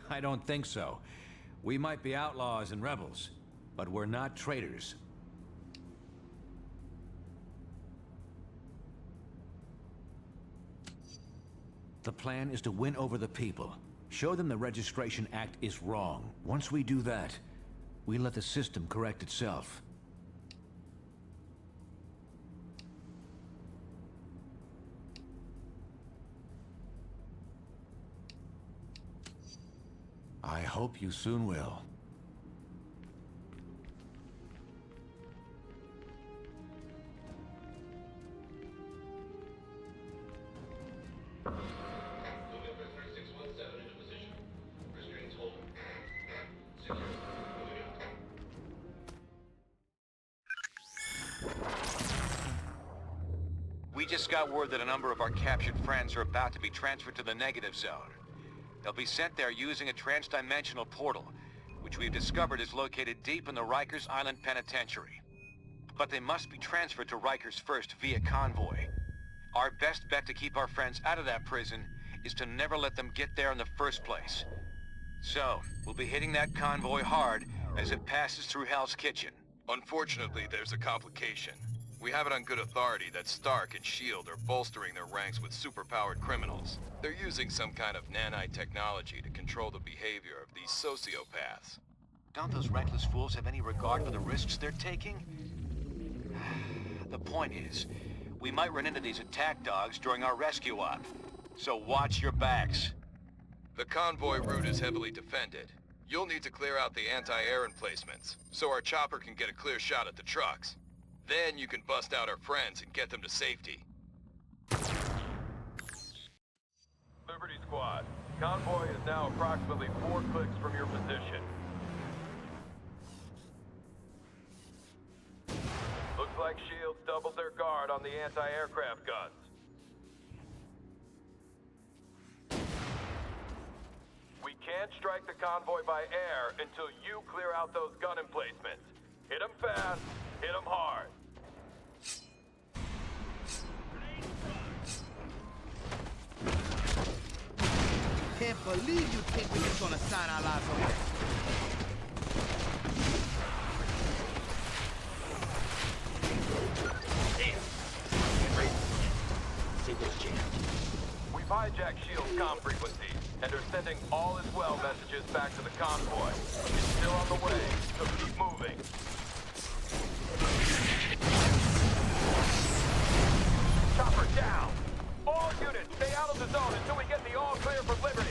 I don't think so. We might be outlaws and rebels, but we're not traitors. The plan is to win over the people. Show them the Registration Act is wrong. Once we do that, we let the system correct itself. I hope you soon will. We just got word that a number of our captured friends are about to be transferred to the negative zone. They'll be sent there using a trans-dimensional portal, which we've discovered is located deep in the Rikers Island Penitentiary. But they must be transferred to Rikers first via convoy. Our best bet to keep our friends out of that prison is to never let them get there in the first place. So, we'll be hitting that convoy hard as it passes through Hell's Kitchen. Unfortunately, there's a complication. We have it on good authority that Stark and S.H.I.E.L.D. are bolstering their ranks with superpowered criminals. They're using some kind of nanite technology to control the behavior of these sociopaths. Don't those reckless fools have any regard for the risks they're taking? The point is, we might run into these attack dogs during our rescue op. So watch your backs. The convoy route is heavily defended. You'll need to clear out the anti-air emplacements, so our chopper can get a clear shot at the trucks. Then you can bust out our friends and get them to safety. Liberty Squad, convoy is now approximately 4 clicks from your position. Looks like S.H.I.E.L.D.'s doubled their guard on the anti-aircraft guns. We can't strike the convoy by air until you clear out those gun emplacements. Hit them fast, hit them hard. Can't believe you think we're just gonna sign our lives away. Damn. Get ready. Signal's jammed. We've hijacked S.H.I.E.L.D.'s comm frequencies and are sending all is well messages back to the convoy. It's still on the way, so keep moving. Chopper down! All units, stay out of the zone until we get the all clear from Liberty.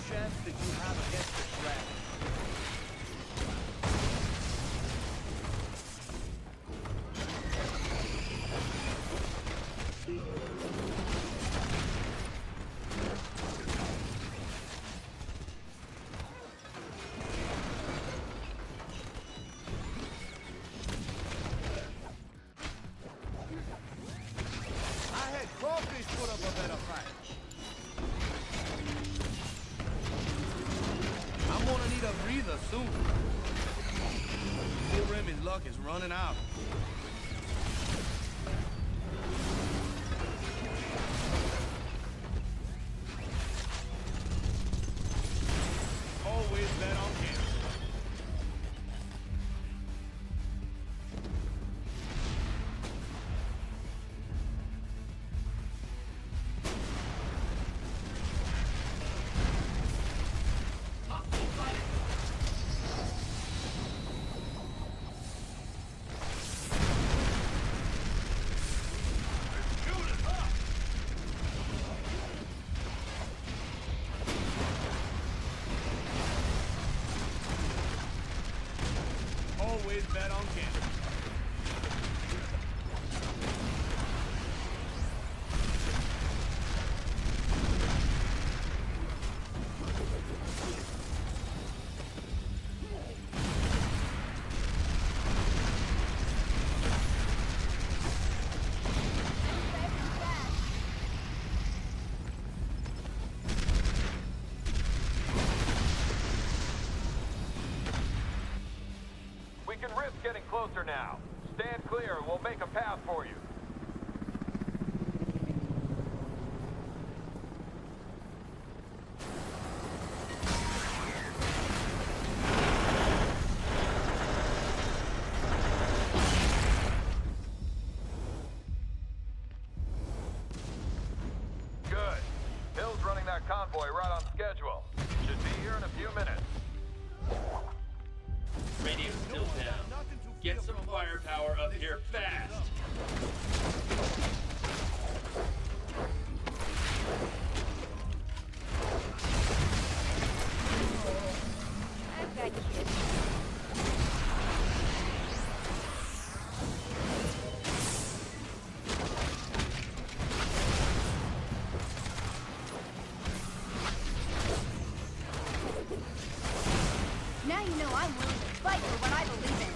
chance that you have against the dragon. I had crawfish put up a better fight. I'm gonna need a breather soon. Poor Remy's luck is running out. Always bet on him. Always bet on Canada. We can risk getting closer now. Stand clear and we'll make a path for you. Good. Hill's running that convoy right on schedule. Should be here in a few minutes. Radio's still down. Get some firepower up here fast. I've got kids. Now you know I'm willing to fight for what I believe in.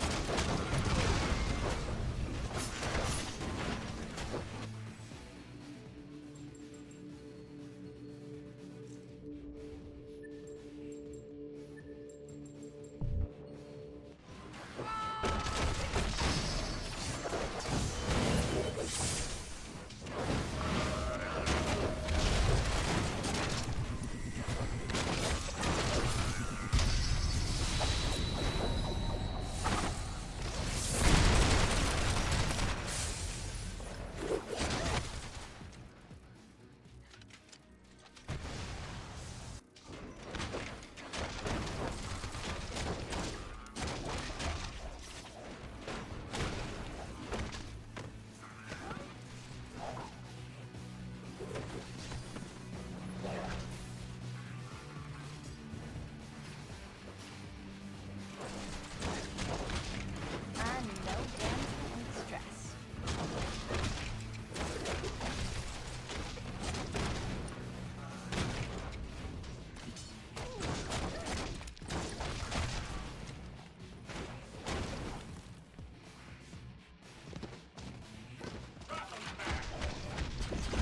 I'm no damsel in distress.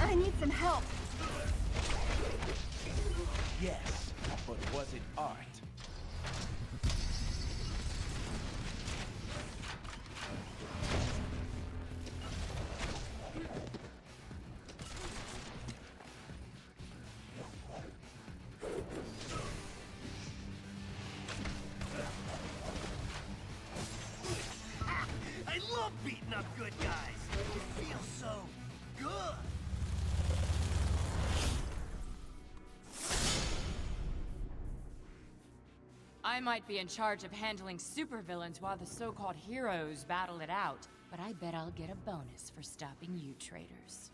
I need some help. Yes, but was it art? I love beating up good guys. It feels so good. I might be in charge of handling supervillains while the so-called heroes battle it out, but I bet I'll get a bonus for stopping you traitors.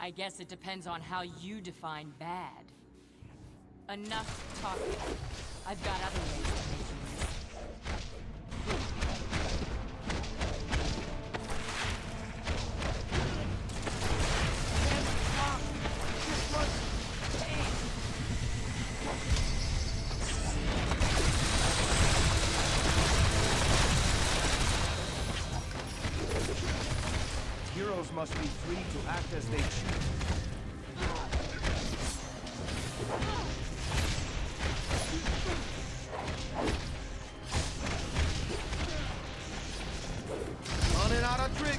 I guess it depends on how you define bad. Enough talking. I've got other ways to make you miss. Heroes must be free to act as they choose. Running out of tricks.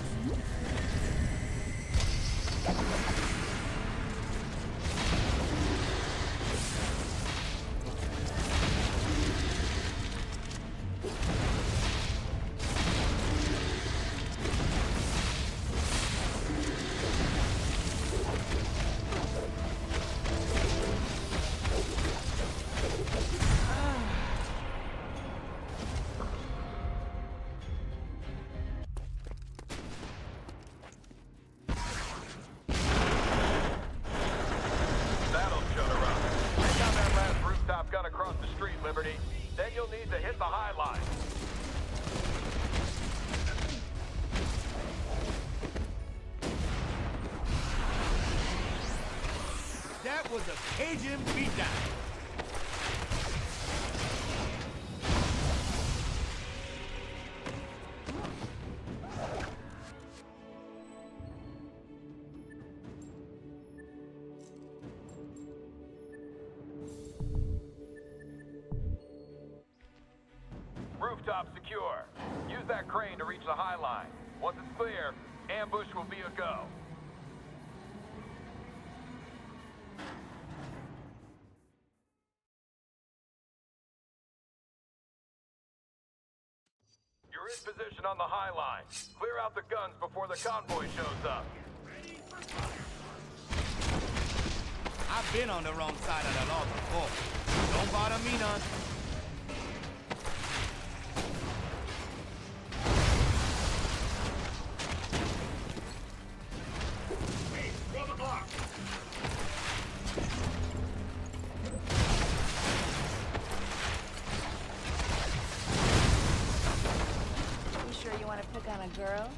Then you'll need to hit the high line. That was a Cajun beatdown. Rooftop secure. Use that crane to reach the high line. Once it's clear, ambush will be a go. You're in position on the high line. Clear out the guns before the convoy shows up. I've been on the wrong side of the law before. Don't bother me none. On a girl?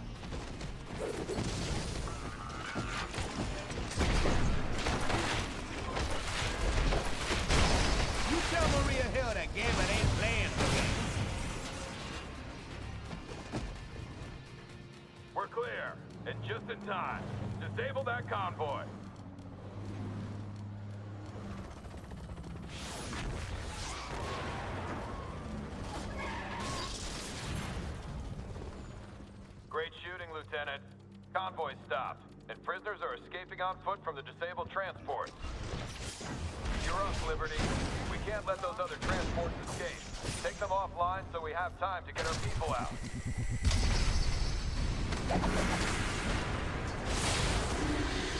You tell Maria Hill that Gambit ain't playing for me. We're clear, and just in time. Disable that convoy. Great shooting, Lieutenant. Convoy stopped, and prisoners are escaping on foot from the disabled transports. You're up, Liberty. We can't let those other transports escape. Take them offline so we have time to get our people out.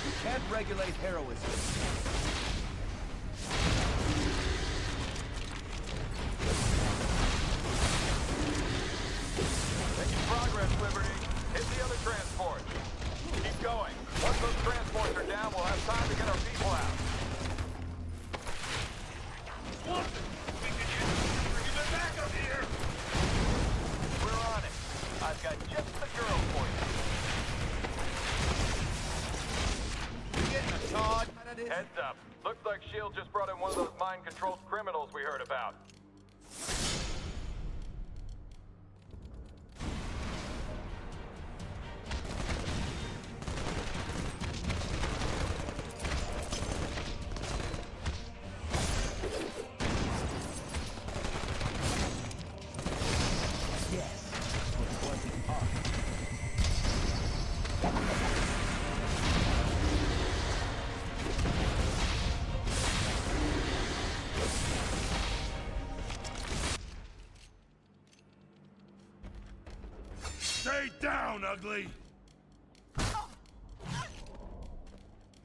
You can't regulate heroism. Making progress, Liberty. Hit the other transport. Keep going. Once those transports are down, we'll have time to get our people out. Watson, we can use the backup here. We're on it. I've got just the girl for you. You getting a charge out of this? Heads up. Looks like S.H.I.E.L.D. just brought in one of those mind-controlled criminals we heard about. Stay down, ugly! And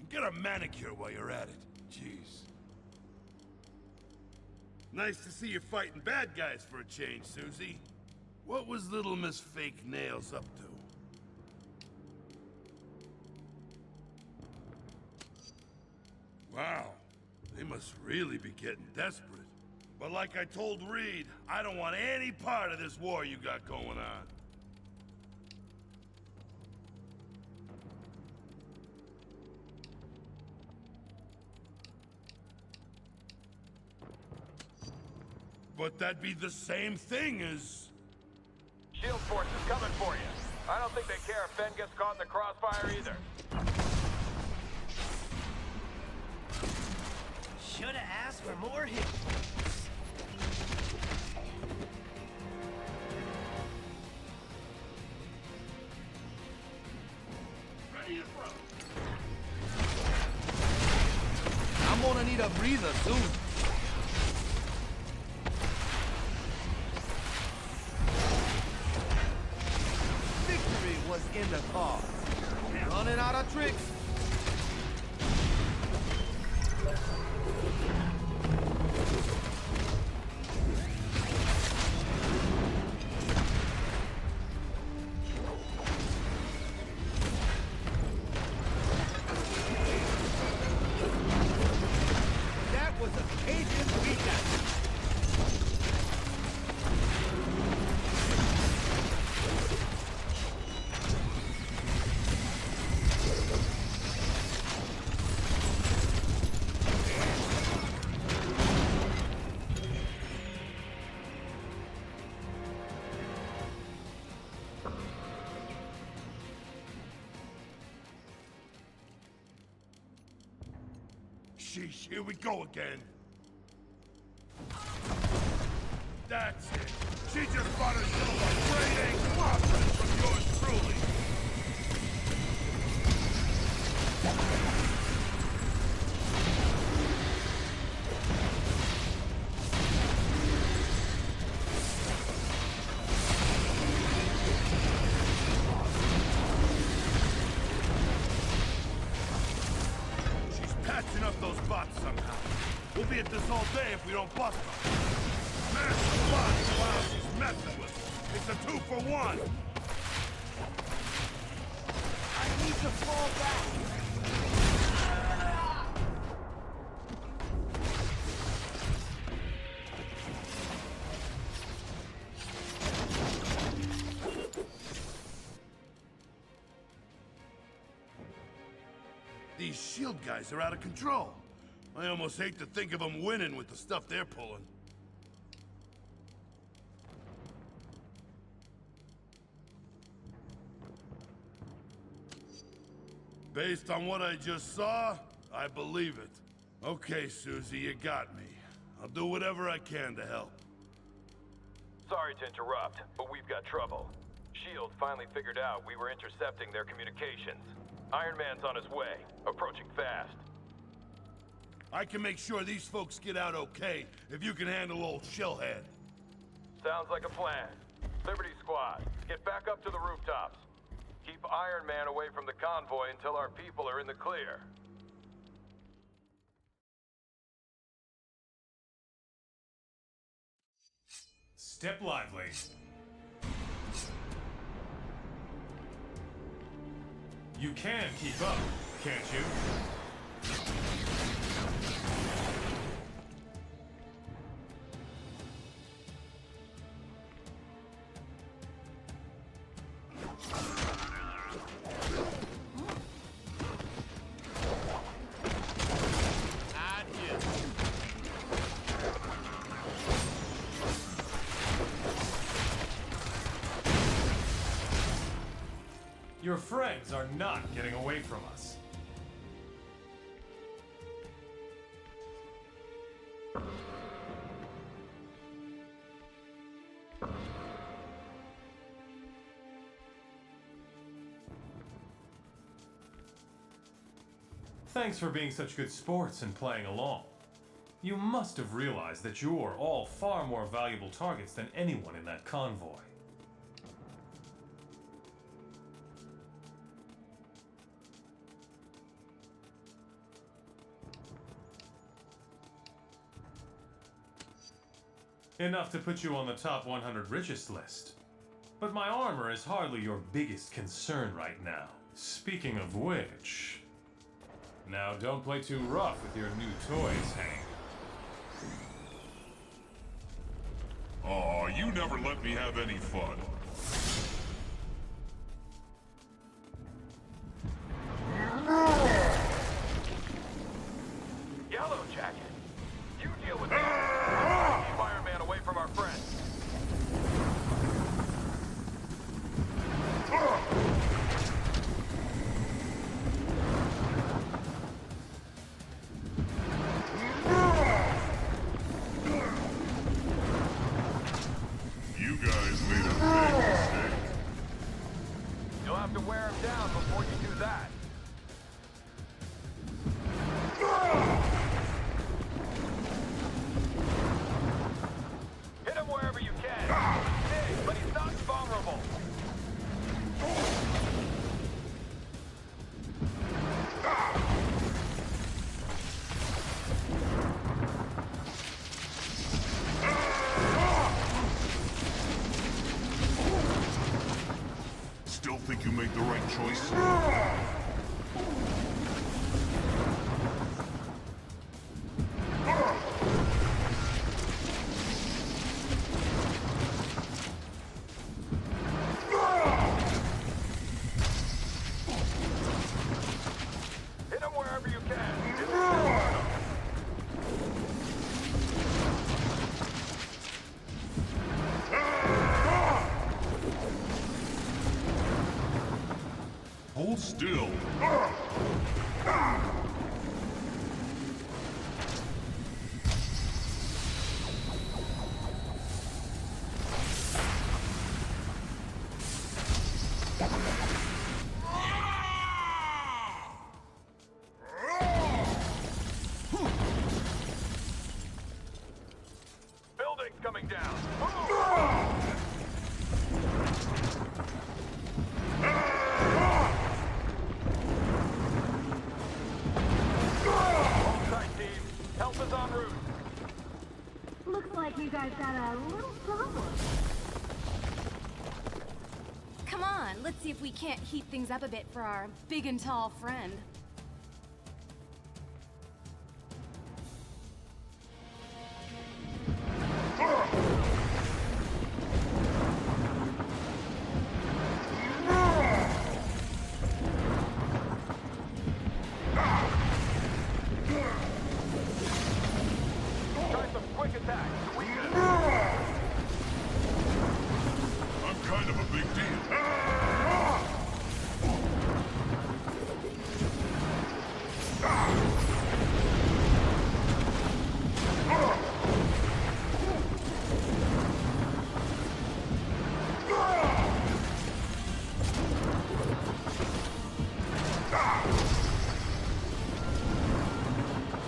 get a manicure while you're at it. Jeez. Nice to see you fighting bad guys for a change, Susie. What was little Miss Fake Nails up to? Wow, they must really be getting desperate. But like I told Reed, I don't want any part of this war you got going on. But that'd be the same thing as... Shield force is coming for you. I don't think they care if Ben gets caught in the crossfire either. Should've asked for more hit. Ready to throw. I'm gonna need a breather soon. Victory was in the car. Running out of tricks. That was a Cajun weekend. Sheesh, here we go again. That's it. She just bought herself a grade A confidence from yours truly. Patching up those bots somehow. We'll be at this all day if we don't bust them. Smash the bots while she's messing with them. It's a 2-for-1. I need to fall back. These shield guys are out of control. I almost hate to think of them winning with the stuff they're pulling. Based on what I just saw, I believe it. Okay, Susie, you got me. I'll do whatever I can to help. Sorry to interrupt, but we've got trouble. S.H.I.E.L.D. finally figured out we were intercepting their communications. Iron Man's on his way, approaching fast. I can make sure these folks get out okay if you can handle old Shellhead. Sounds like a plan. Liberty Squad, get back up to the rooftops. Keep Iron Man away from the convoy until our people are in the clear. Step lively. You can keep up, can't you? Your friends are not getting away from us. Thanks for being such good sports and playing along. You must have realized that you're all far more valuable targets than anyone in that convoy. Enough to put you on the top 100 richest list. But my armor is hardly your biggest concern right now. Speaking of which... Now, don't play too rough with your new toys, Hank. Aw, you never let me have any fun. Yellow Jacket, you deal with me. Keep Iron Man away from our friends. You guys made a big mistake. You'll have to wear him down before you do that. Hit him wherever you can. He's big, but he's not vulnerable. Still think you made the right choice? Hit him wherever you can. If you can hurt him. Hold still. Building's coming down. Hold tight, team. Help is en route. Looks like you guys got a little problem. Come on, let's see if we can't heat things up a bit for our big and tall friend. Try some quick attacks. We can. I'm kind of a big deal.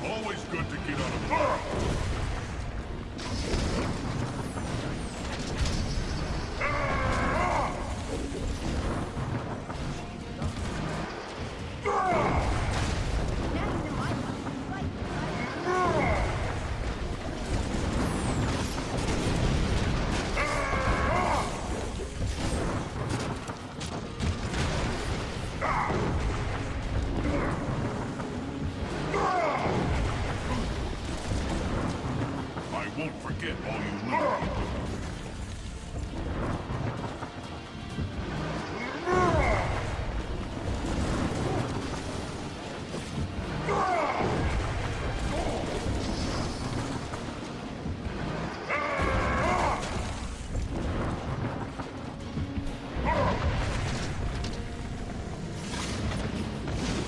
Always good to get out of bed. I won't forget all you learned.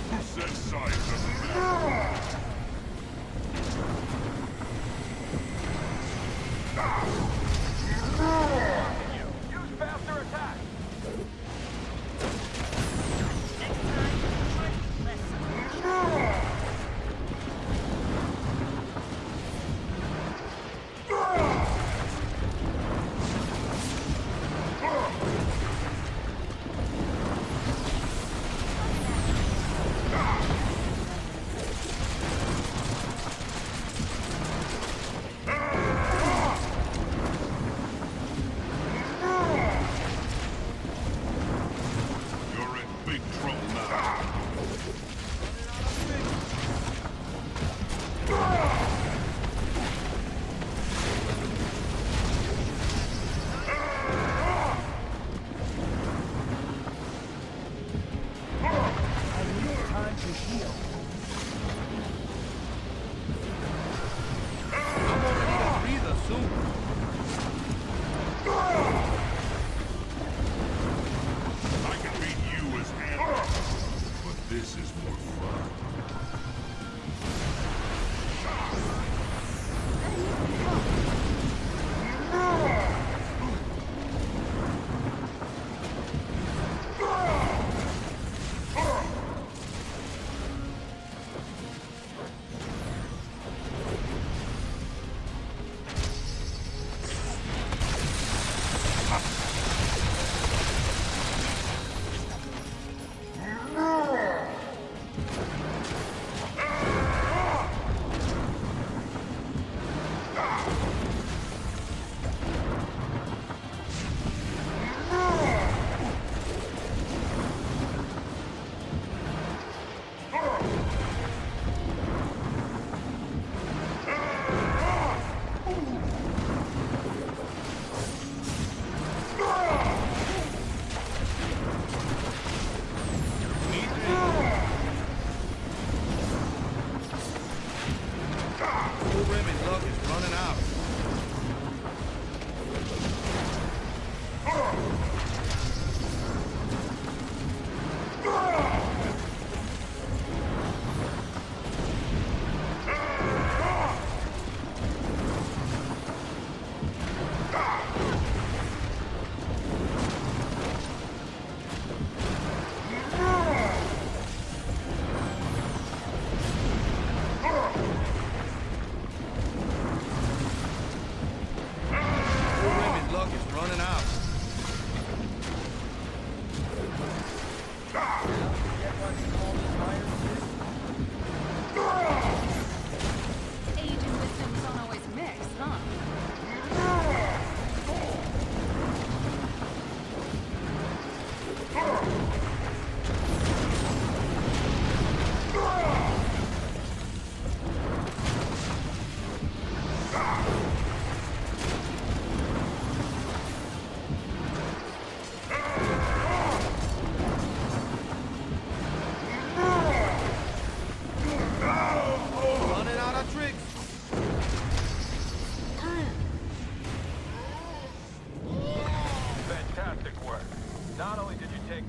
Who said size doesn't matter?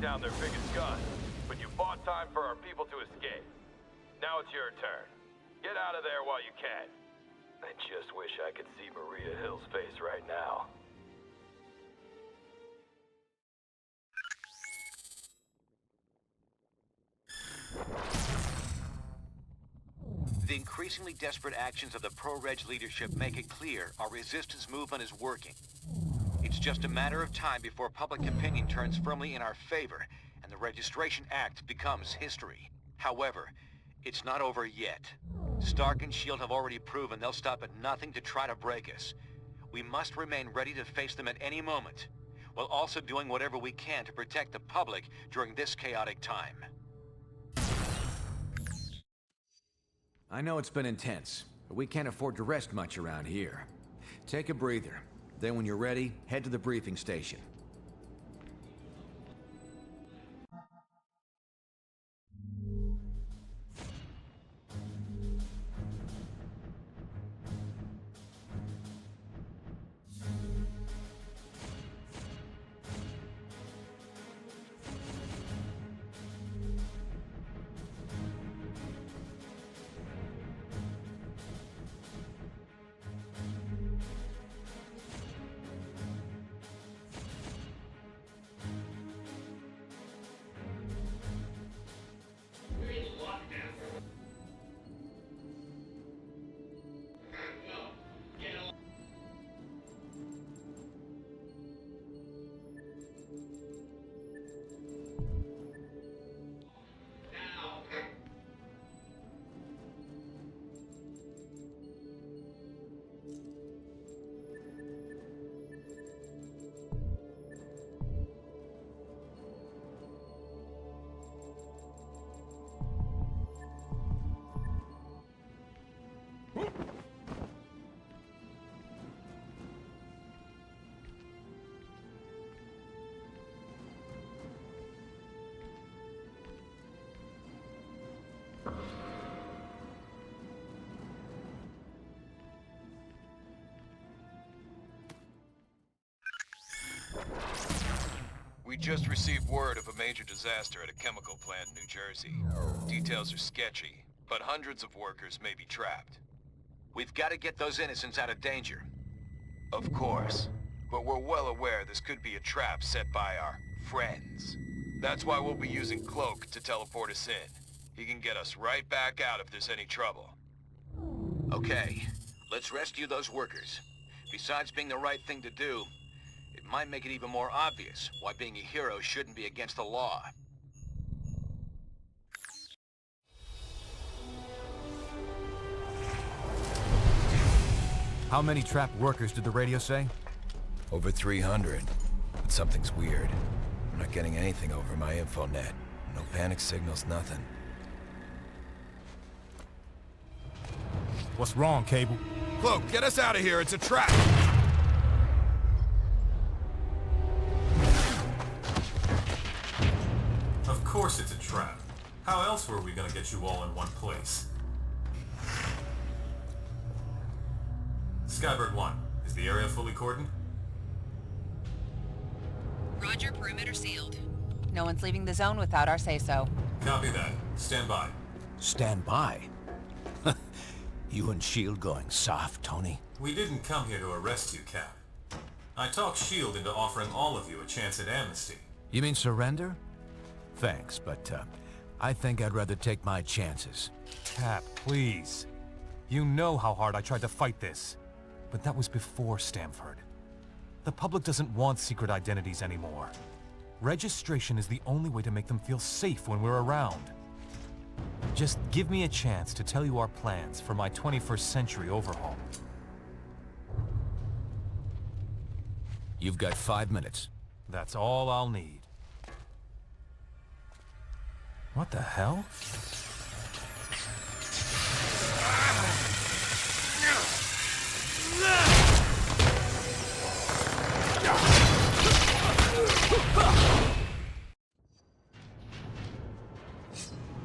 take down their biggest gun, but you bought time for our people to escape. Now it's your turn. Get out of there while you can. I just wish I could see Maria Hill's face right now. The increasingly desperate actions of the pro-Reg leadership make it clear our resistance movement is working. It's just a matter of time before public opinion turns firmly in our favor and the Registration Act becomes history. However, it's not over yet. Stark and S.H.I.E.L.D. have already proven they'll stop at nothing to try to break us. We must remain ready to face them at any moment, while also doing whatever we can to protect the public during this chaotic time. I know it's been intense, but we can't afford to rest much around here. Take a breather. Then when you're ready, head to the briefing station. We just received word of a major disaster at a chemical plant in New Jersey. Details are sketchy, but hundreds of workers may be trapped. We've got to get those innocents out of danger. Of course, but we're well aware this could be a trap set by our friends. That's why we'll be using Cloak to teleport us in. He can get us right back out if there's any trouble. Okay, let's rescue those workers. Besides being the right thing to do, it might make it even more obvious why being a hero shouldn't be against the law. How many trapped workers did the radio say? Over 300. But something's weird. I'm not getting anything over my infonet. No panic signals, nothing. What's wrong, Cable? Cloak, get us out of here. It's a trap. Of course it's a trap. How else were we gonna get you all in one place? Skybird 1, is the area fully cordoned? Roger, perimeter sealed. No one's leaving the zone without our say-so. Copy that. Stand by. Stand by? You and S.H.I.E.L.D. going soft, Tony? We didn't come here to arrest you, Cap. I talked S.H.I.E.L.D. into offering all of you a chance at amnesty. You mean surrender? Thanks, but I think I'd rather take my chances. Cap, please. You know how hard I tried to fight this. But that was before Stamford. The public doesn't want secret identities anymore. Registration is the only way to make them feel safe when we're around. Just give me a chance to tell you our plans for my 21st century overhaul. You've got 5 minutes. That's all I'll need. What the hell?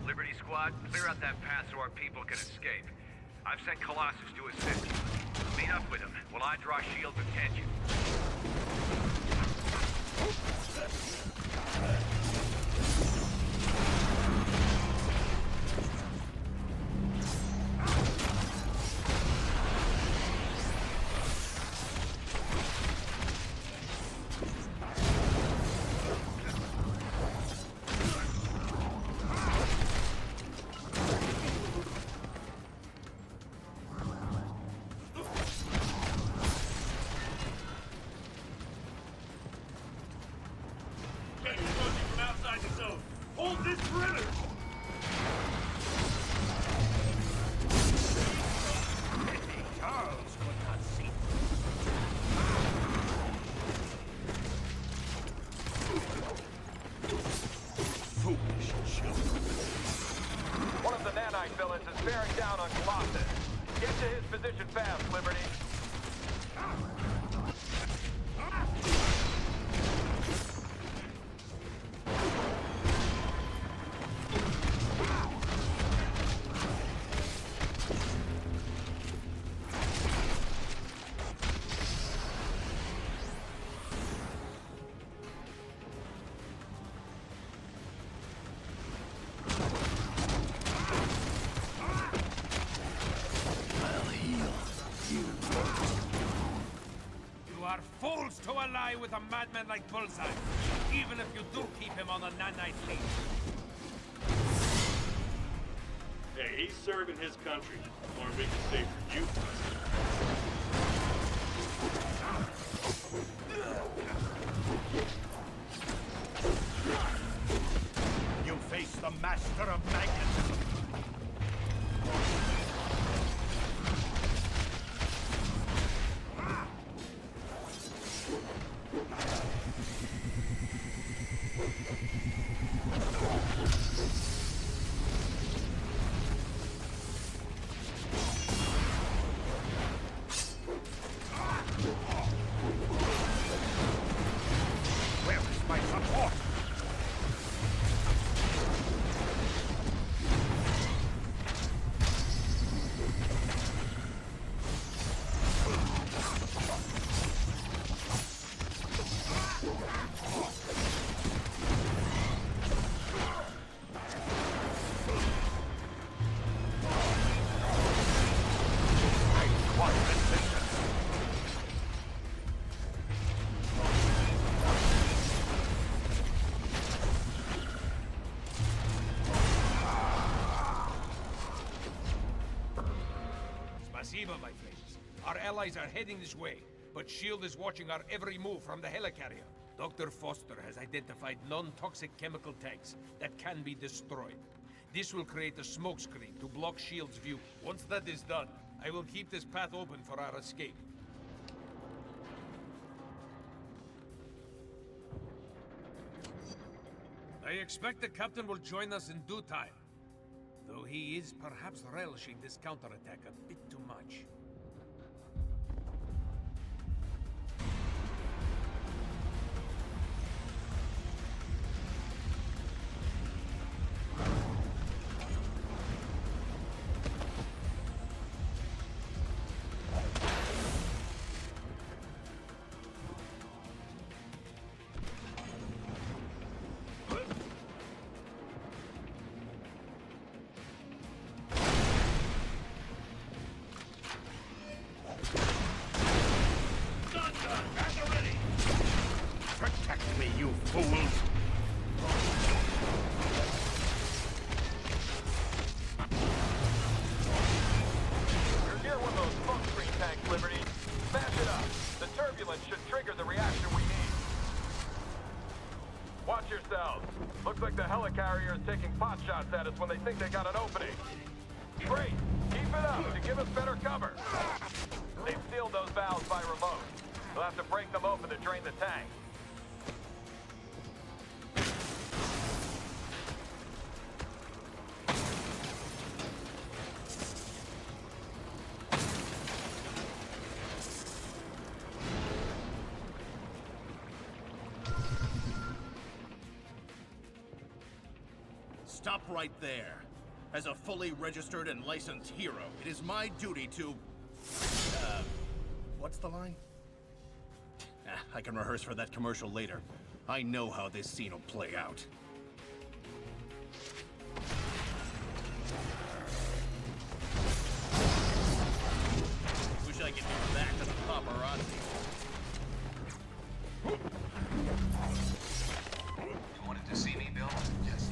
Liberty Squad, clear out that path so our people can escape. I've sent Colossus to assist you. Meet up with him while I draw S.H.I.E.L.D.'s attention. fast, Liberty. Fools to ally with a madman like Bullseye, even if you do keep him on a nanite leash. Hey, he's serving his country. Want to make it safe for you? You face the master of magnetism. Spasiba, my friends. Our allies are heading this way, but S.H.I.E.L.D. is watching our every move from the helicarrier. Dr. Foster has identified non-toxic chemical tanks that can be destroyed. This will create a smokescreen to block S.H.I.E.L.D.'s view. Once that is done, I will keep this path open for our escape. I expect the captain will join us in due time. Though he is perhaps relishing this counterattack a bit too much. Protect me, you fools! You're near one of those smoke screen tanks, Liberty. Smash it up. The turbulence should trigger the reaction we need. Watch yourselves. Looks like the helicarrier is taking pot shots at us when they think they got an opening. Great. Keep it up to give us better cover. They've sealed those valves by remote. We'll have to break them open to drain the tank. Stop right there. As a fully registered and licensed hero, it is my duty to... what's the line? I can rehearse for that commercial later. I know how this scene will play out. Wish I could do that to the paparazzi. You wanted to see me, Bill? Yes.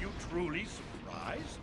you truly surprised?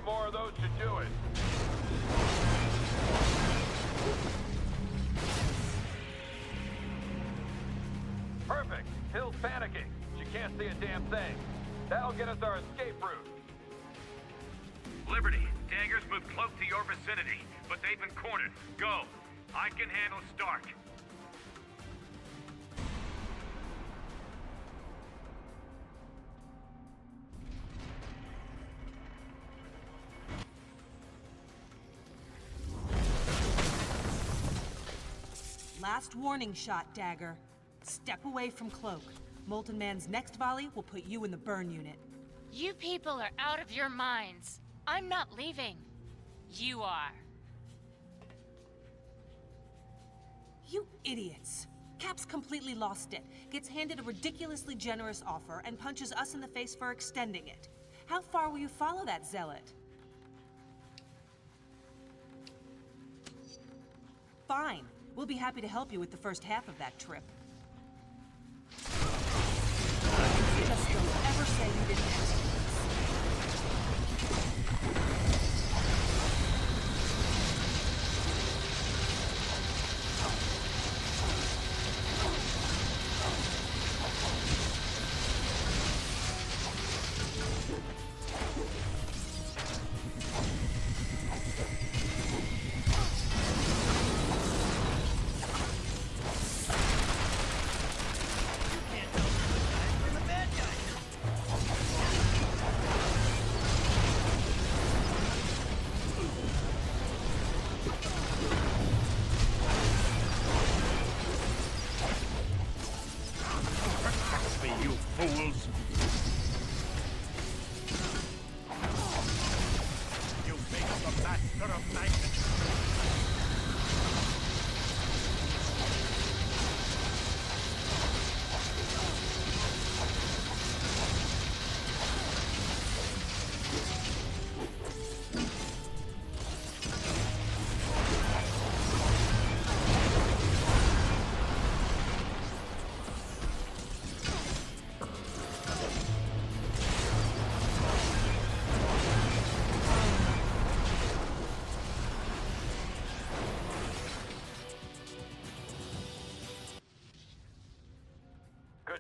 More of those should do it. Perfect. Hill's panicking. She can't see a damn thing. That'll get us our escape route. Liberty, Daggers moved close to your vicinity, but they've been cornered. Go. I can handle Stark. Last warning shot, Dagger. Step away from Cloak. Molten Man's next volley will put you in the burn unit. You people are out of your minds. I'm not leaving. You are. You idiots. Cap's completely lost it, gets handed a ridiculously generous offer, and punches us in the face for extending it. How far will you follow that zealot? Fine. We'll be happy to help you with the first half of that trip. Just don't ever say you didn't ask.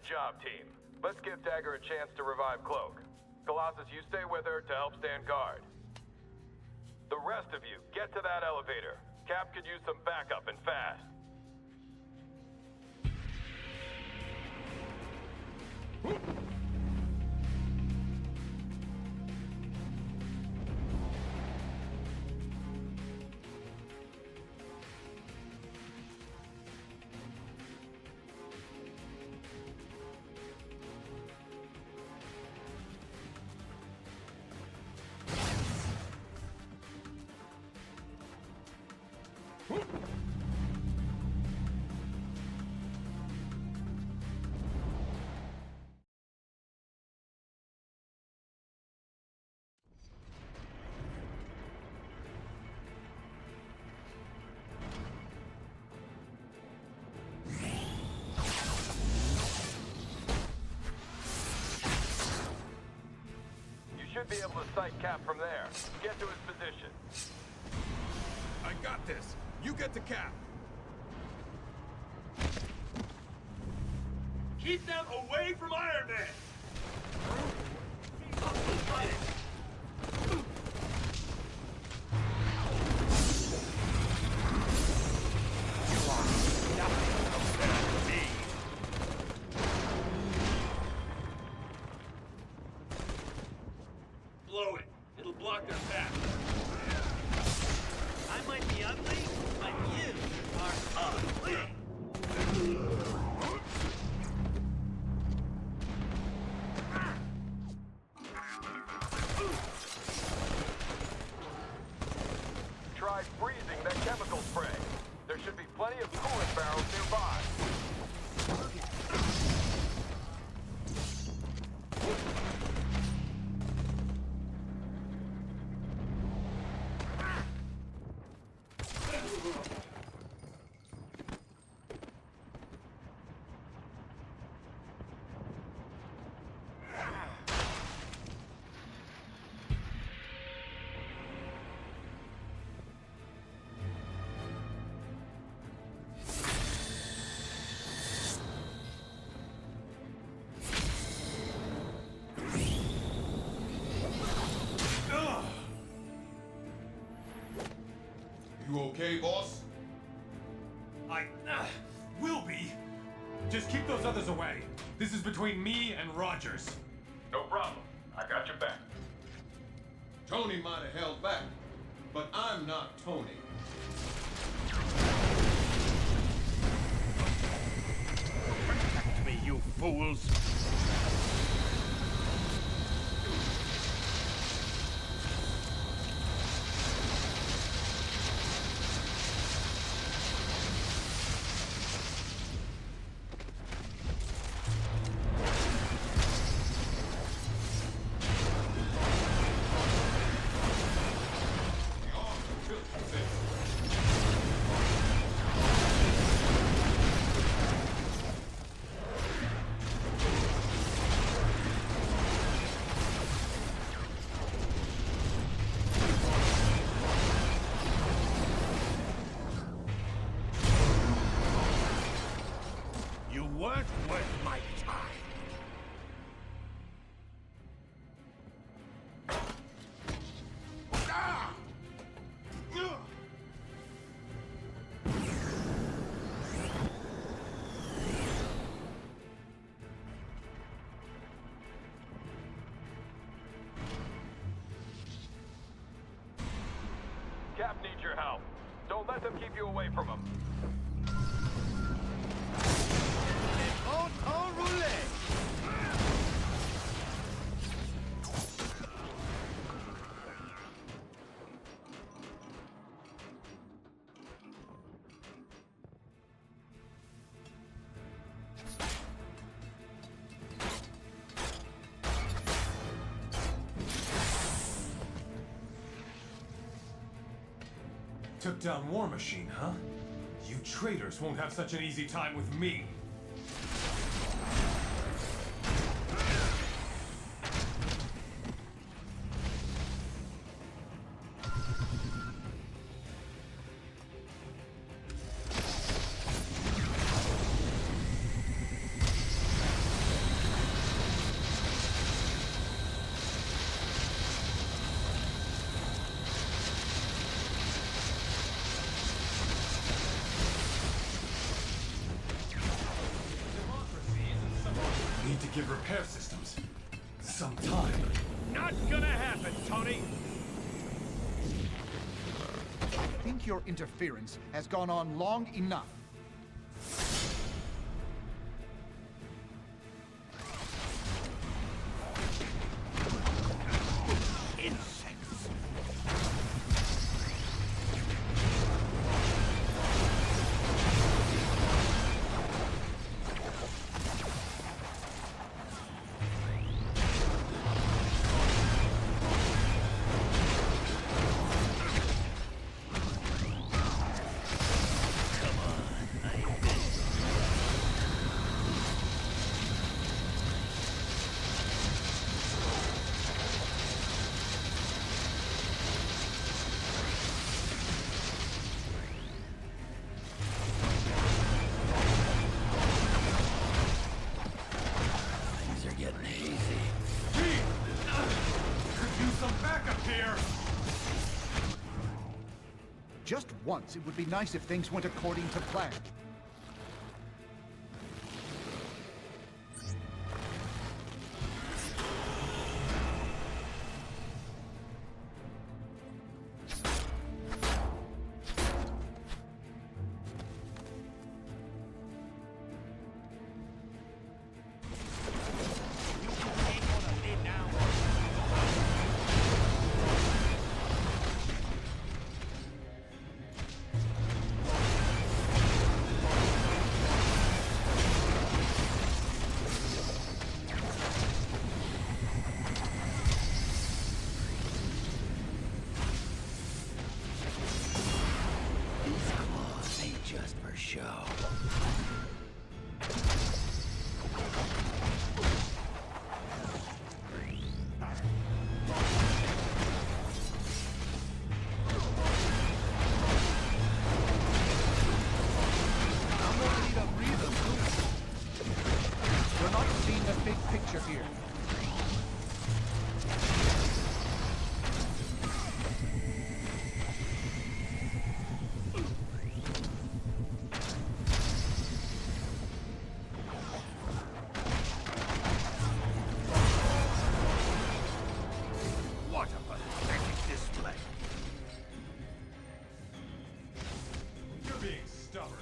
job, team. Let's give Dagger a chance to revive Cloak. Colossus, you stay with her to help stand guard. The rest of you, get to that elevator. Cap could use some backup and fast. Should be able to sight Cap from there. Get to his position. I got this. You get to Cap. Keep them away from Iron Man! Blow it. It'll block their path. I might be ugly, but you are ugly. Try freezing that chemical spray. There should be plenty of coolant barrels nearby. You okay, boss? I will be. Just keep those others away. This is between me and Rogers. No problem. I got your back. Tony might have held back, but I'm not Tony. Protect me, you fools! You weren't worth my time. Cap needs your help. Don't let them keep you away from him. En roulette! Took down War Machine, huh? You traitors won't have such an easy time with me. Need to give repair systems some time. Not gonna happen, Tony! I think your interference has gone on long enough. Insects. Things are getting hazy. Could use some backup here. Just once, it would be nice if things went according to plan. These claws ain't just for show. I'm gonna need a breather soon. You're not seeing the big picture here. What a pathetic display. You're being stubborn.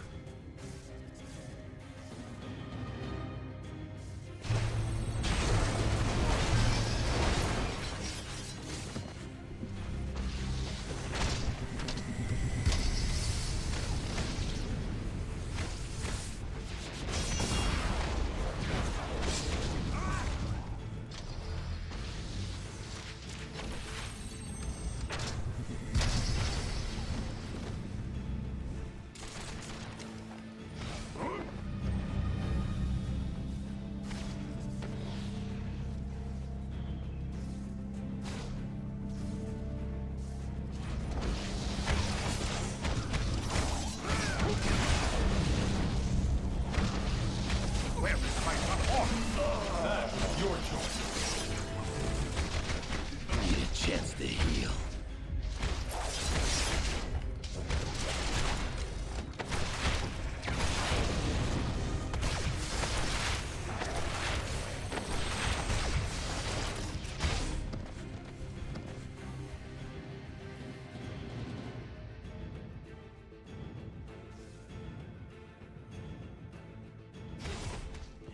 Where is my support? That's your choice. Need a chance to heal.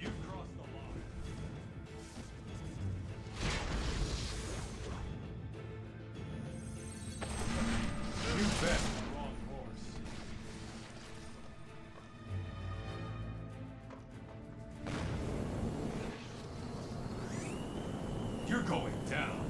You've crossed the line. You bet the wrong horse. You're going down.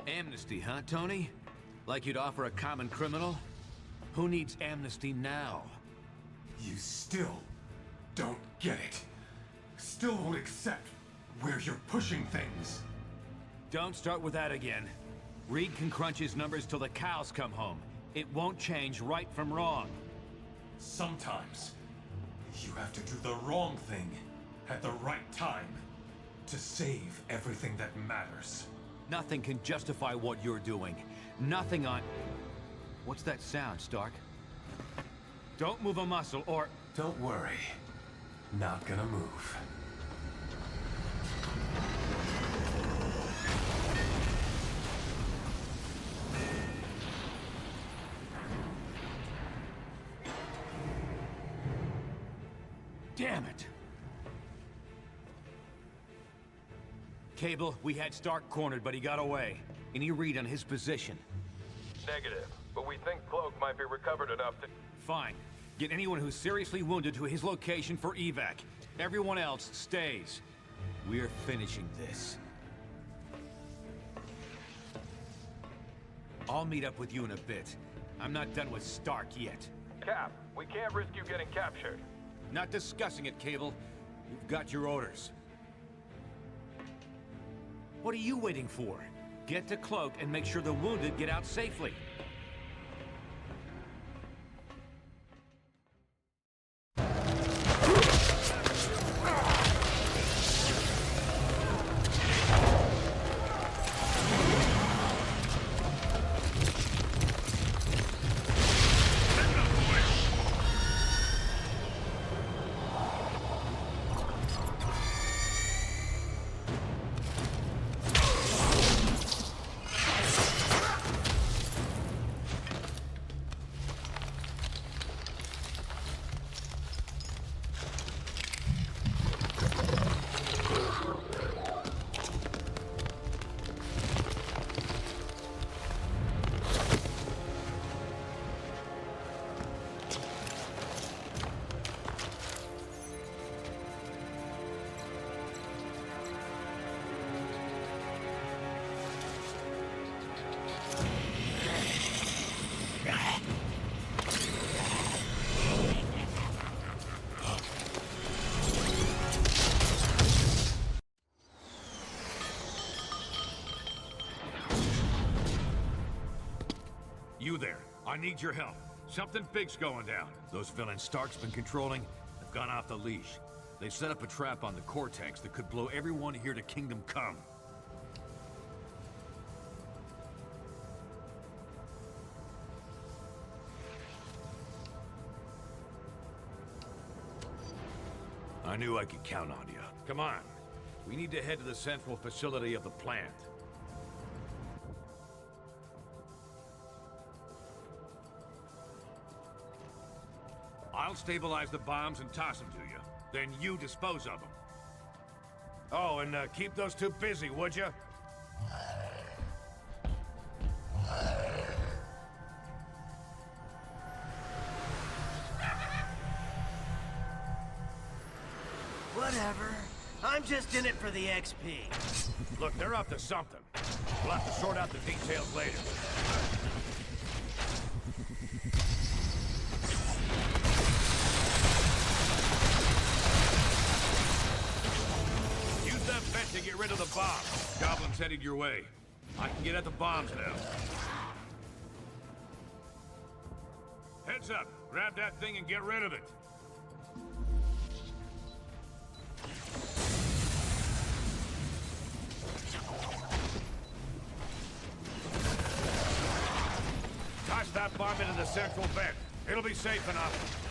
Amnesty, huh, Tony? Like you'd offer a common criminal? Who needs amnesty now? You still don't get it. Still won't accept where you're pushing things. Don't start with that again. Reed can crunch his numbers till the cows come home. It won't change right from wrong. Sometimes, you have to do the wrong thing at the right time to save everything that matters. Nothing can justify what you're doing. Nothing on... What's that sound, Stark? Don't move a muscle, or... Don't worry. Not gonna move. Damn it! Cable, we had Stark cornered, but he got away. Any read on his position? Negative, but we think Cloak might be recovered enough to... Fine. Get anyone who's seriously wounded to his location for evac. Everyone else stays. We're finishing this. I'll meet up with you in a bit. I'm not done with Stark yet. Cap, we can't risk you getting captured. Not discussing it, Cable. You've got your orders. What are you waiting for? Get to Cloak and make sure the wounded get out safely. You there. I need your help. Something big's going down. Those villains Stark's been controlling have gone off the leash. They've set up a trap on the Cortex that could blow everyone here to Kingdom Come. I knew I could count on you. Come on. We need to head to the central facility of the plant. I'll stabilize the bombs and toss them to you. Then you dispose of them. Oh, and keep those two busy, would you? Whatever. I'm just in it for the XP. Look, they're up to something. We'll have to sort out the details later. Use that vent to get rid of the bomb. Goblin's headed your way. I can get at the bombs now. Heads up. Grab that thing and get rid of it. Toss that bomb into the central vent. It'll be safe enough.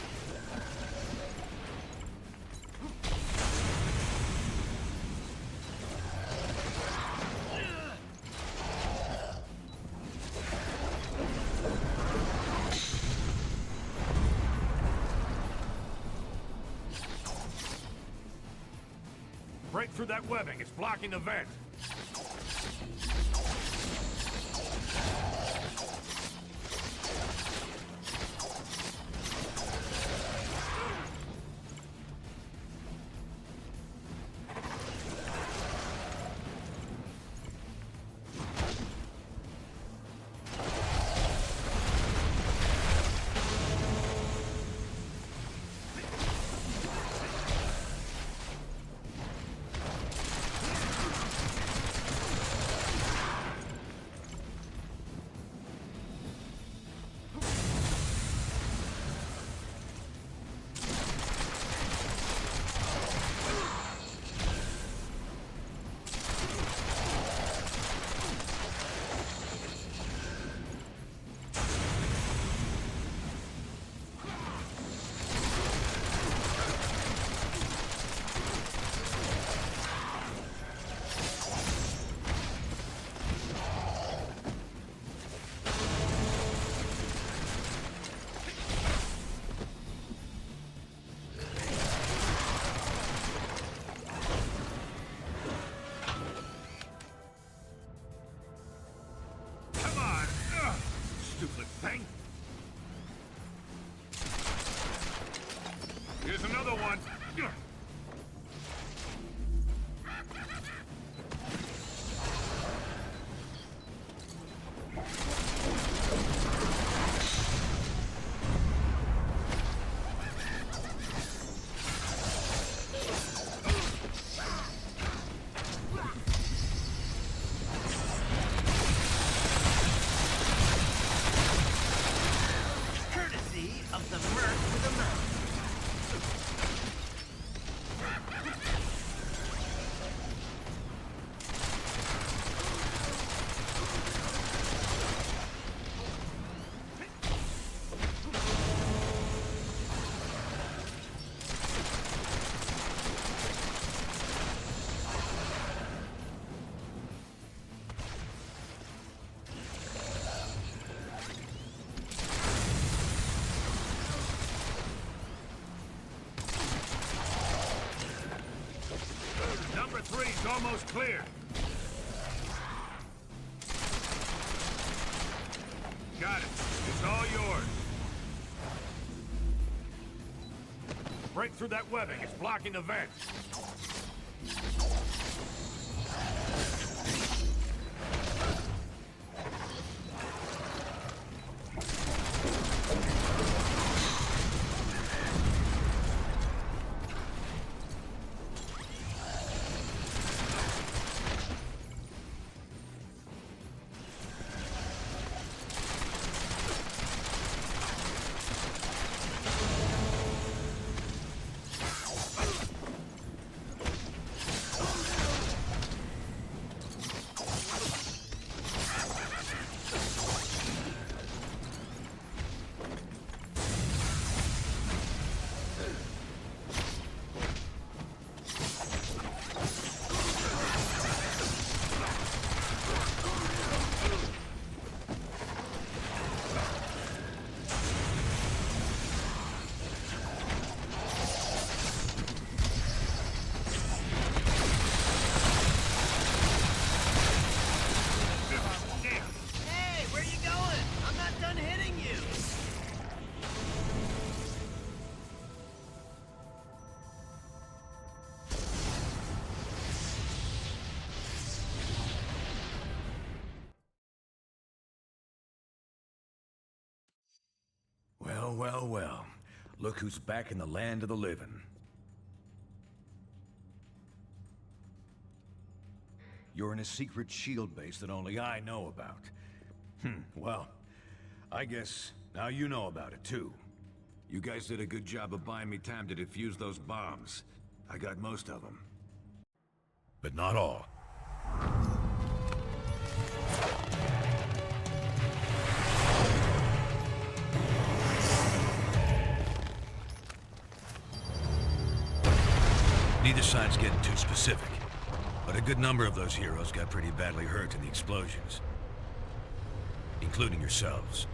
Break through that webbing. It's blocking the vent. thing? Here's another one. Courtesy of the Merc with the Mouth. Number 3's almost clear. Got it. It's all yours. Break through that webbing. It's blocking the vent. Hey, where you going? I'm not done hitting you. Well, well, well. Look who's back in the land of the living. You're in a secret shield base that only I know about. Well, I guess now you know about it too. You guys did a good job of buying me time to defuse those bombs. I got most of them. But not all. Neither side's getting too specific, but a good number of those heroes got pretty badly hurt in the explosions, including yourselves.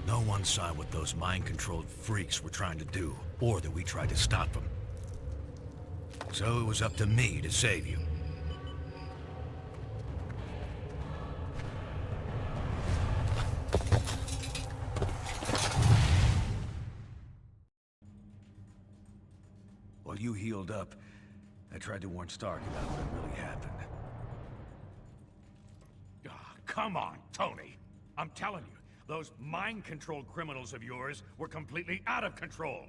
No one saw what those mind-controlled freaks were trying to do, or that we tried to stop them. So it was up to me to save you. While you healed up, I tried to warn Stark about what really happened. Come on, Tony. I'm telling you, those mind-controlled criminals of yours were completely out of control.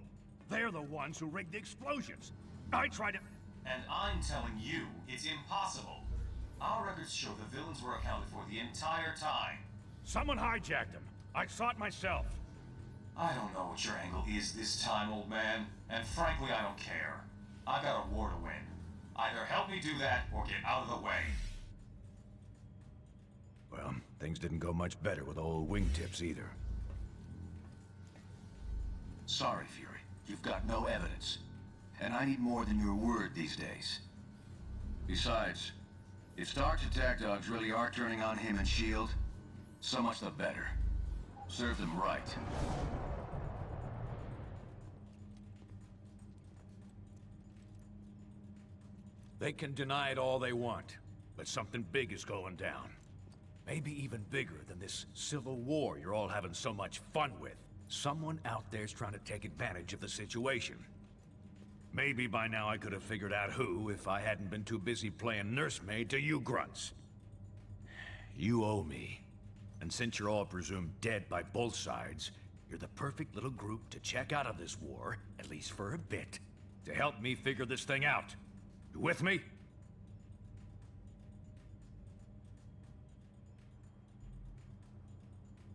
They're the ones who rigged the explosions. I tried to... And I'm telling you, it's impossible. Our records show the villains were accounted for the entire time. Someone hijacked them. I saw it myself. I don't know what your angle is this time, old man. And frankly, I don't care. I got a war to win. Either help me do that, or get out of the way. Well, things didn't go much better with old wingtips either. Sorry, Fury. You've got no evidence. And I need more than your word these days. Besides, if Stark's attack dogs really are turning on him and S.H.I.E.L.D., so much the better. Serve them right. They can deny it all they want, but something big is going down. Maybe even bigger than this civil war you're all having so much fun with. Someone out there's trying to take advantage of the situation. Maybe by now I could have figured out who if I hadn't been too busy playing nursemaid to you grunts. You owe me. And since you're all presumed dead by both sides, you're the perfect little group to check out of this war, at least for a bit, to help me figure this thing out. You with me?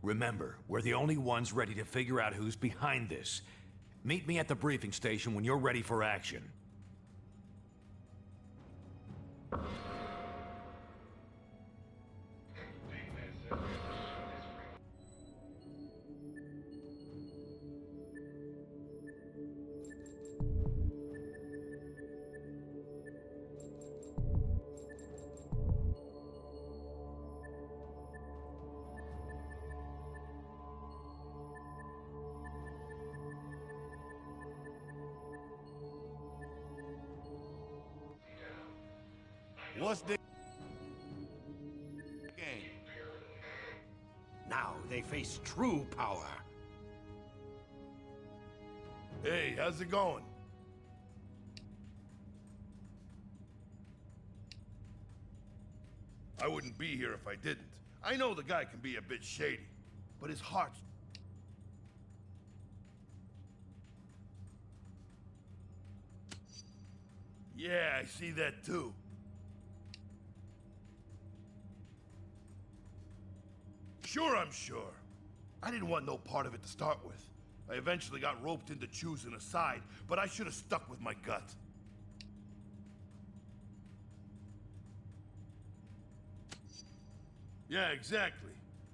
Remember, we're the only ones ready to figure out who's behind this. Meet me at the briefing station when you're ready for action. What's the game? Now they face true power. Hey, how's it going? I wouldn't be here if I didn't. I know the guy can be a bit shady, but his heart's... Yeah, I see that too. Sure, I'm sure. I didn't want no part of it to start with. I eventually got roped into choosing a side, but I should have stuck with my gut. Yeah, exactly.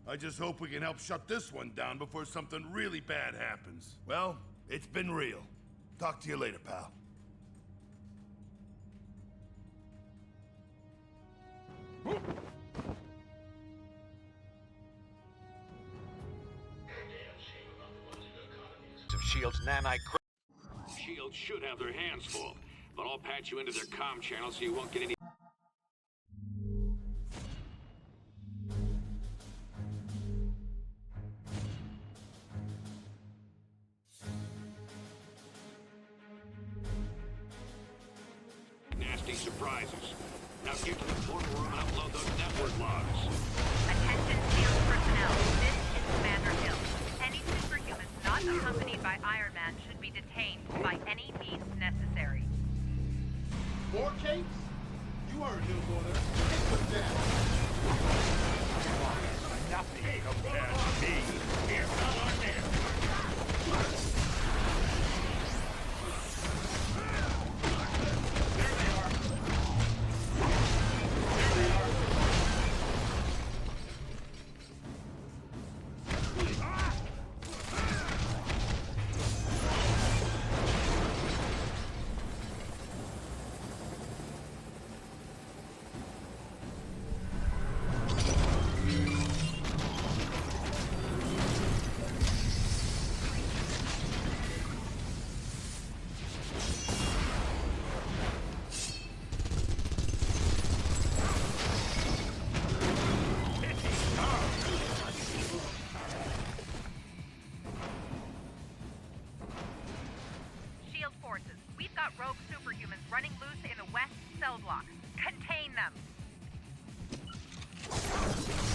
I just hope we can help shut this one down before something really bad happens. Well, it's been real. Talk to you later, pal. Of S.H.I.E.L.D.'s nanite... S.H.I.E.L.D. should have their hands full, but I'll patch you into their comm channel so you won't get any... nasty surprises. Now get to the portal room and upload those network logs. Attention S.H.I.E.L.D. personnel. This is Commander Hill. Any superhuman not accompanied by Iron Man should be detained by any means necessary. More cakes? You are a new order. Stick with that. Nothing compared to me. Here, come here. Rogue superhumans running loose in the west cell block. Contain them.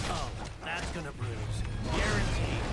Oh, that's gonna bruise. Guaranteed.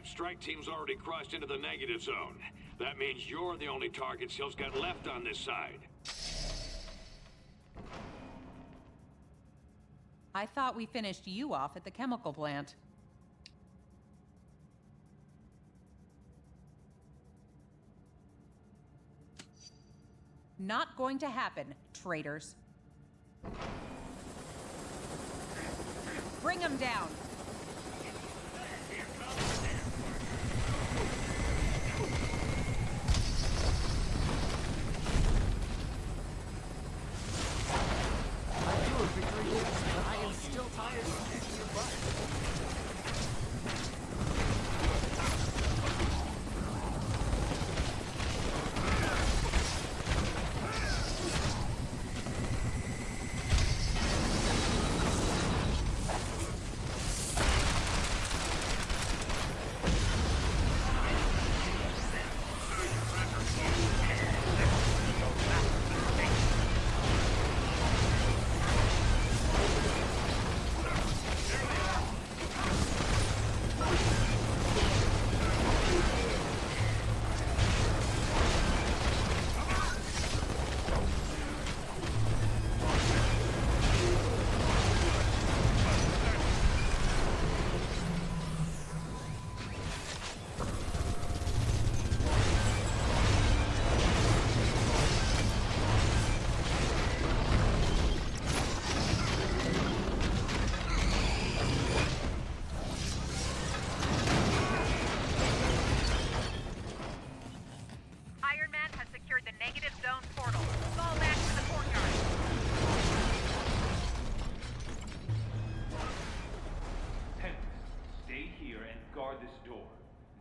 Strike team's already crossed into the negative zone. That means you're the only target S.H.I.E.L.D's got left on this side. I thought we finished you off at the chemical plant. Not going to happen, traitors. Bring them down! I am still tired of kicking your butt.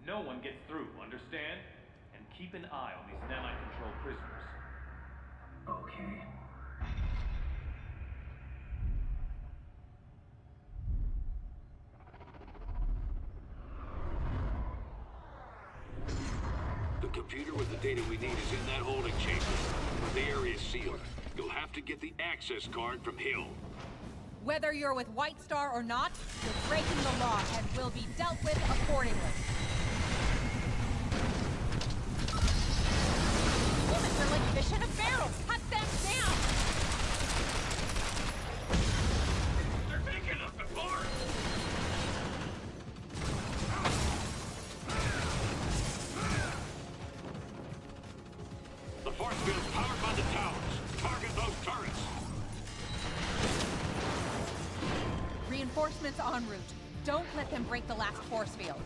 No one gets through, understand? And keep an eye on these nanite-controlled prisoners. Okay. The computer with the data we need is in that holding chamber. But the area's sealed. You'll have to get the access card from Hill. Whether you're with White Star or not, you're breaking the law and will be dealt with accordingly. Humans are like fish in a barrel! Cut them down! They're taking us apart! The force field's powered by the towers. Target those turrets. Reinforcements en route. Don't let them break the last force field.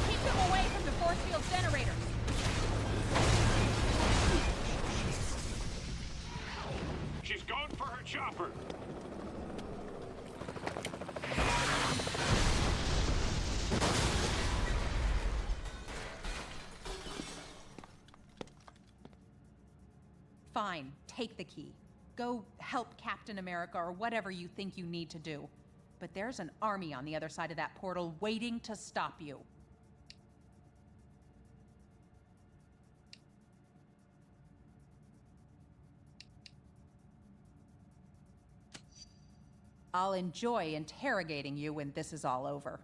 Keep them away from the force field generators. She's going for her chopper. Fine, take the key. Go help Captain America or whatever you think you need to do. But there's an army on the other side of that portal waiting to stop you. I'll enjoy interrogating you when this is all over.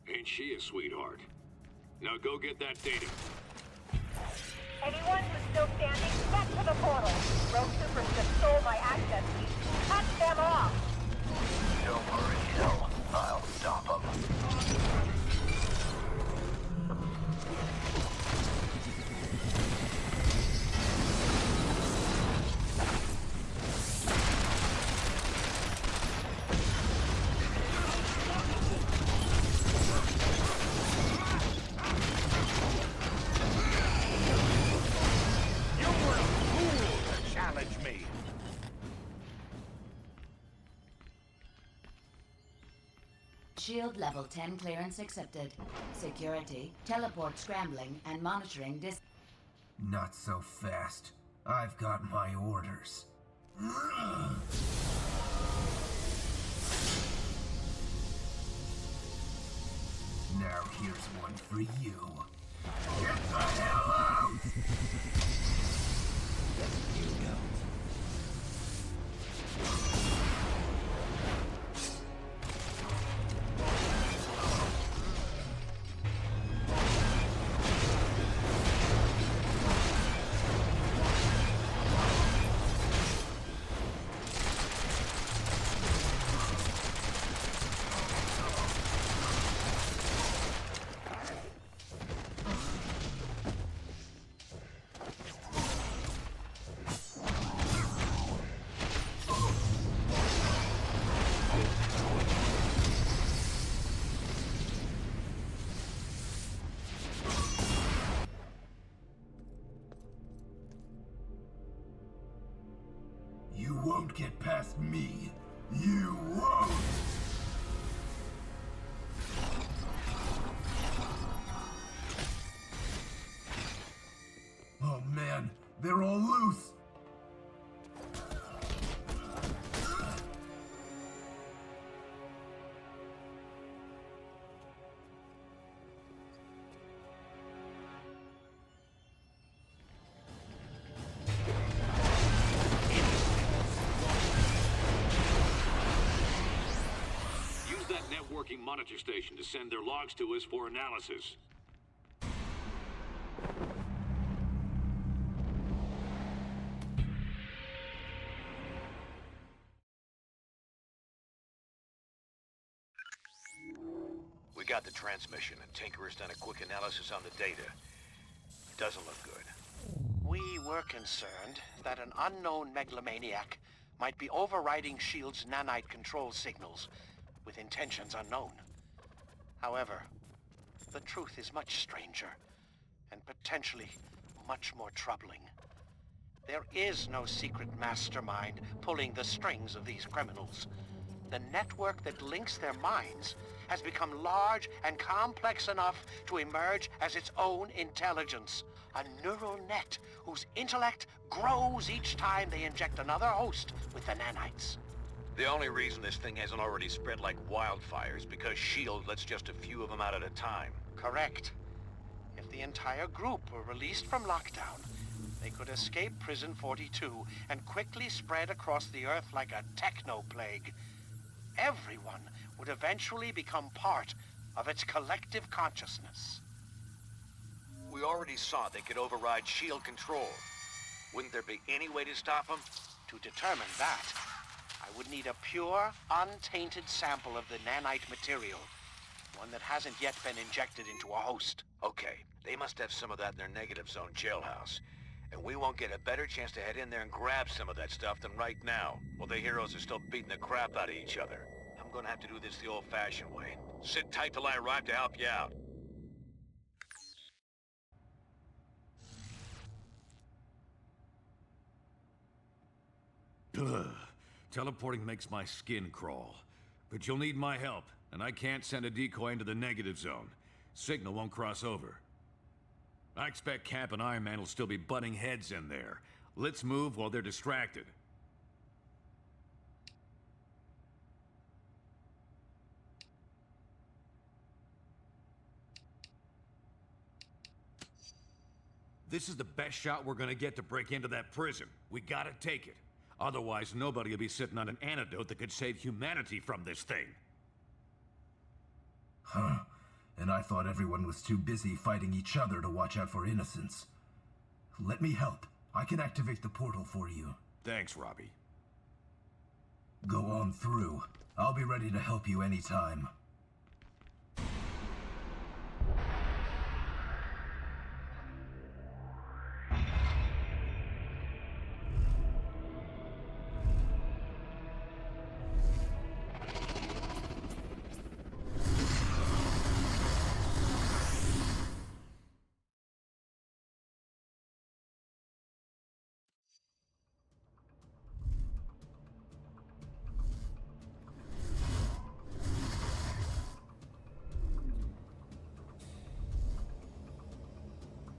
Ain't she a sweetheart? Now go get that data. Anyone who's still standing, get to the portal. Rogue Supers just stole my access key. Cut them off! Don't worry, Hill. I'll stop them. Shield level 10 clearance accepted. Security, teleport scrambling, and monitoring dis- Not so fast. I've got my orders. Now here's one for you. Get the hell out! You go. won't get past me. You won't! Oh man, they're all loose! Use that networking monitor station to send their logs to us for analysis. We got the transmission, and Tinker's done a quick analysis on the data. Doesn't look good. We were concerned that an unknown megalomaniac might be overriding S.H.I.E.L.D.'s nanite control signals with intentions unknown. However, the truth is much stranger and potentially much more troubling. There is no secret mastermind pulling the strings of these criminals. The network that links their minds has become large and complex enough to emerge as its own intelligence. A neural net whose intellect grows each time they inject another host with the nanites. The only reason this thing hasn't already spread like wildfire is because S.H.I.E.L.D. lets just a few of them out at a time. Correct. If the entire group were released from lockdown, they could escape Prison 42 and quickly spread across the Earth like a techno-plague. Everyone would eventually become part of its collective consciousness. We already saw they could override S.H.I.E.L.D. control. Wouldn't there be any way to stop them? To determine that, I would need a pure, untainted sample of the nanite material. One that hasn't yet been injected into a host. Okay, they must have some of that in their negative zone jailhouse. And we won't get a better chance to head in there and grab some of that stuff than right now, while the heroes are still beating the crap out of each other. I'm gonna have to do this the old-fashioned way. Sit tight till I arrive to help you out. Ugh. Teleporting makes my skin crawl. But you'll need my help, and I can't send a decoy into the negative zone. Signal won't cross over. I expect Cap and Iron Man will still be butting heads in there. Let's move while they're distracted. This is the best shot we're gonna get to break into that prison. We gotta take it. Otherwise, nobody will be sitting on an antidote that could save humanity from this thing. Huh. And I thought everyone was too busy fighting each other to watch out for innocents. Let me help. I can activate the portal for you. Thanks, Robbie. Go on through. I'll be ready to help you anytime.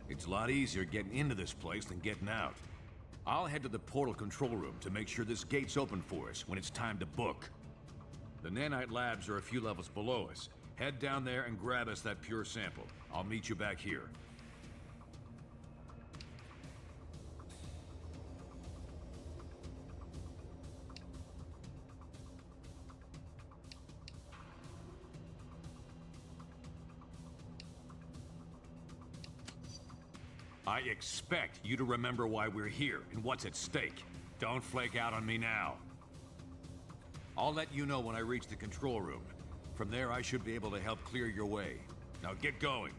It's a lot easier getting into this place than getting out. I'll head to the portal control room to make sure this gate's open for us when it's time to book. The nanite labs are a few levels below us. Head down there and grab us that pure sample. I'll meet you back here. I expect you to remember why we're here and what's at stake. Don't flake out on me now. I'll let you know when I reach the control room. From there, I should be able to help clear your way. Now get going.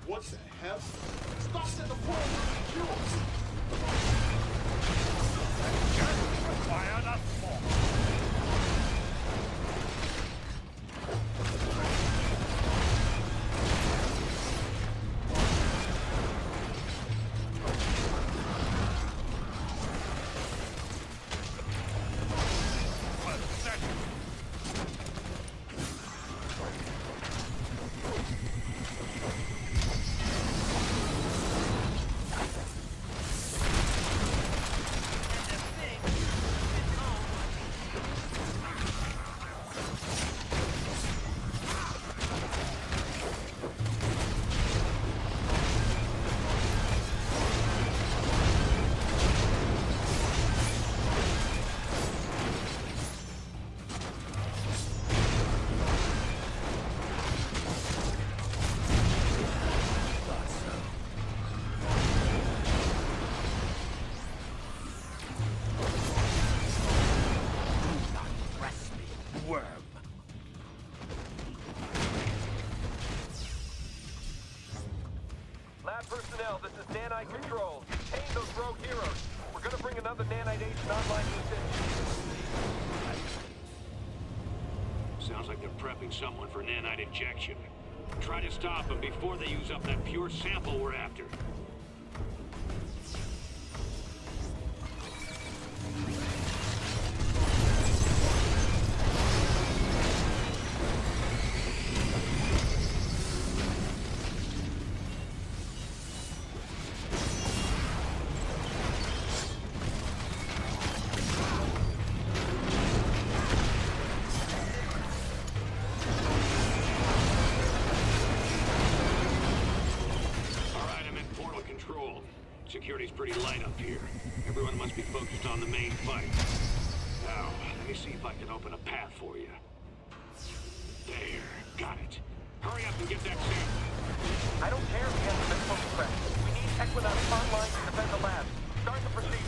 What the hell? Stop at the portal room and kill! Fire that smoke! nanite control. Detain those rogue heroes. We're gonna bring another nanite agent online in the city. Sounds like they're prepping someone for nanite injection. Try to stop them before they use up that pure sample we're after. Security's pretty light up here. Everyone must be focused on the main fight. Now, let me see if I can open a path for you. There, got it. Hurry up and get that sample. I don't care if we have the medical threat. We need Equinox online to defend the lab. Start the procedure.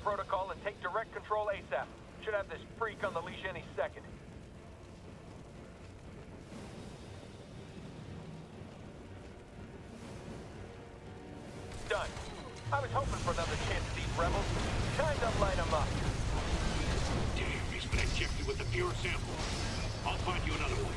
Protocol and take direct control ASAP. Should have this freak on the leash any second. Done. I was hoping for another chance at these rebels. Time to light them up. Damn, he's been injected with the pure sample. I'll find you another one.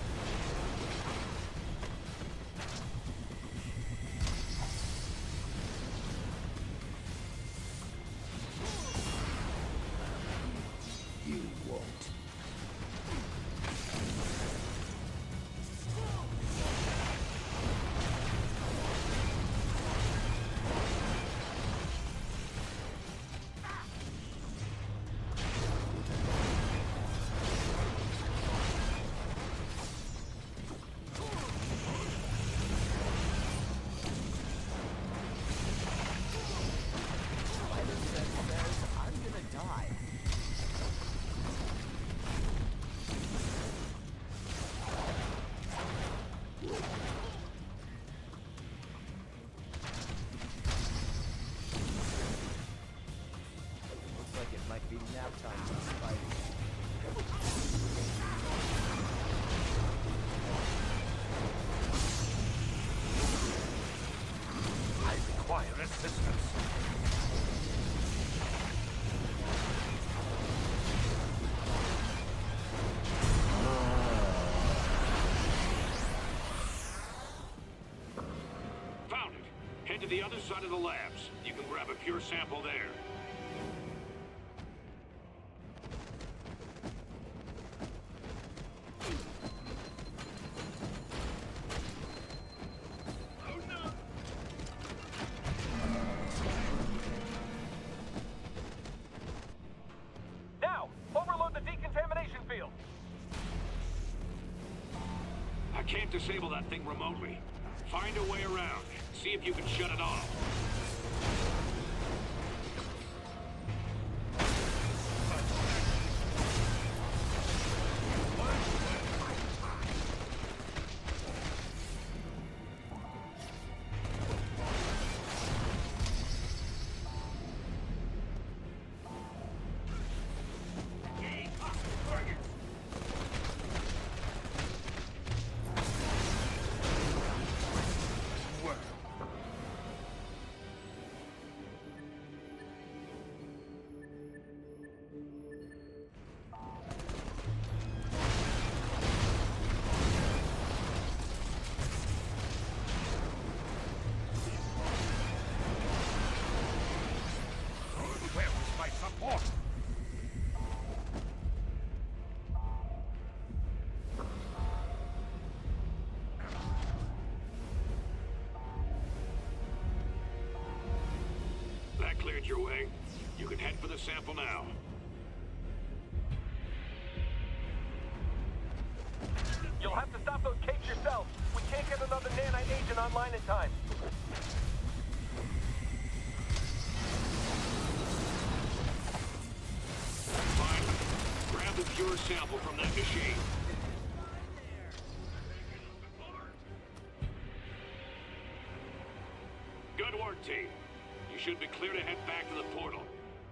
Head to the other side of the labs. You can grab a pure sample there. Now, overload the decontamination field. I can't disable that thing remotely. Find a way around. See if you can shut it off. cleared your way. You can head for the sample now. You'll have to stop those capes yourself. We can't get another nanite agent online in time. Finally, grab the pure sample from that machine. Good work, team. You should be clear to head back to the portal.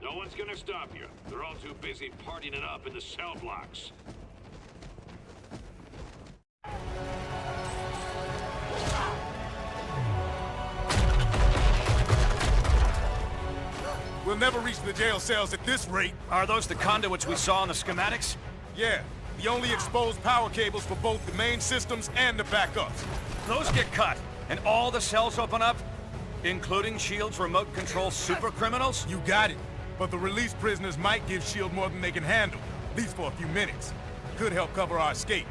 No one's gonna stop you. They're all too busy partying it up in the cell blocks. We'll never reach the jail cells at this rate. Are those the conduits we saw in the schematics? Yeah, the only exposed power cables for both the main systems and the backups. Those get cut, and all the cells open up? Including S.H.I.E.L.D.'s remote control super criminals? You got it. But the released prisoners might give S.H.I.E.L.D. more than they can handle, at least for a few minutes. Could help cover our escape.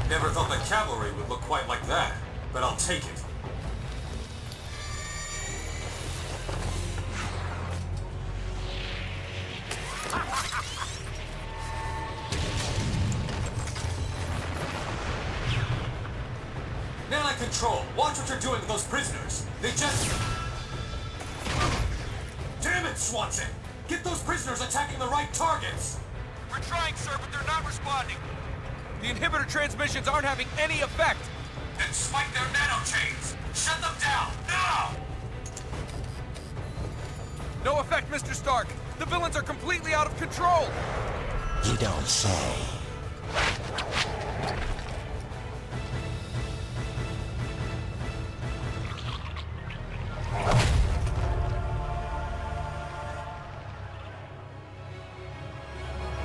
Never thought the cavalry would look quite like that, but I'll take it. Nanite Control, watch what you're doing with those prisoners. They just... Damn it, Swanson! Get those prisoners attacking the right targets! We're trying, sir, but they're not responding. The inhibitor transmissions aren't having any effect. Then spike their nanochains! Shut them down, now! No effect, Mr. Stark. The villains are completely out of control. You don't say.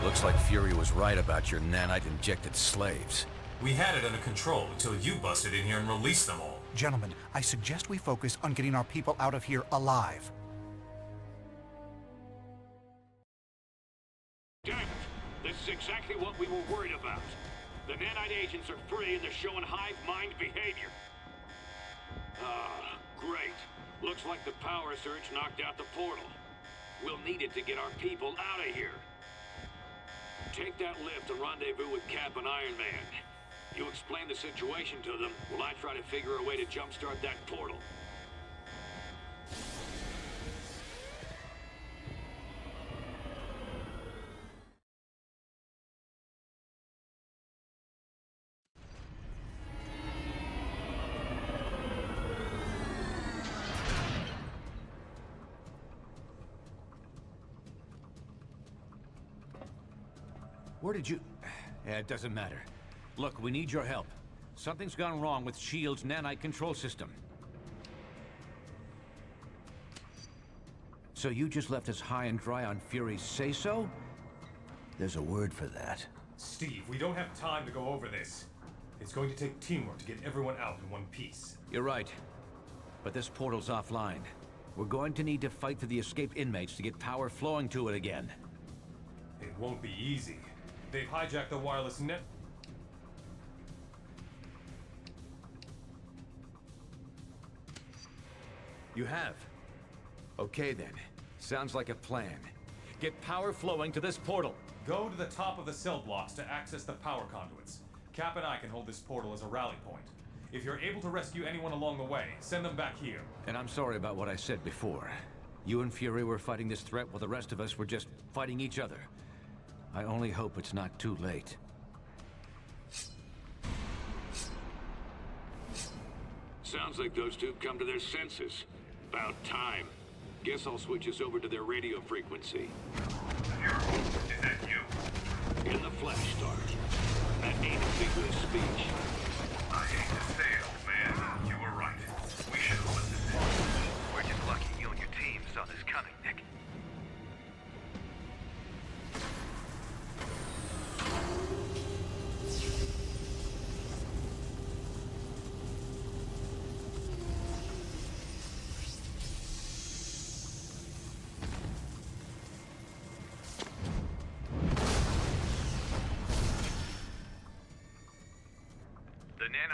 Looks like Fury was right about your nanite-injected slaves. We had it under control until you busted in here and released them all. Gentlemen, I suggest we focus on getting our people out of here alive. Damn it! This is exactly what we were worried about. The nanite agents are free and they're showing hive mind behavior. Ah, great. Looks like the power surge knocked out the portal. We'll need it to get our people out of here. Take that lift and rendezvous with Cap and Iron Man. You explain the situation to them while I try to figure a way to jumpstart that portal. Where did you... It doesn't matter. Look, we need your help. Something's gone wrong with S.H.I.E.L.D.'s nanite control system. So you just left us high and dry on Fury's say-so? There's a word for that. Steve, we don't have time to go over this. It's going to take teamwork to get everyone out in one piece. You're right. But this portal's offline. We're going to need to fight for the escaped inmates to get power flowing to it again. It won't be easy. They've hijacked the wireless net. You have? Okay then. Sounds like a plan. Get power flowing to this portal. Go to the top of the cell blocks to access the power conduits. Cap and I can hold this portal as a rally point. If you're able to rescue anyone along the way, send them back here. And I'm sorry about what I said before. You and Fury were fighting this threat while the rest of us were just fighting each other. I only hope it's not too late. Sounds like those two have come to their senses. About time. Guess I'll switch us over to their radio frequency. Is that you?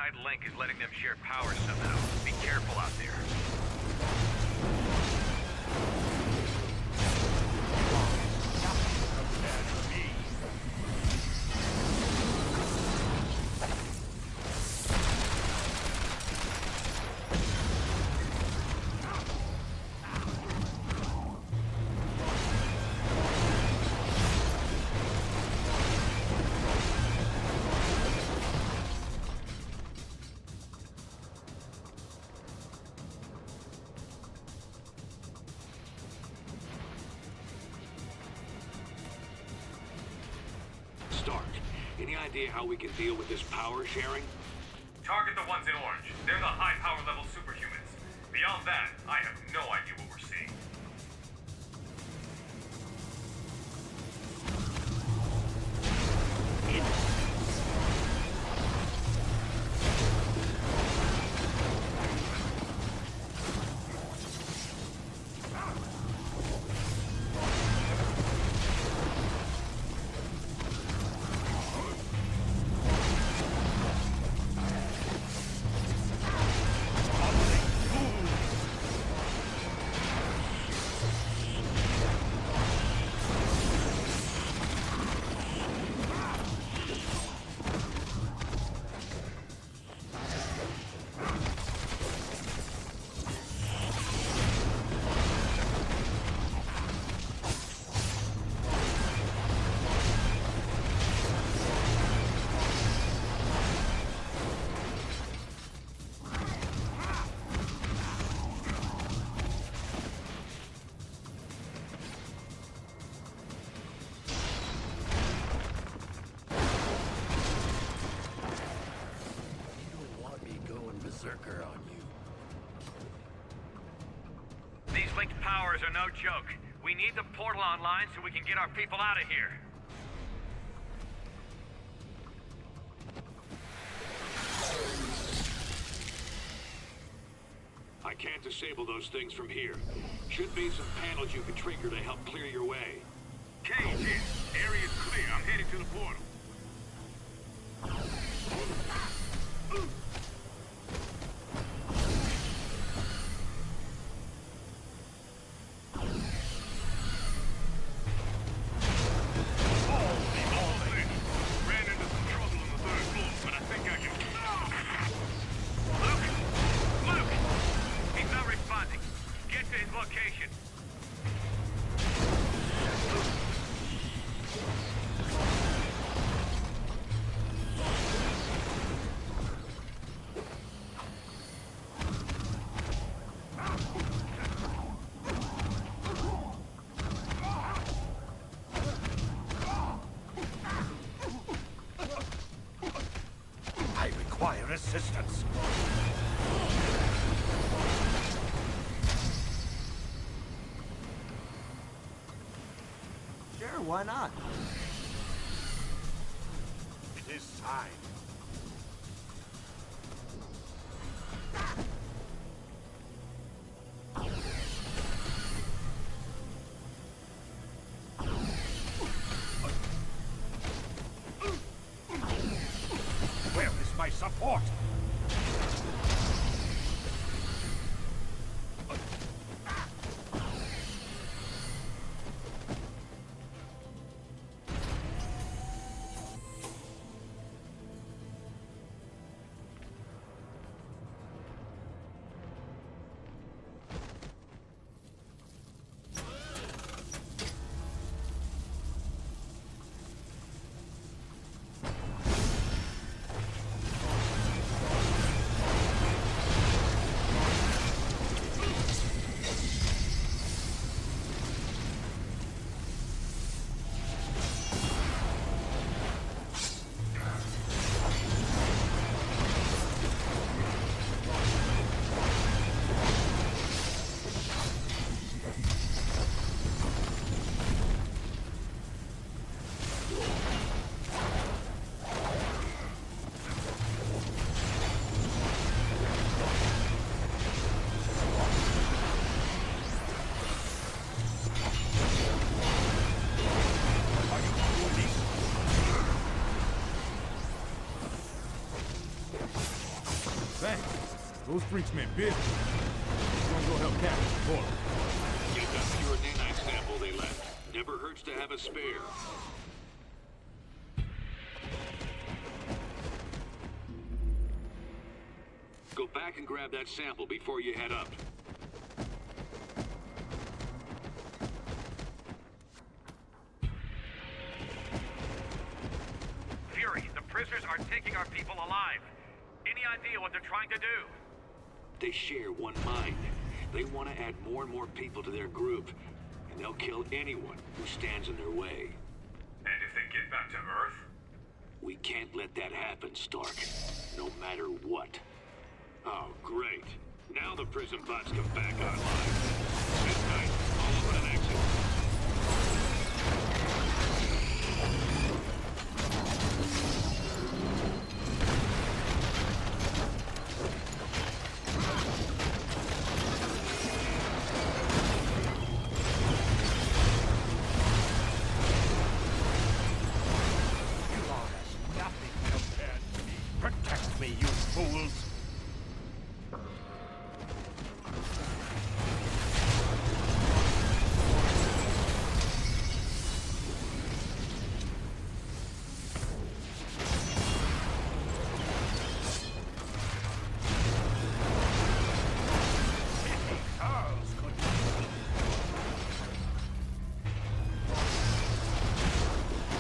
nanite link is letting them share power somehow. Be careful out there. Any idea how we can deal with this power sharing? Target the ones in orange. They're the high power level superhumans. Beyond that, I have no idea what we're seeing. Berserker on you. These linked powers are no joke. We need the portal online so we can get our people out of here. I can't disable those things from here. Should be some panels you can trigger to help clear your way. Cage in. Area's clear. I'm heading to the portal. Assistance. Sure, why not? It is time. Where is my support? Those freaks meant business. We're gonna go help Captain Portal. Get that pure nanite sample they left. Never hurts to have a spare. Go back and grab that sample before you head up. Fury, the prisoners are taking our people alive. Any idea what they're trying to do? They share one mind. They want to add more and more people to their group, and they'll kill anyone who stands in their way. And if they get back to Earth? We can't let that happen, Stark. No matter what. Oh, great. Now the prison bots come back online. Midnight, I'll open an exit. Protect me, you fools!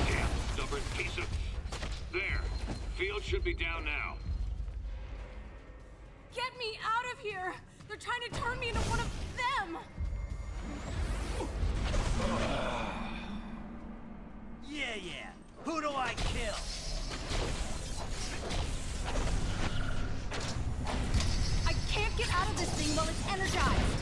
Damn stubborn piece of... There. Field should be down now. Get me out of here! They're trying to turn me into one of them! Yeah. Who do I kill? I can't get out of this thing while it's energized!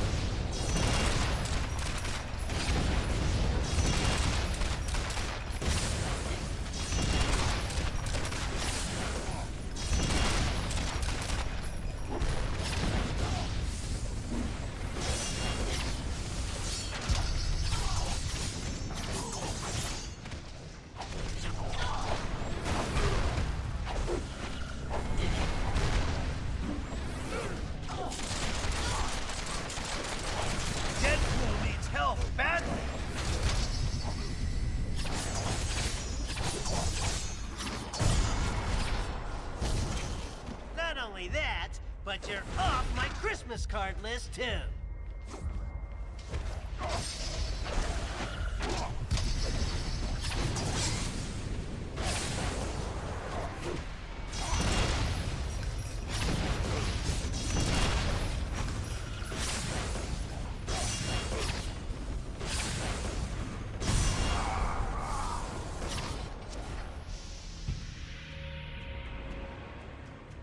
Deadpool needs help badly! Not only that, but you're off my Christmas card list too!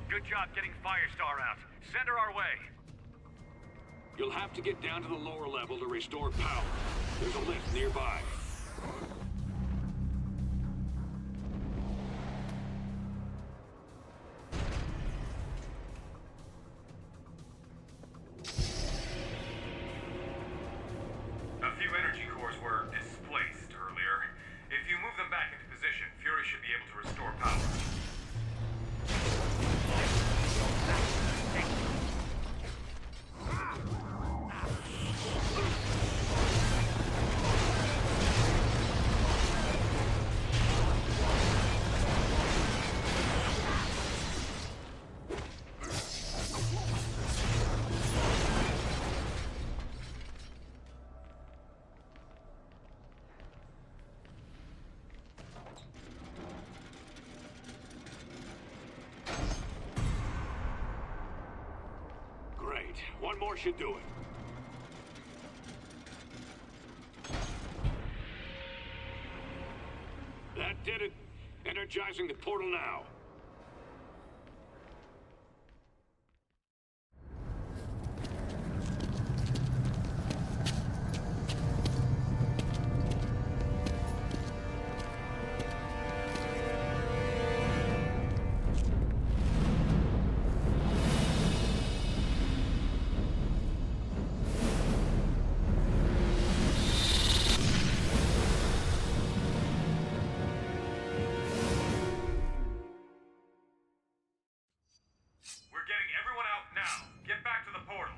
Good job getting Firestar out. Send her our way. You'll have to get down to the lower level to restore power. There's a lift nearby. A few energy cores were displaced earlier. If you move them back into position, Fury should be able to restore power. Great. One more should do it. That did it. Energizing the portal now. now. Get back to the portal.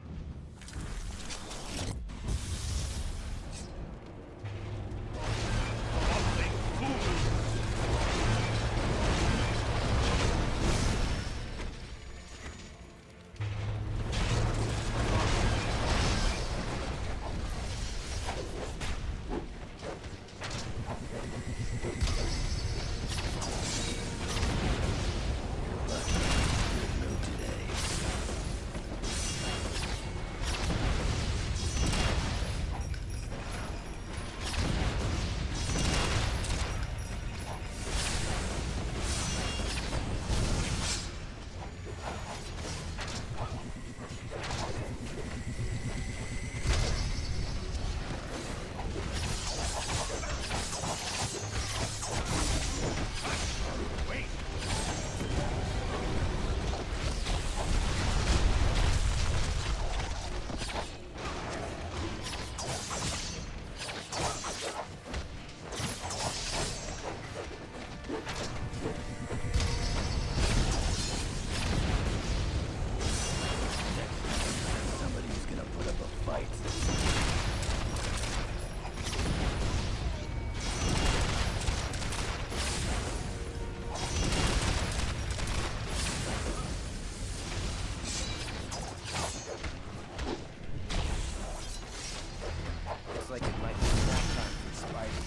Like it might be that time for Spidey.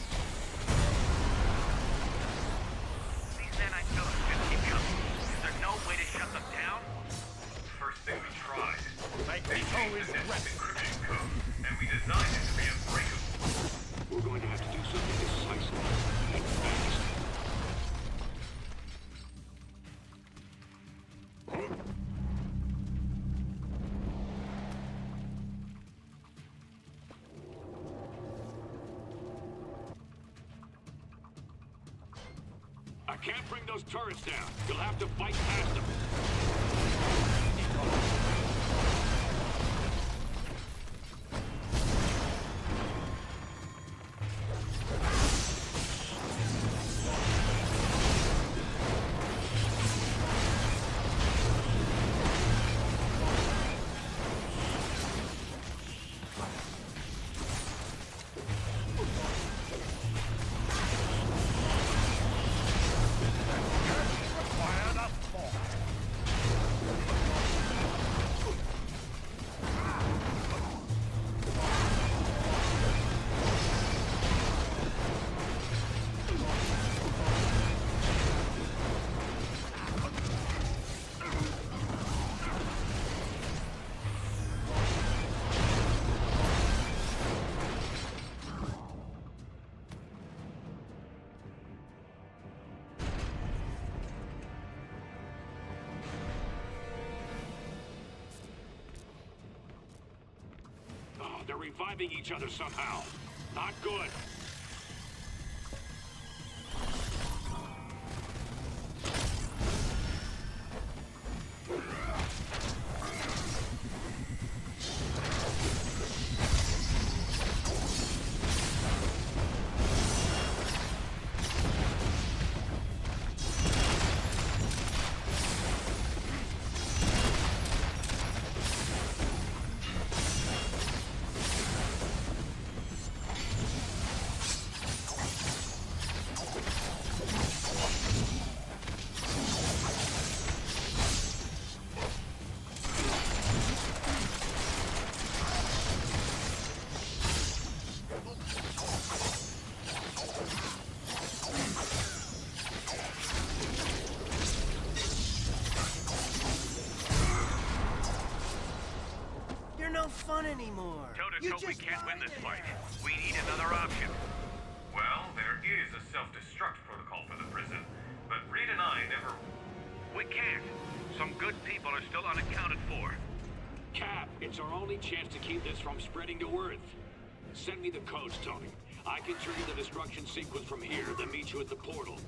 These nanite pillars just keep coming. Is there no way to shut them down? First thing we tried. My ego is ready. Encryption code, and we designed it to be unbreakable. We're going to have to do something decisive and fast. I can't bring those turrets down. You'll have to fight past them. They're reviving each other somehow. Not good. No fun anymore. Toe-to-toe, we can't win this fight. We need another option. Well, there is a self-destruct protocol for the prison, but Reed and I never... We can't. Some good people are still unaccounted for. Cap, it's our only chance to keep this from spreading to Earth. Send me the codes, Tony. I can trigger the destruction sequence from here, then meet you at the portal.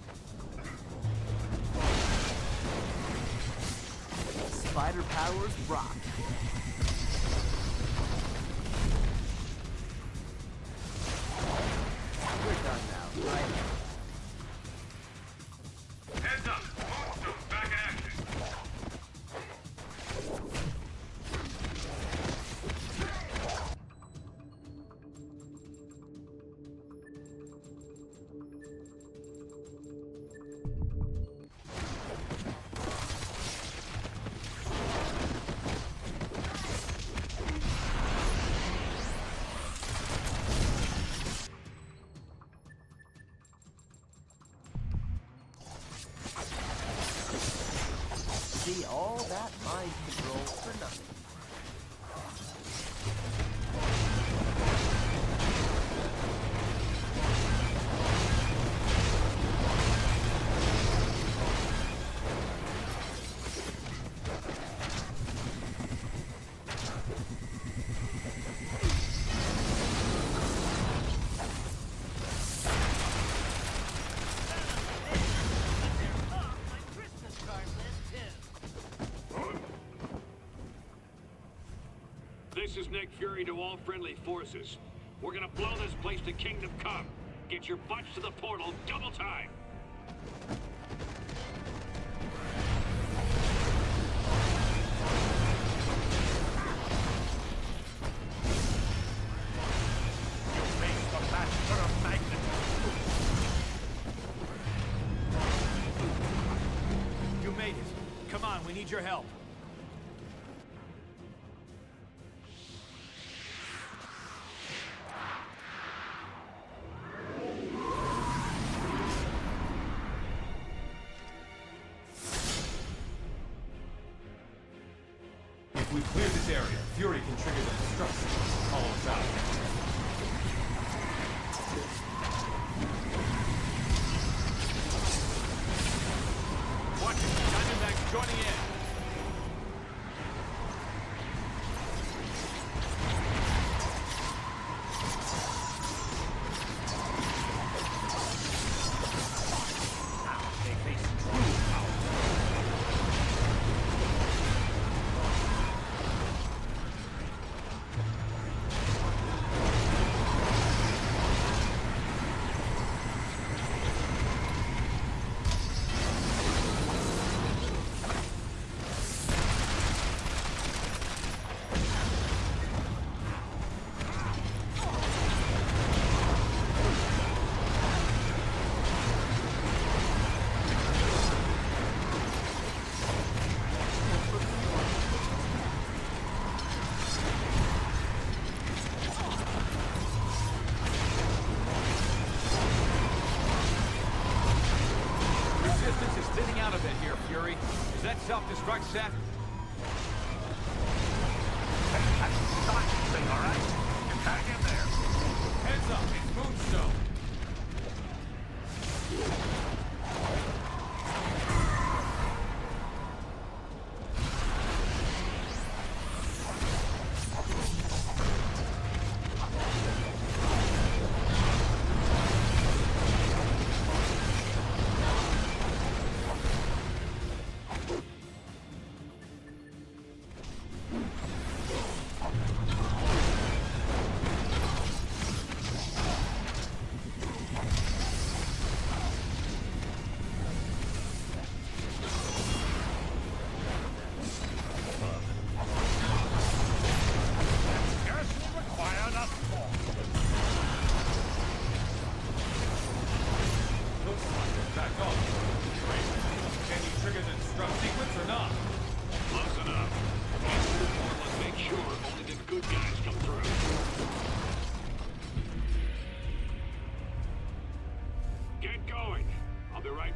Spider powers rock. We're done now, right? Heads up! Moonstone's back in action! See all that mind control for nothing. This is Nick Fury to all friendly forces. We're gonna blow this place to Kingdom Come. Get your butts to the portal, double time! You made it. Come on, we need your help. If we clear this area, Fury can trigger the destruction and call us out. Watch it. Diamondback's joining in. They face true power. Resistance is thinning out a bit here, Fury. Is that self-destruct set? Thing, all right? Hang in there. Heads up, it's Moonstone.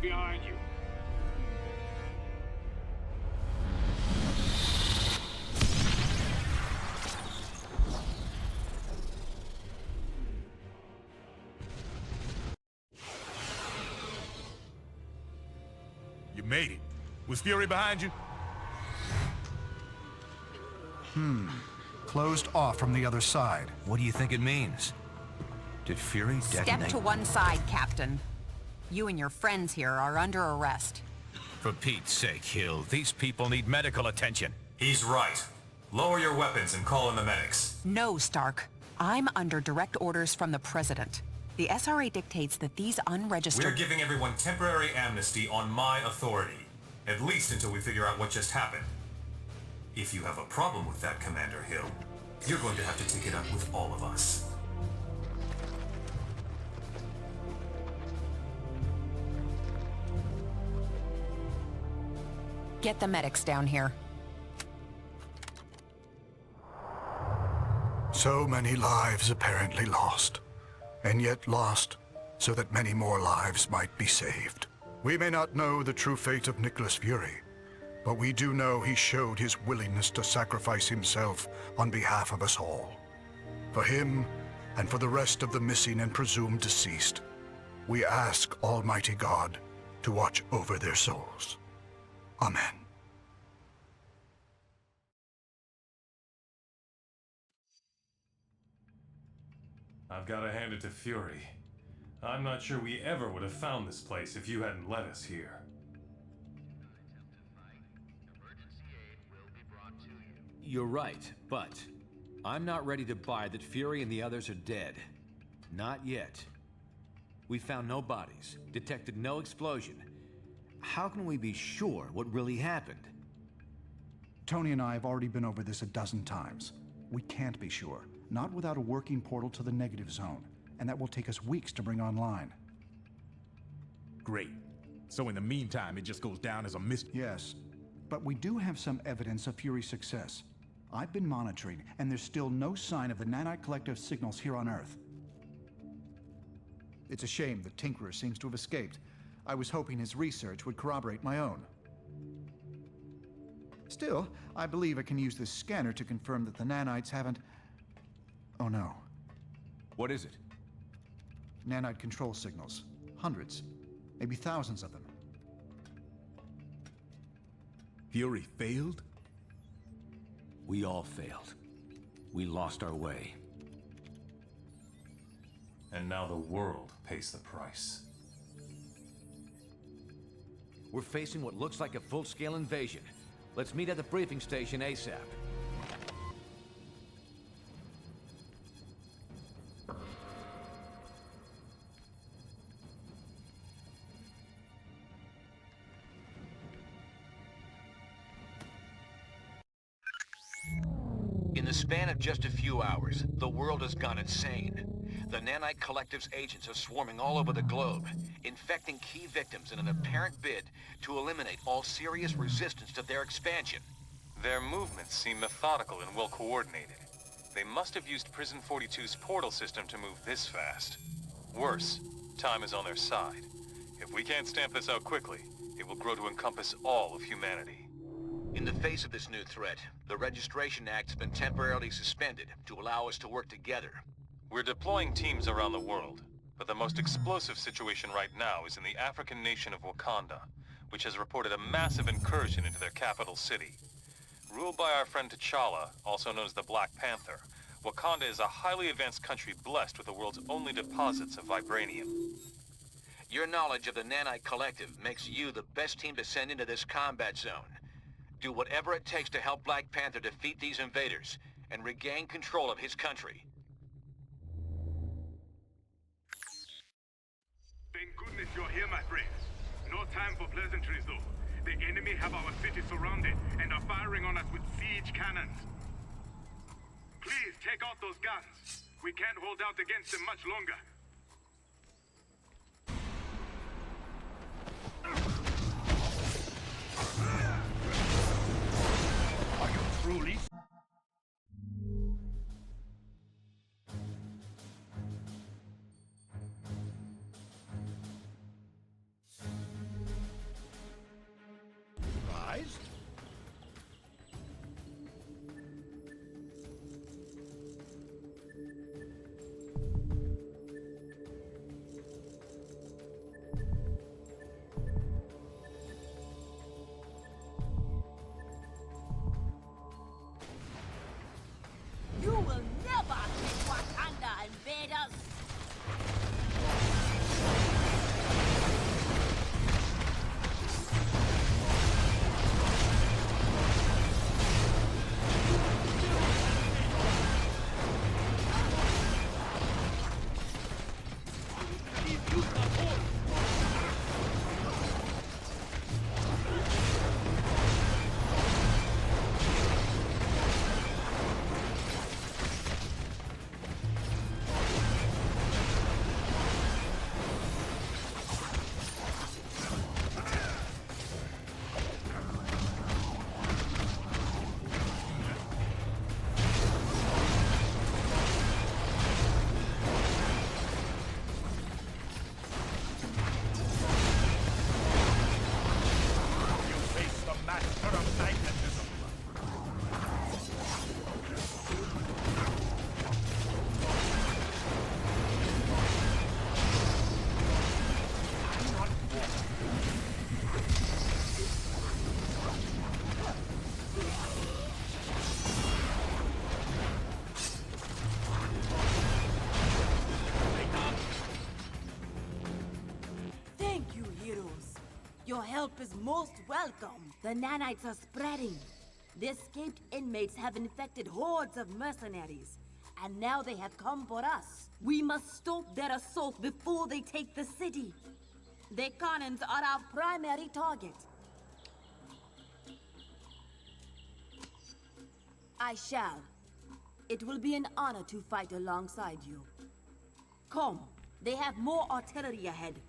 Behind you. You made it. Was Fury behind you? Closed off from the other side. What do you think it means? Did Fury detonate? Step to one side, Captain. You and your friends here are under arrest. For Pete's sake, Hill, these people need medical attention. He's right. Lower your weapons and call in the medics. No, Stark. I'm under direct orders from the President. The SRA dictates that these unregistered... We're giving everyone temporary amnesty on my authority. At least until we figure out what just happened. If you have a problem with that, Commander Hill, you're going to have to take it up with all of us. Get the medics down here. So many lives apparently lost, and yet lost so that many more lives might be saved. We may not know the true fate of Nicholas Fury, but we do know he showed his willingness to sacrifice himself on behalf of us all. For him, and for the rest of the missing and presumed deceased, we ask Almighty God to watch over their souls. Amen. I've got to hand it to Fury. I'm not sure we ever would have found this place if you hadn't led us here. You're right, but I'm not ready to buy that Fury and the others are dead. Not yet. We found no bodies, detected no explosion. How can we be sure what really happened? Tony and I have already been over this a dozen times. We can't be sure. Not without a working portal to the negative zone. And that will take us weeks to bring online. Great. So in the meantime, it just goes down as a mystery. Yes. But we do have some evidence of Fury's success. I've been monitoring, and there's still no sign of the Nanite Collective signals here on Earth. It's a shame the Tinkerer seems to have escaped. I was hoping his research would corroborate my own. Still, I believe I can use this scanner to confirm that the nanites haven't... Oh no. What is it? Nanite control signals. Hundreds, maybe thousands of them. Fury failed? We all failed. We lost our way. And now the world pays the price. We're facing what looks like a full-scale invasion. Let's meet at the briefing station ASAP. In the span of just a few hours, the world has gone insane. The Nanite Collective's agents are swarming all over the globe, infecting key victims in an apparent bid to eliminate all serious resistance to their expansion. Their movements seem methodical and well coordinated. They must have used Prison 42's portal system to move this fast. Worse, time is on their side. If we can't stamp this out quickly, it will grow to encompass all of humanity. In the face of this new threat, the Registration Act has been temporarily suspended to allow us to work together. We're deploying teams around the world, but the most explosive situation right now is in the African nation of Wakanda, which has reported a massive incursion into their capital city. Ruled by our friend T'Challa, also known as the Black Panther, Wakanda is a highly advanced country blessed with the world's only deposits of vibranium. Your knowledge of the Nanite Collective makes you the best team to send into this combat zone. Do whatever it takes to help Black Panther defeat these invaders and regain control of his country. Thank goodness you're here, my friends. No time for pleasantries, though. The enemy have our city surrounded and are firing on us with siege cannons. Please take out those guns. We can't hold out against them much longer. Are you truly? Surprised? Your help is most welcome. The nanites are spreading. The escaped inmates have infected hordes of mercenaries, and now they have come for us. We must stop their assault before they take the city. The cannons are our primary target. I shall. It will be an honor to fight alongside you. Come, they have more artillery ahead.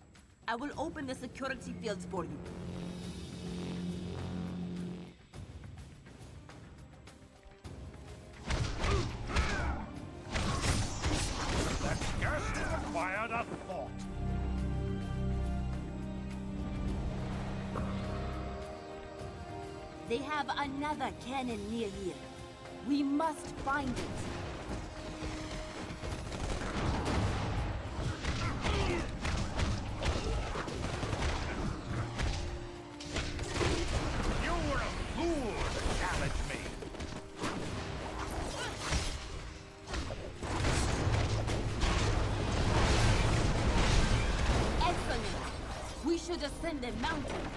I will open the security fields for you. That scarcely required a thought. They have another cannon near here. We must find it. You were a fool to challenge me. Excellent. We should ascend the mountain.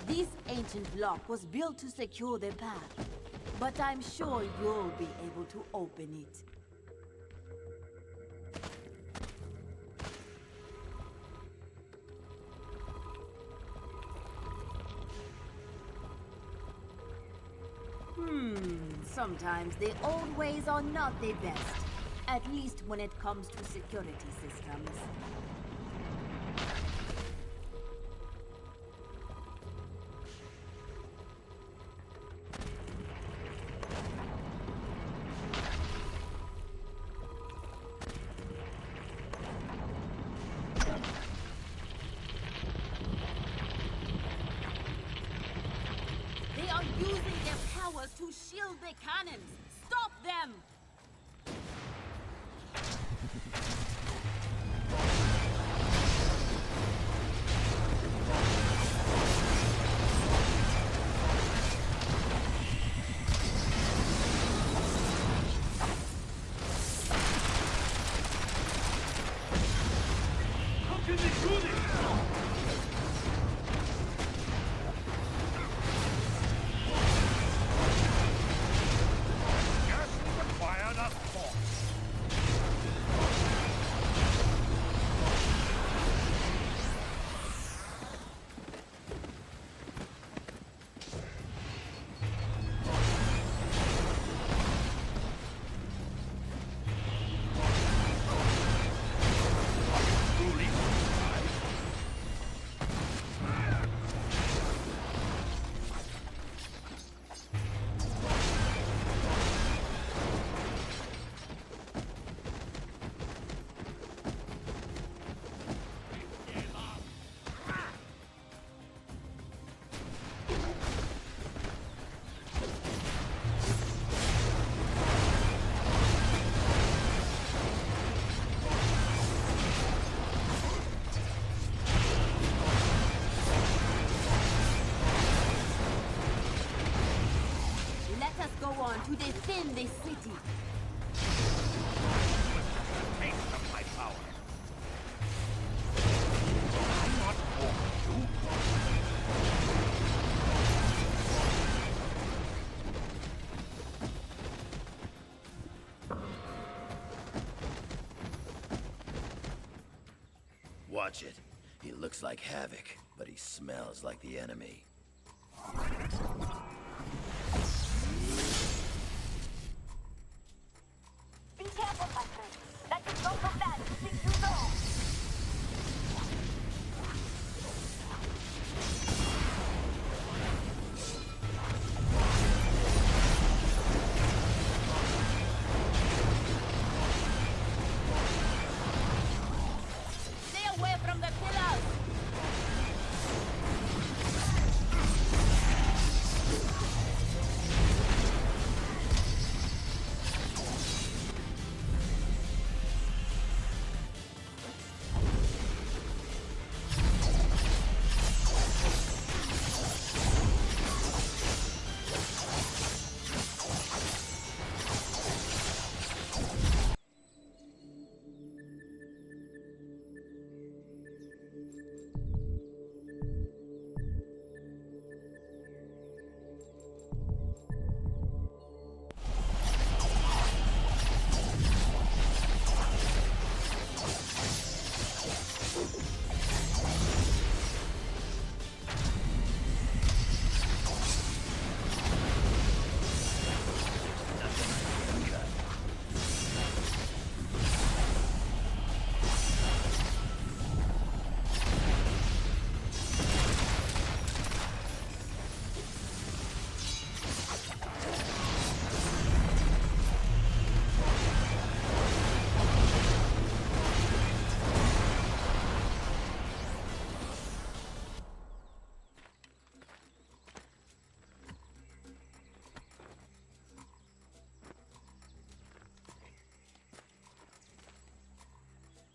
This ancient lock was built to secure the path, but I'm sure you'll be able to open it. Sometimes the old ways are not the best, at least when it comes to security systems. They are using their powers to shield the cannons! Stop them! How can they do this? Required a thought. Let us go on to defend the city. Taste of my power. I'm not warning you. Watch it. He looks like havoc, but he smells like the enemy. Be careful, my friend. That could go from that. Think you know. Stay away from the pillars!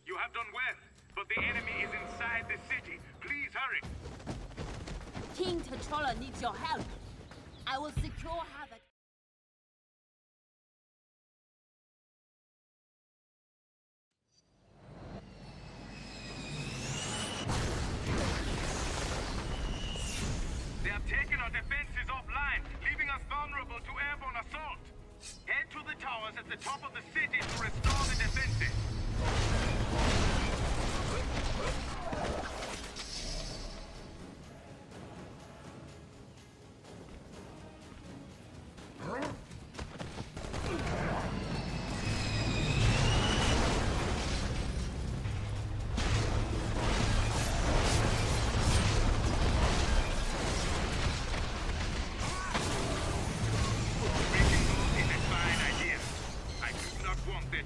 You have done well, but the enemy is inside the city. Please hurry. King T'Challa needs your help. I will secure Havoc. They have taken our defenses offline, leaving us vulnerable to airborne assault. Head to the towers at the top of the city to restore the defenses.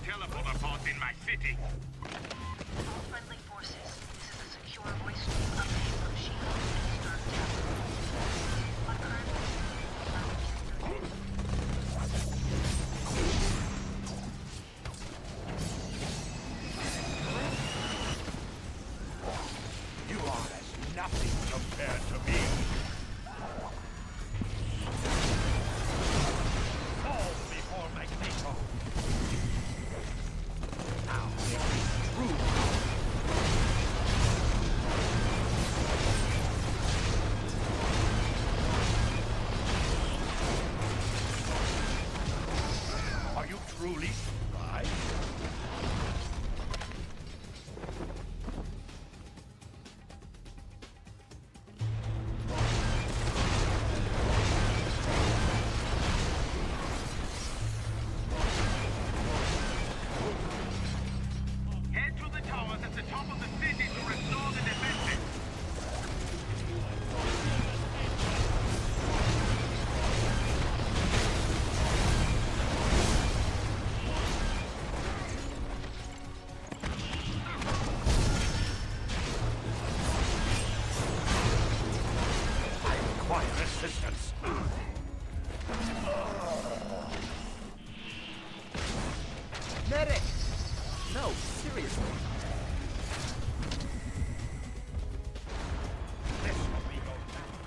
Teleporter pods in my city. All friendly forces, this is a secure voice stream update from Shield and Stark Tower. On current You are as nothing compared to me. Fall before Magneto. Now it is true. Are you truly surprised? Head to the towers at the top of the city to restore the defenses. I require assistance. Medic! No, seriously. This will be your battle.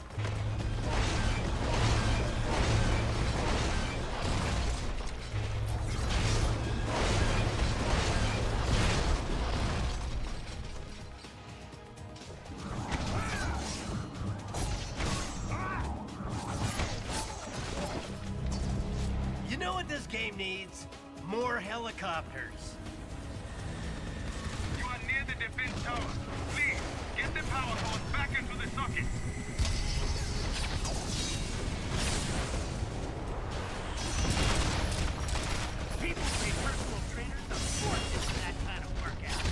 You know what this game needs? More helicopters. You are near the defense tower. Please, get the power cord back into the socket. People pay personal trainers a fortune for that kind of workout.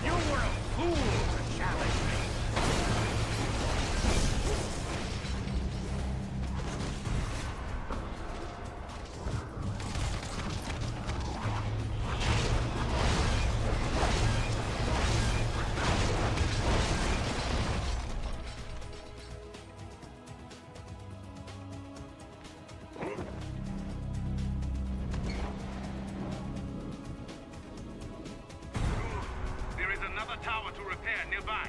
You were a fool to challenge me. There is another tower to repair nearby.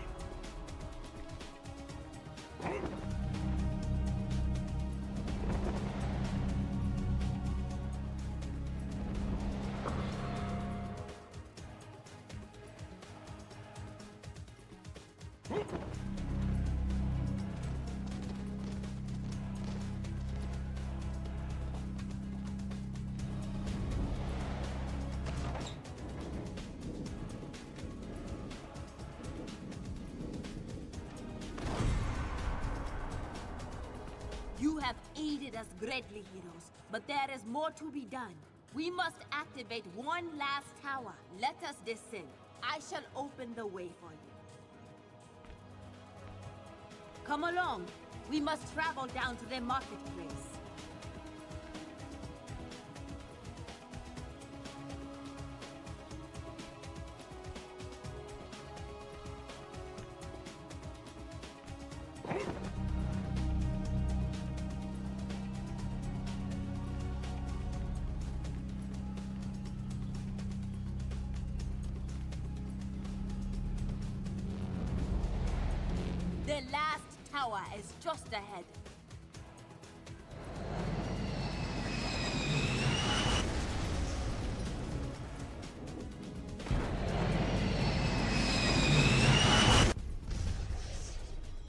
You have aided us greatly, heroes, but there is more to be done. We must activate one last tower. Let us descend. I shall open the way for you. Come along. We must travel down to the marketplace. The last tower is just ahead.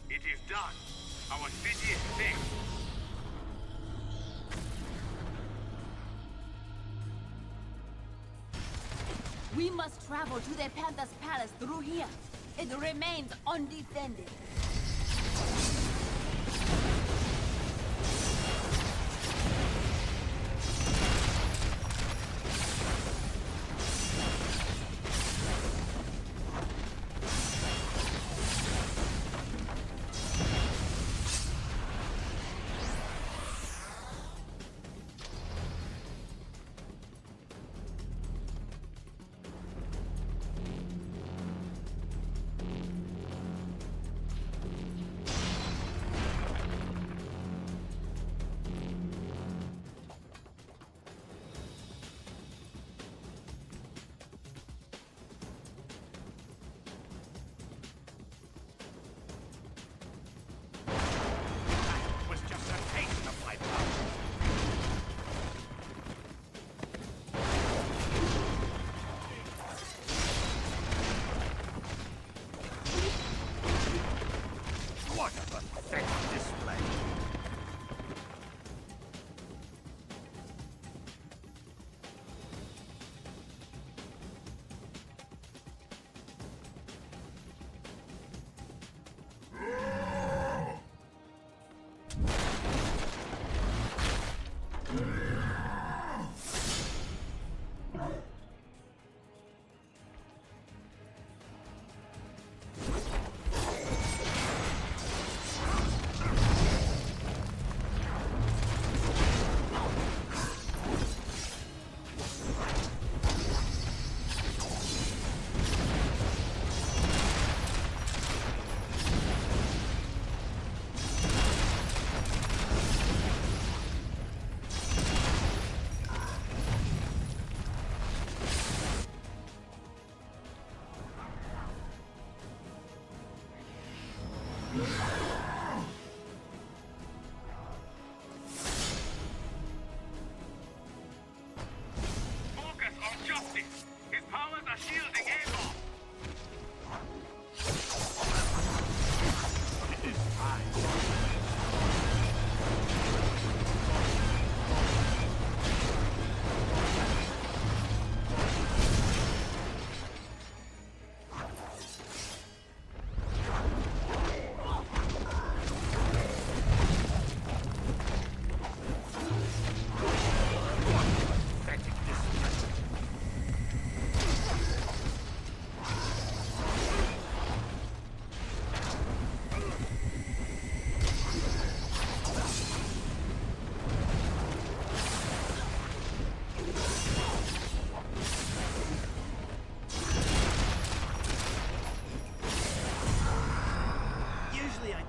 It is done. Our city is safe. We must travel to the Panther's Palace through here. It remains undefended. Was just a taste of my power. What a pathetic display. Focus on justice. His power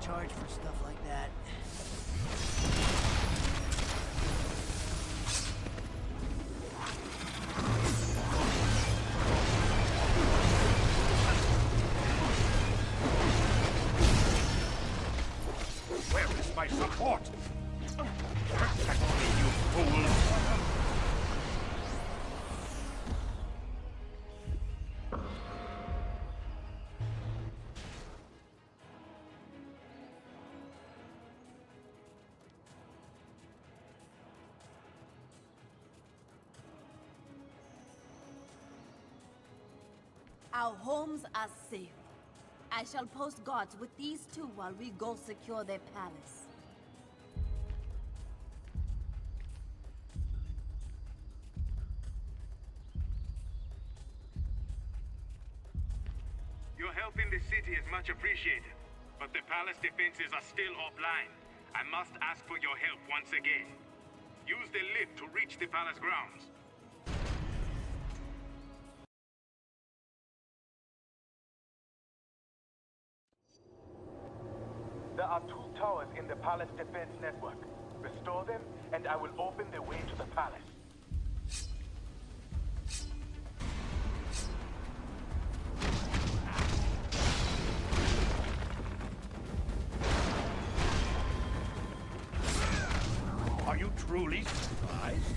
charge for stuff like that. Where is my support? Protect me, you fool! Our homes are safe. I shall post guards with these two while we go secure their palace. Your help in the city is much appreciated, but the palace defenses are still offline. I must ask for your help once again. Use the lift to reach the palace grounds. There are 2 towers in the palace defense network. Restore them, and I will open the way to the palace. Are you truly surprised?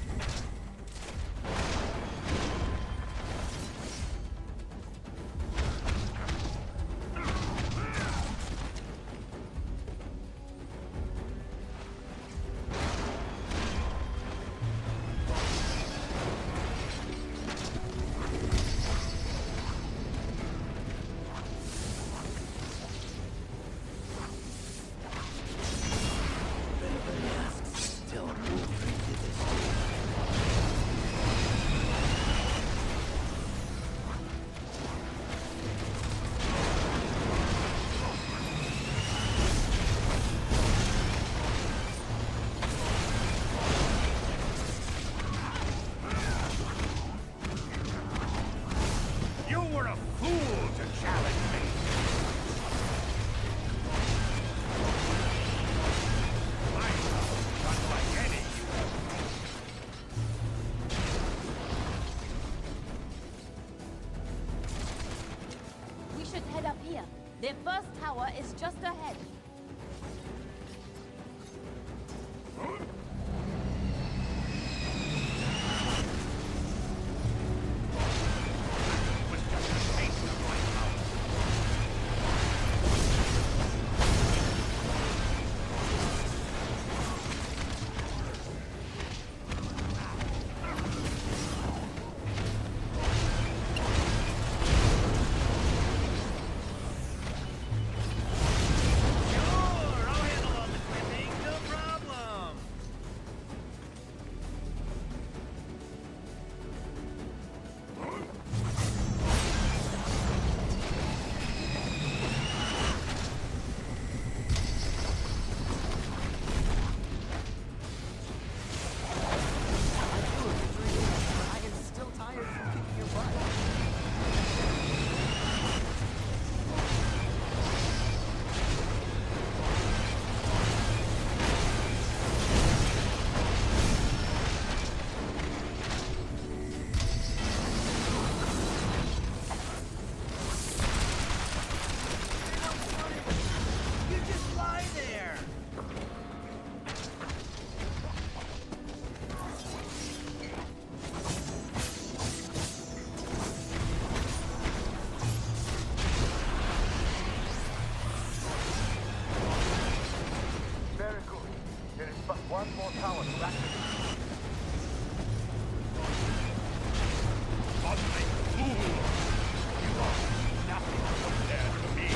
Their first tower is just ahead. One more tower to activate. Cosmic fool! You are nothing compared to me.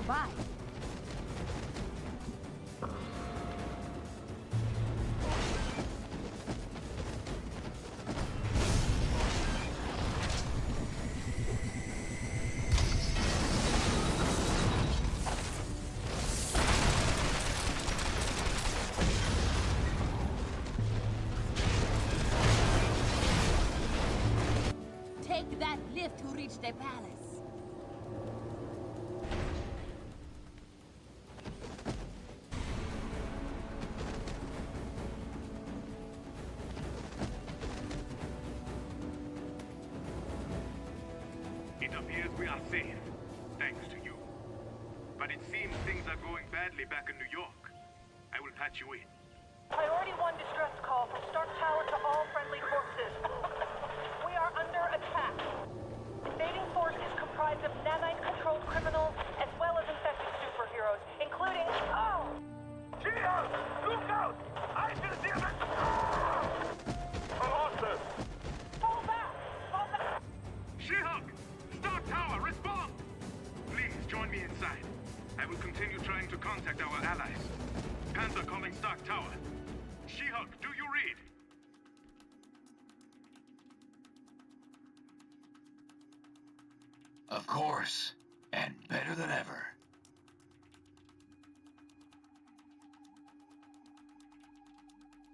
survive. Take that lift to reach the palace. It appears we are safe, thanks to you. But it seems things are going badly back in New York. I will patch you in. Priority 1 distress call from Stark Tower to all friendly forces. We are under attack. Invading force is comprised of nanite-controlled criminals as well as infected superheroes, including... Oh! Cheers! Look out! I will see them! Horses! Fall back! Fall back! She-Hulk! Stark Tower, respond! Please, join me inside. I will continue trying to contact our allies. Panther calling Stark Tower. She-Hulk, do you read? Of course. And better than ever.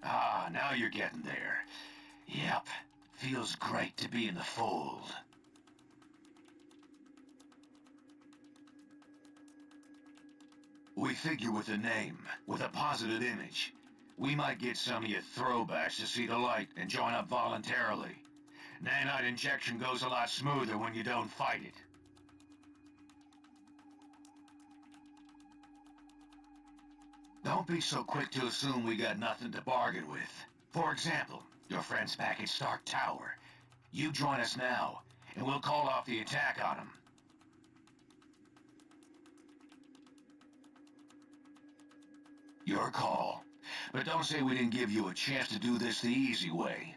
Ah, now you're getting there. Yep. Feels great to be in the fold. We figure with a name, with a positive image, we might get some of your throwbacks to see the light and join up voluntarily. Nanite injection goes a lot smoother when you don't fight it. Don't be so quick to assume we got nothing to bargain with. For example, your friends back at Stark Tower. You join us now, and we'll call off the attack on them. Your call. But don't say we didn't give you a chance to do this the easy way.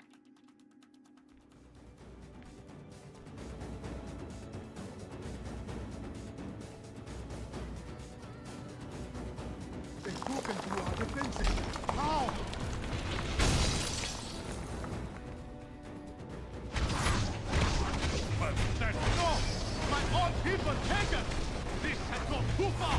They've broken through our defenses. How? But that's no! My own people take us! This has gone too far!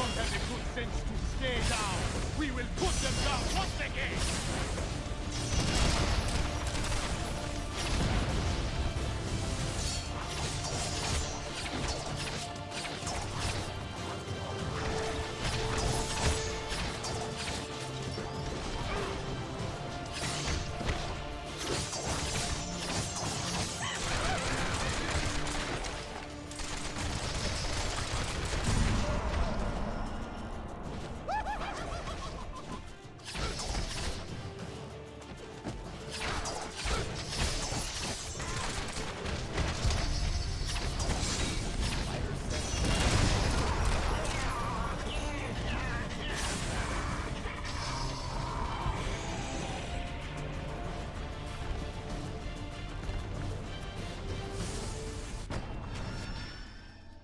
don't have the good sense to stay down, we will put them down once again!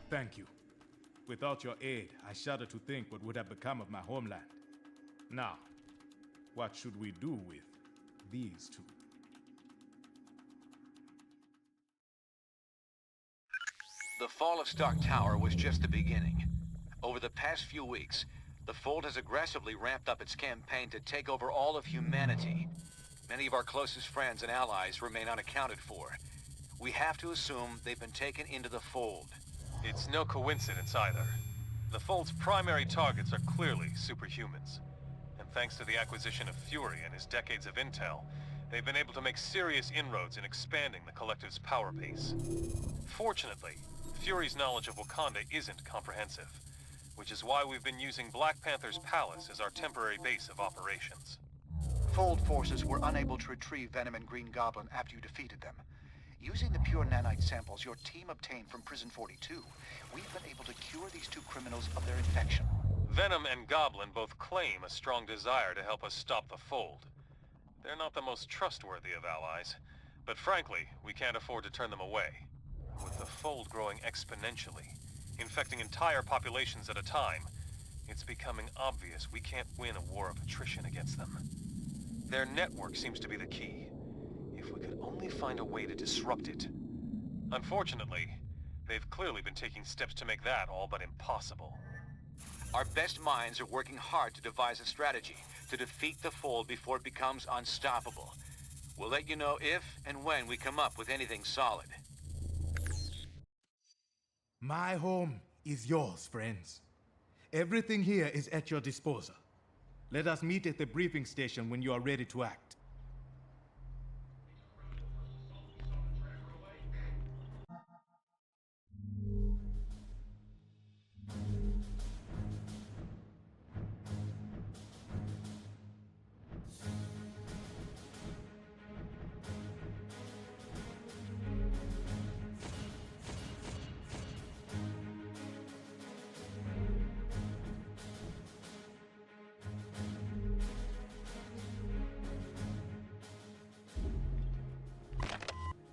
Thank you. Without your aid, I shudder to think what would have become of my homeland. Now, what should we do with these two? The fall of Stark Tower was just the beginning. Over the past few weeks, the Fold has aggressively ramped up its campaign to take over all of humanity. Many of our closest friends and allies remain unaccounted for. We have to assume they've been taken into the Fold. It's no coincidence either. The Fold's primary targets are clearly superhumans. And thanks to the acquisition of Fury and his decades of intel, they've been able to make serious inroads in expanding the Collective's power base. Fortunately, Fury's knowledge of Wakanda isn't comprehensive, which is why we've been using Black Panther's palace as our temporary base of operations. Fold forces were unable to retrieve Venom and Green Goblin after you defeated them. Using the pure nanite samples your team obtained from Prison 42, we've been able to cure these two criminals of their infection. Venom and Goblin both claim a strong desire to help us stop the Fold. They're not the most trustworthy of allies, but frankly, we can't afford to turn them away. With the Fold growing exponentially, infecting entire populations at a time, it's becoming obvious we can't win a war of attrition against them. Their network seems to be the key. If we could only find a way to disrupt it. Unfortunately, they've clearly been taking steps to make that all but impossible. Our best minds are working hard to devise a strategy to defeat the Fold before it becomes unstoppable. We'll let you know if and when we come up with anything solid. My home is yours, friends. Everything here is at your disposal. Let us meet at the briefing station when you are ready to act.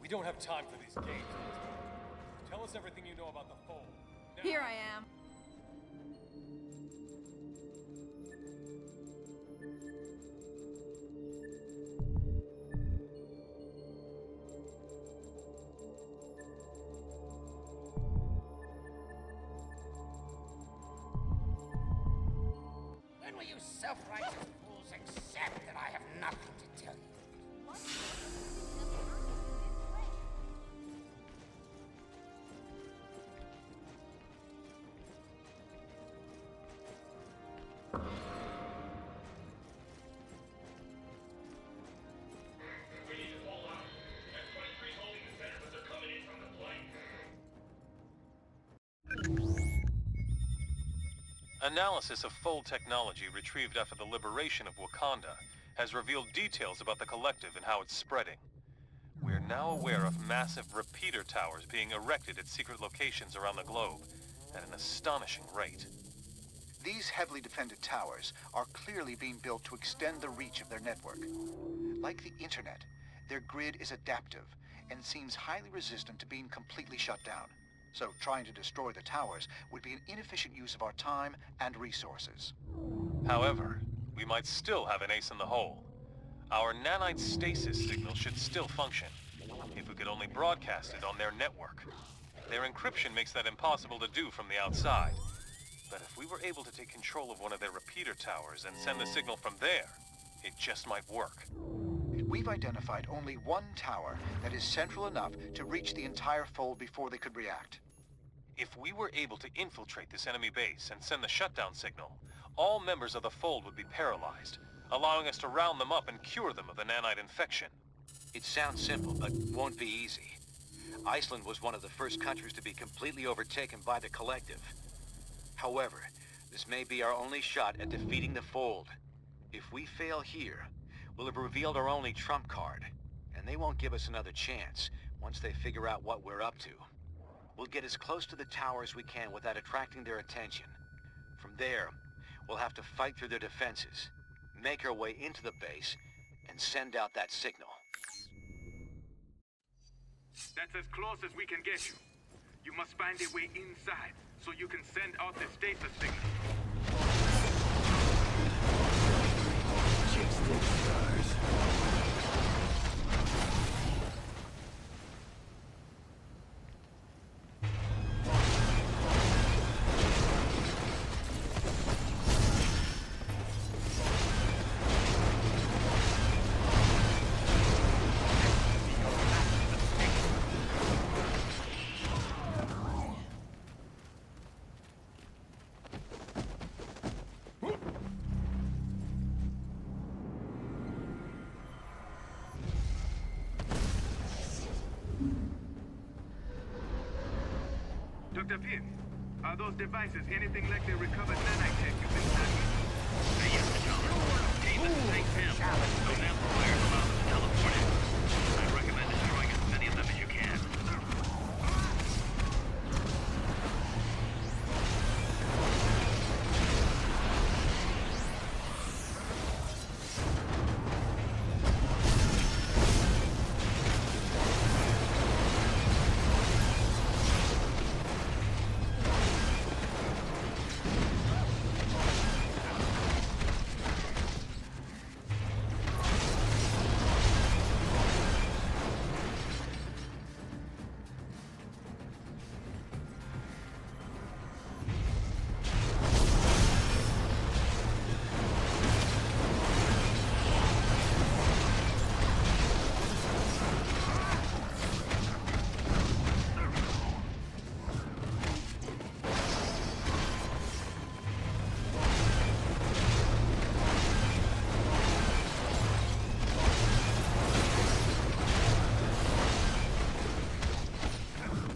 We don't have time for these games. Tell us everything you know about the Fold. Now. Here I am. When will you self-righteous fools accept that I have nothing to tell you? Analysis of Fold technology retrieved after the liberation of Wakanda has revealed details about the Collective and how it's spreading. We're now aware of massive repeater towers being erected at secret locations around the globe at an astonishing rate. These heavily defended towers are clearly being built to extend the reach of their network. Like the internet, their grid is adaptive and seems highly resistant to being completely shut down. So trying to destroy the towers would be an inefficient use of our time and resources. However, we might still have an ace in the hole. Our nanite stasis signal should still function, if we could only broadcast it on their network. Their encryption makes that impossible to do from the outside. But if we we were able to take control of one of their repeater towers and send the signal from there, it just might work. We've identified only one tower that is central enough to reach the entire fold before they could react. If we were able to infiltrate this enemy base and send the shutdown signal, all members of the fold would be paralyzed, allowing us to round them up and cure them of the nanite infection. It sounds simple, but won't be easy. Iceland was one of the first countries to be completely overtaken by the Collective. However, this may be our only shot at defeating the Fold. If we fail here, we'll have revealed our only trump card, and they won't give us another chance once they figure out what we're up to. We'll get as close to the tower as we can without attracting their attention. From there, we'll have to fight through their defenses, make our way into the base, and send out that signal. That's as close as we can get you. You must find a way inside, so you can send out the status signal. Chicks stars. Dr. Pym, are those devices anything like the recovered nanite tech you've been studying? Yes, John. Team is to take Pym. Those amplifiers allow them to teleport in. I recommend destroying as many of them as you can.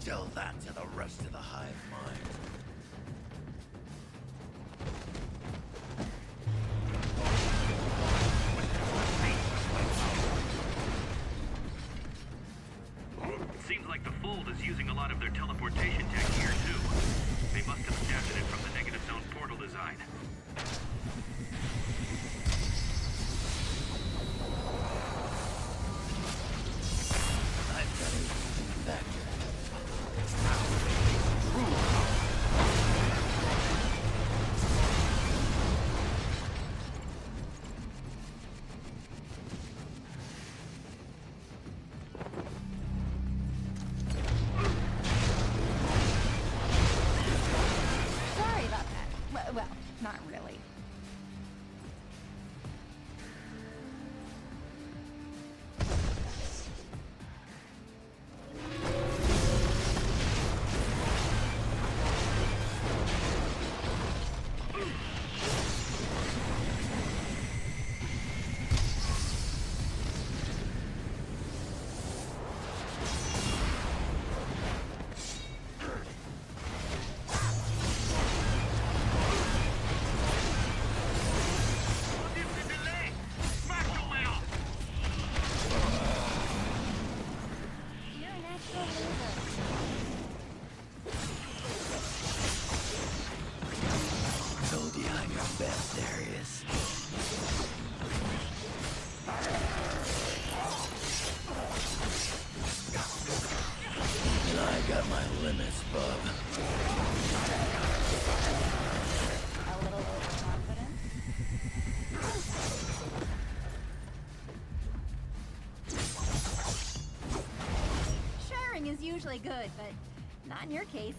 Tell that to the rest of the hive mind. It seems like the Fold is using a lot of their teleportation tech here, too. They must have adapted it from the negative zone portal design. I've got a factor. Sorry about that. Well, not really. You're an actual loser. Told you I'm your best, Darius. And I got my limits, bub. A little overconfident? Sharing is usually good, but not in your case.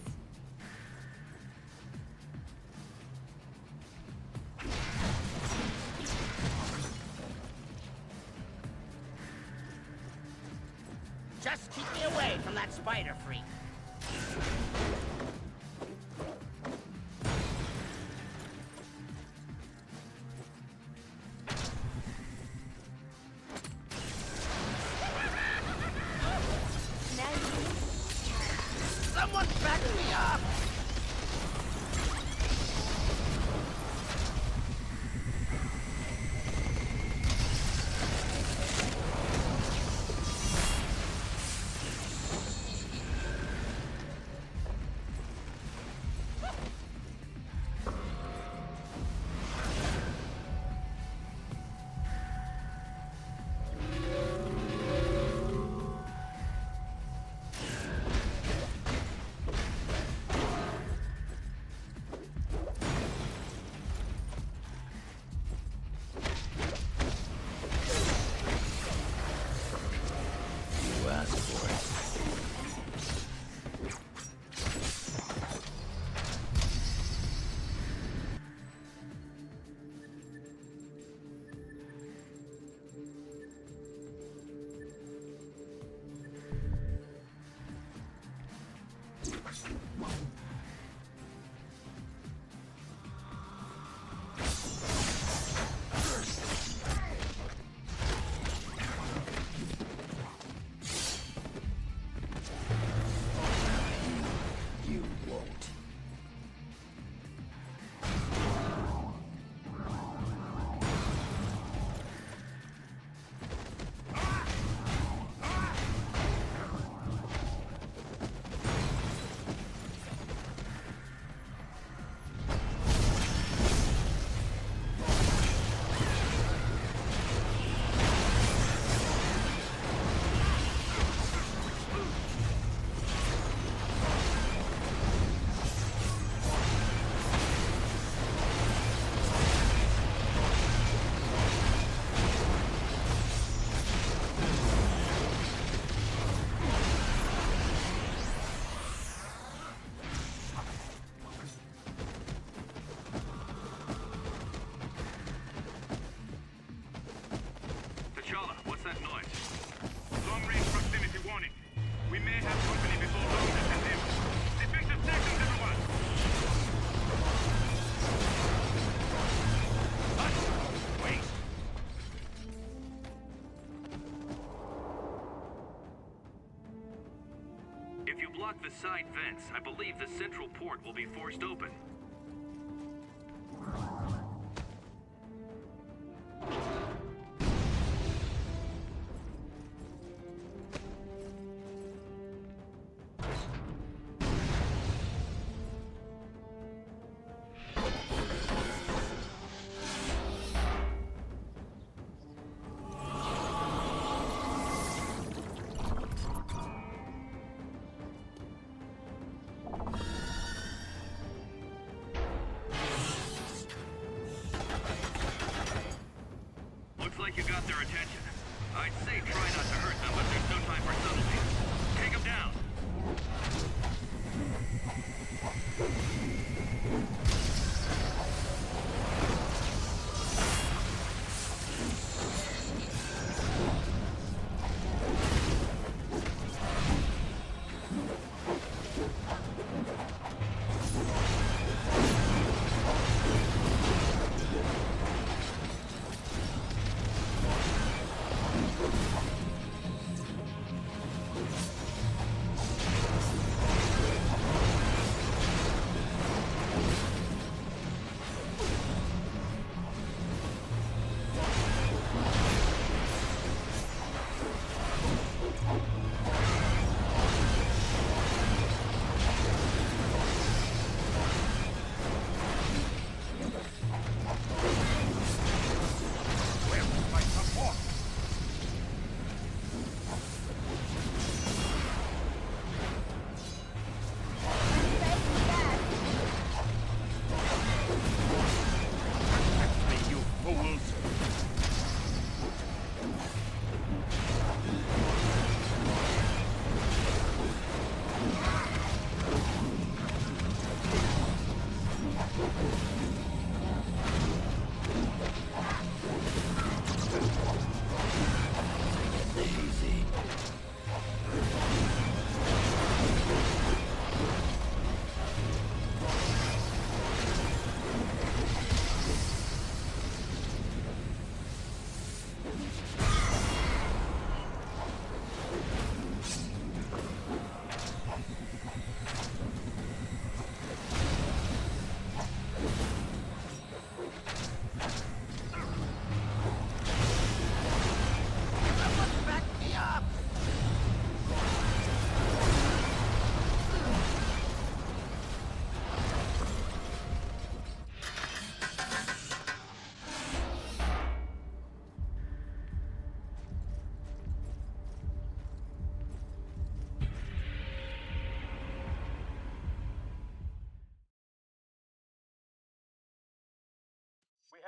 Just keep me away from that spider freak. Someone's backing me up! What's that noise? Long-range proximity warning. We may have company before long to send in. Defensive sections, everyone! Wait! If you block the side vents, I believe the central port will be forced open. Like you got their attention. I'd say try not to hurt them, but there's no time for subtlety. Take them down!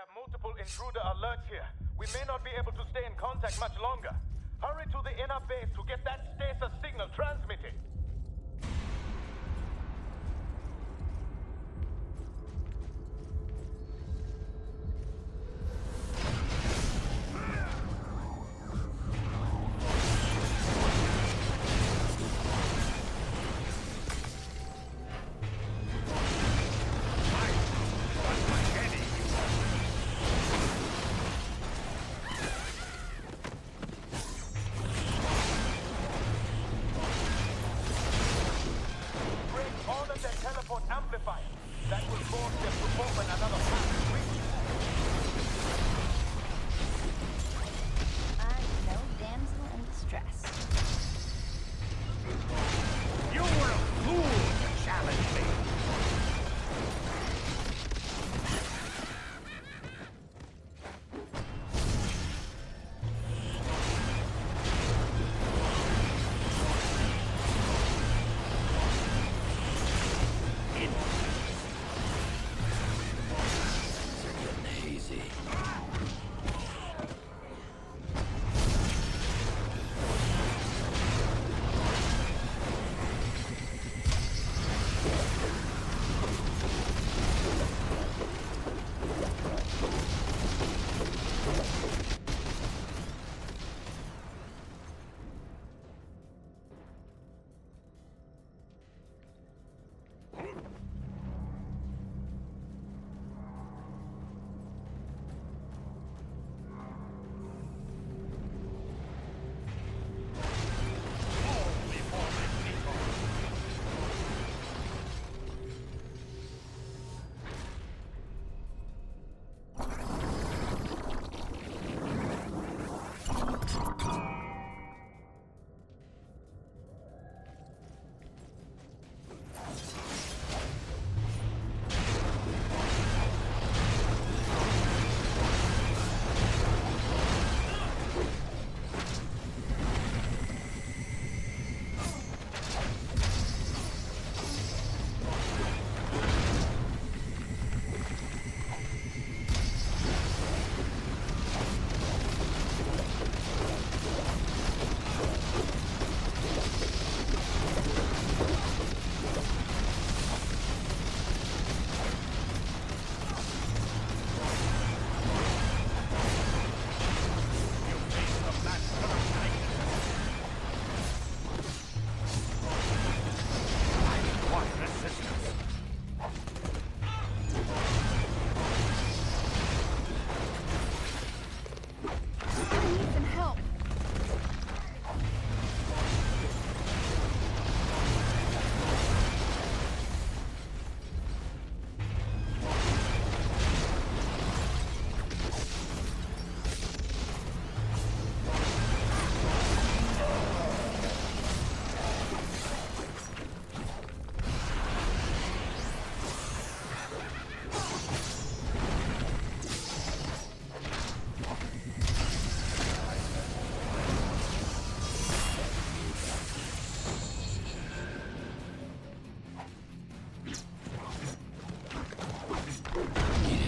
have multiple intruder alerts here. We may not be able to stay in contact much longer. Hurry to the inner base to get that stasis signal transmitted.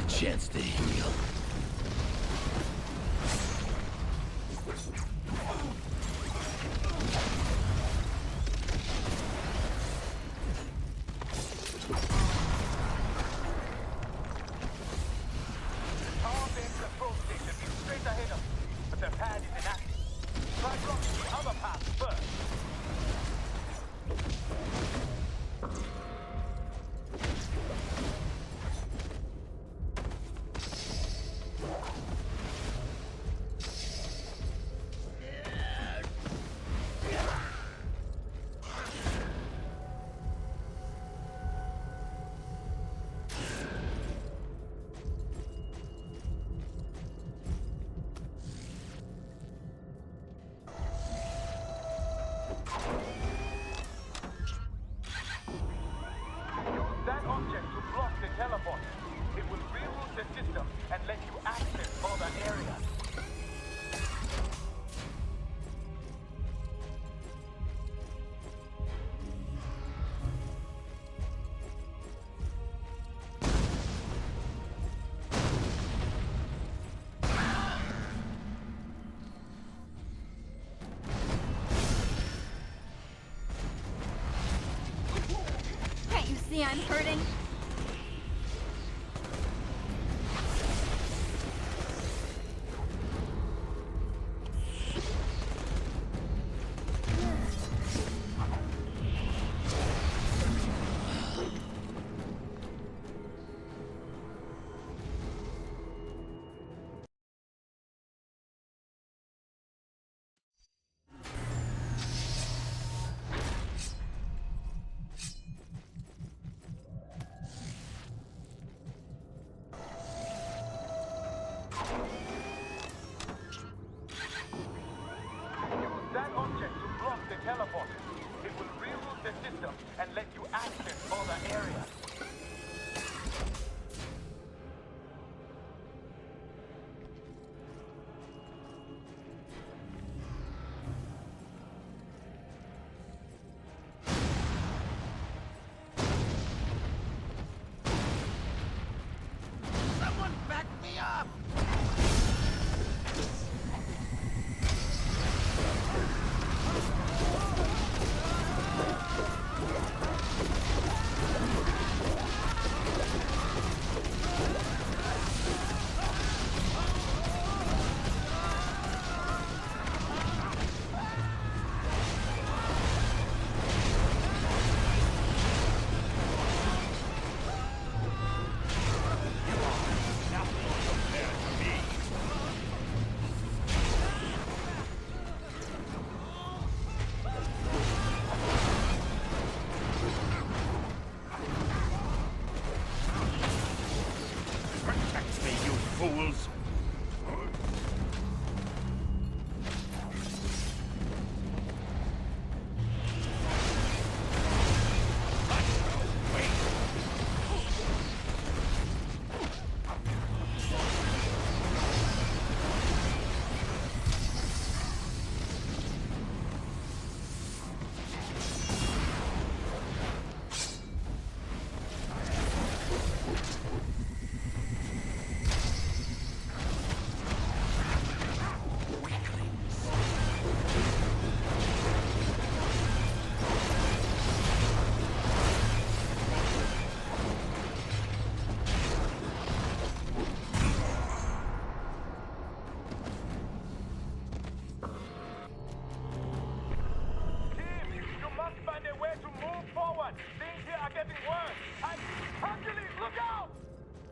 Chance to heal. Power base control station is straight ahead of you, but their pad is inactive. Try blocking the other path first. see I'm hurting? That object to block the teleporter. It will reroute the system and let you access other areas. Someone back me up! Protect me, you fools!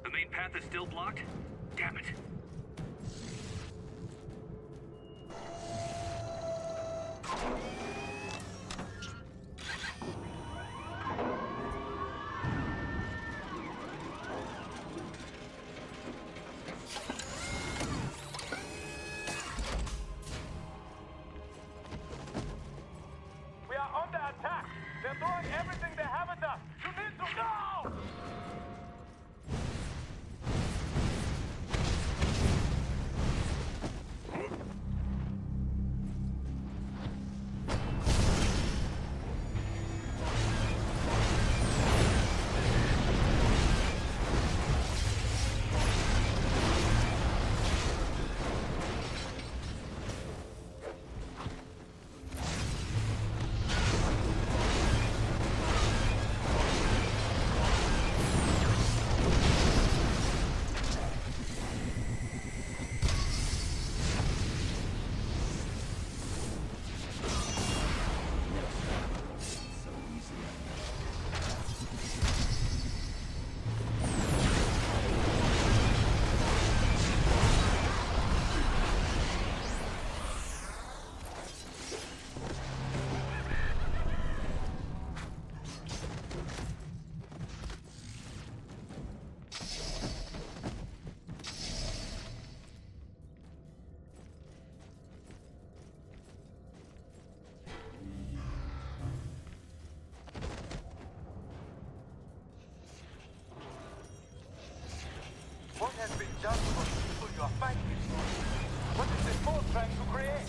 The main path is still blocked? Damn it. We are under attack. They're throwing everything they have at us. You need to go! What has been done for the people you are fighting? What is this force trying to create?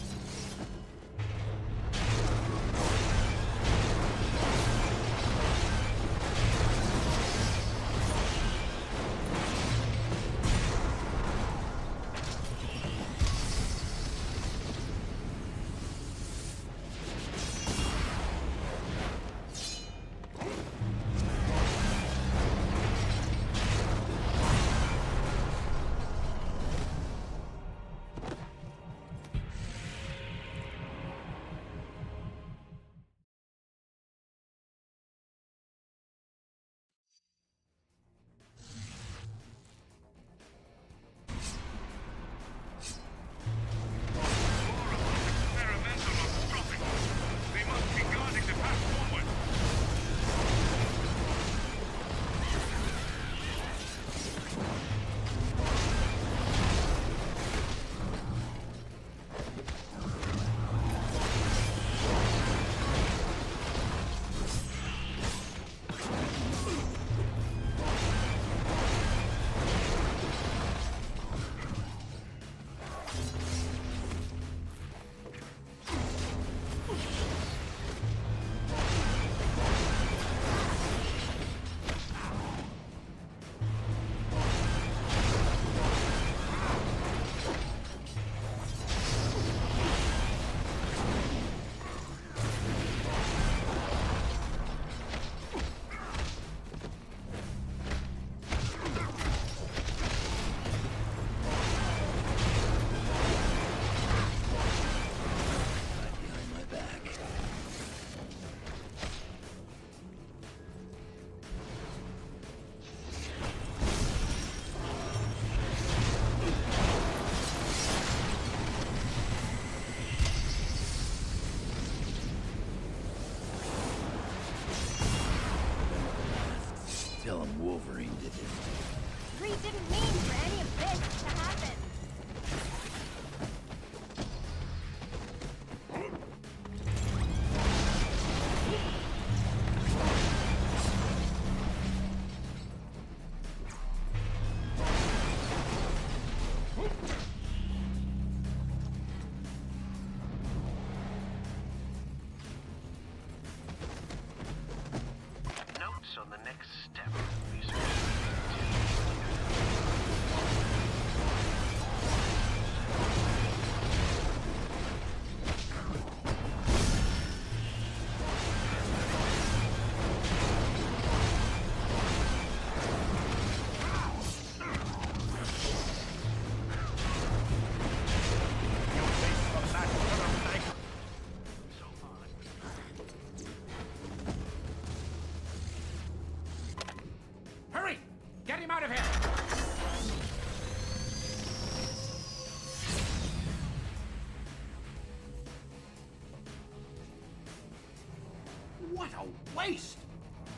What a waste!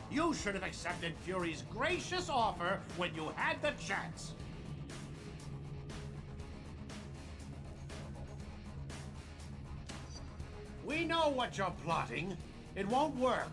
You should have accepted Fury's gracious offer when you had the chance. We know what you're plotting. It won't work.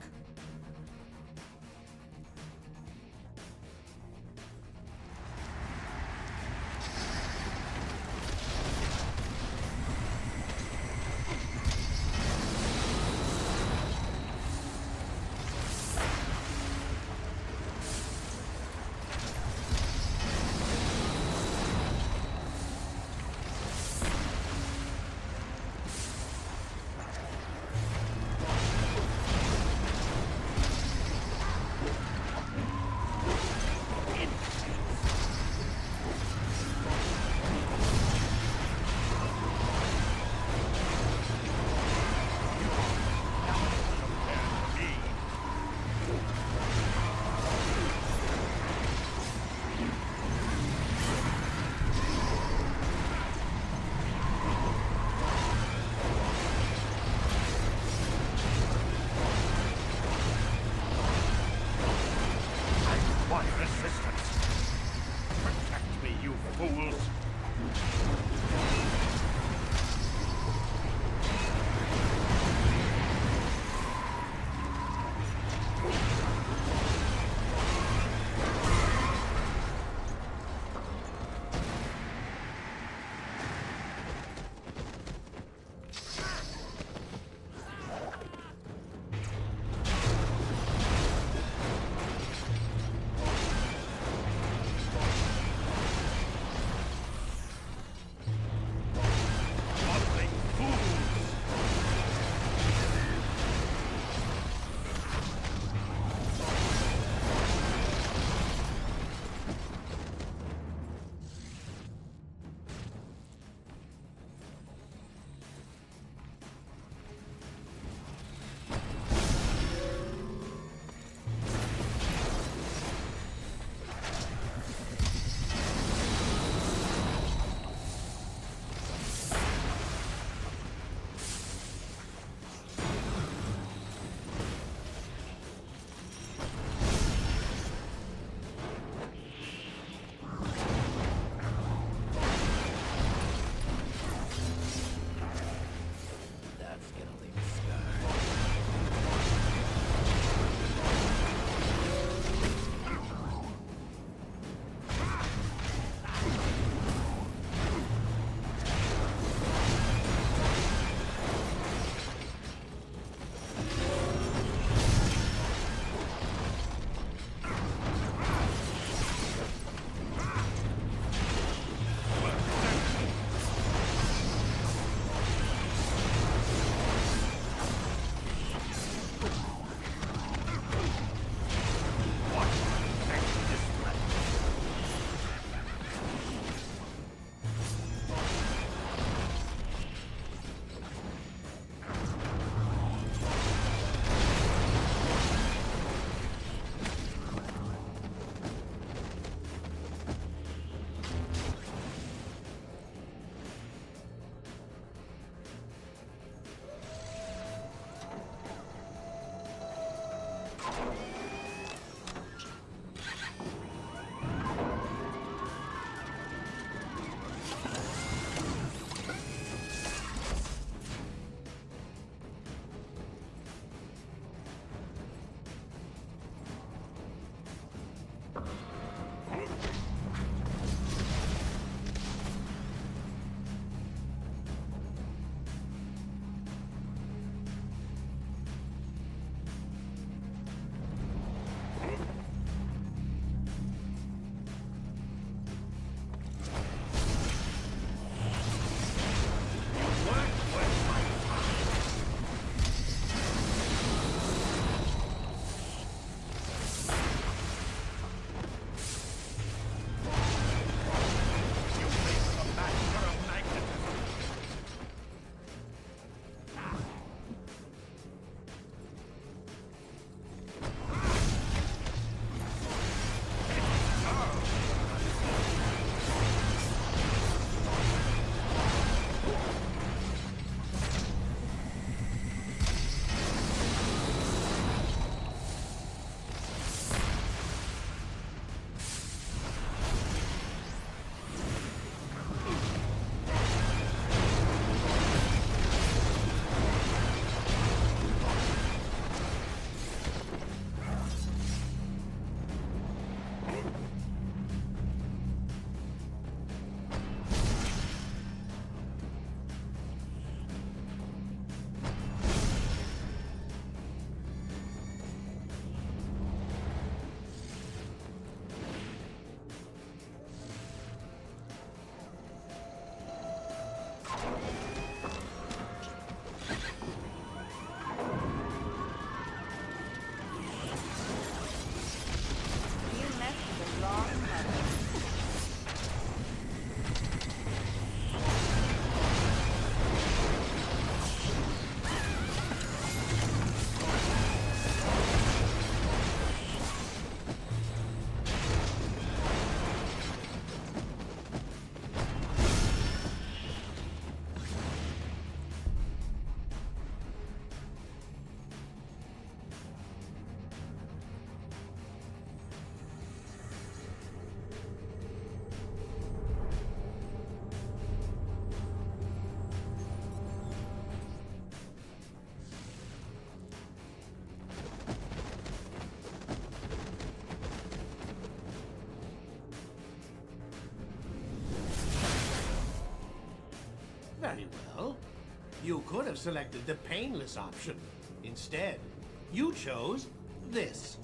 Very well. You could have selected the painless option. Instead, you chose this.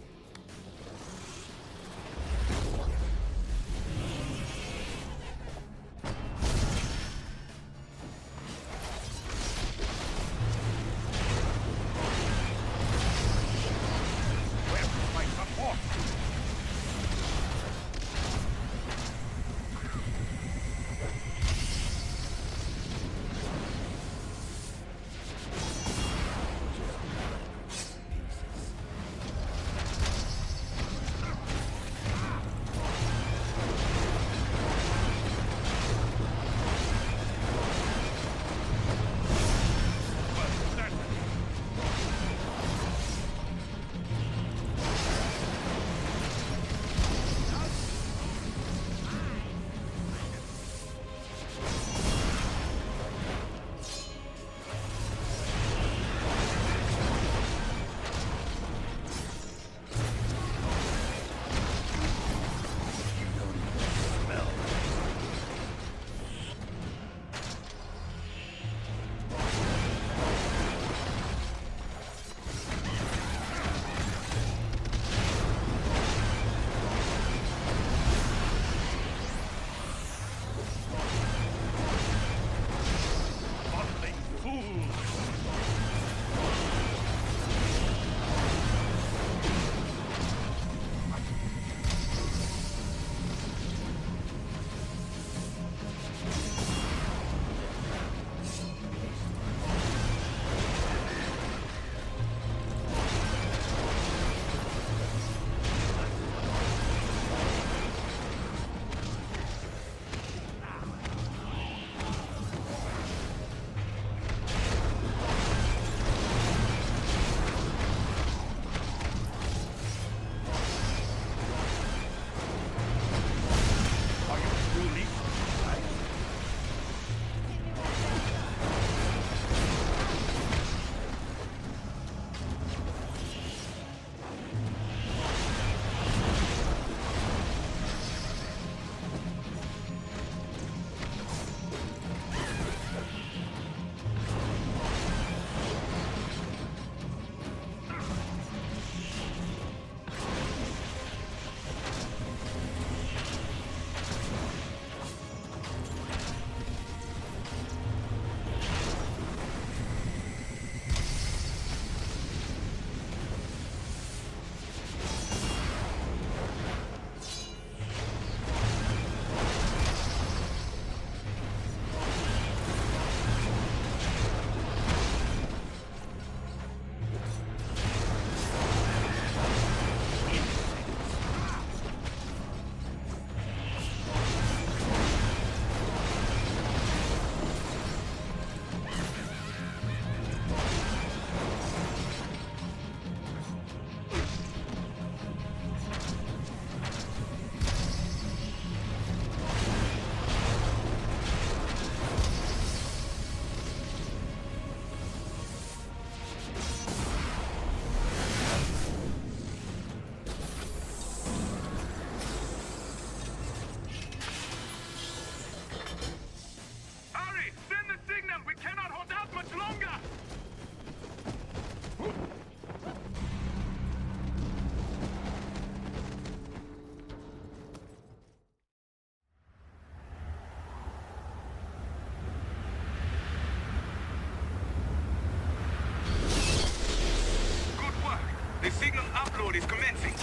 The signal upload is commencing.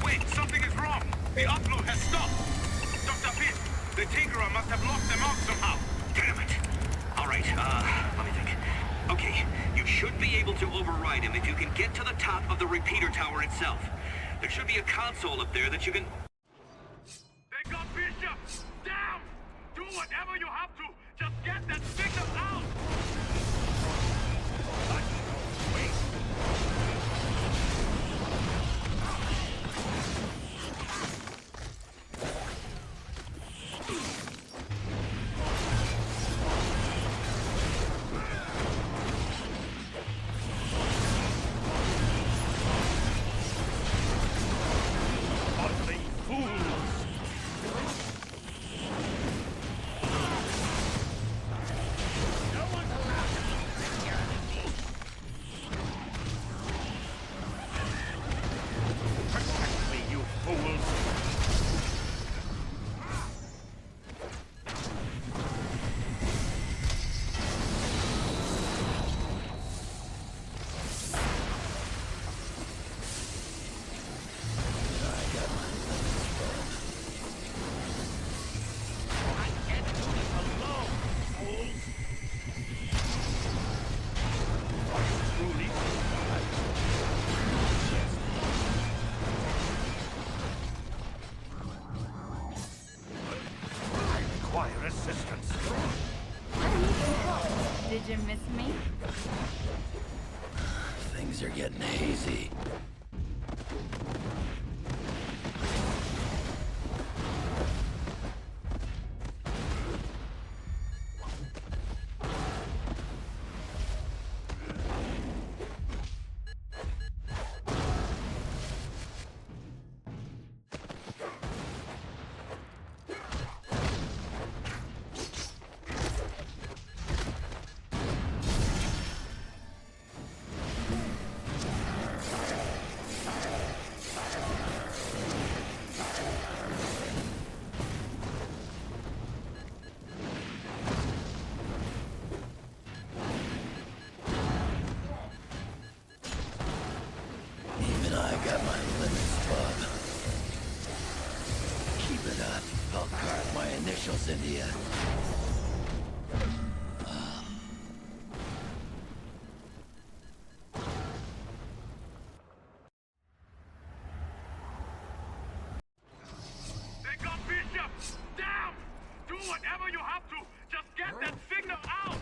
Wait, something is wrong. The upload has stopped. Dr. Pitt, the Tinkerer must have locked them out somehow. Damn it. All right, let me think. Okay, you should be able to override him if you can get to the top of the repeater tower itself. There should be a console up there that you can... They got Bishop! Down! Do whatever you have to! Just get that signal out! Things are getting hazy. India. They got Bishop! Down! Do whatever you have to! Just get that signal out!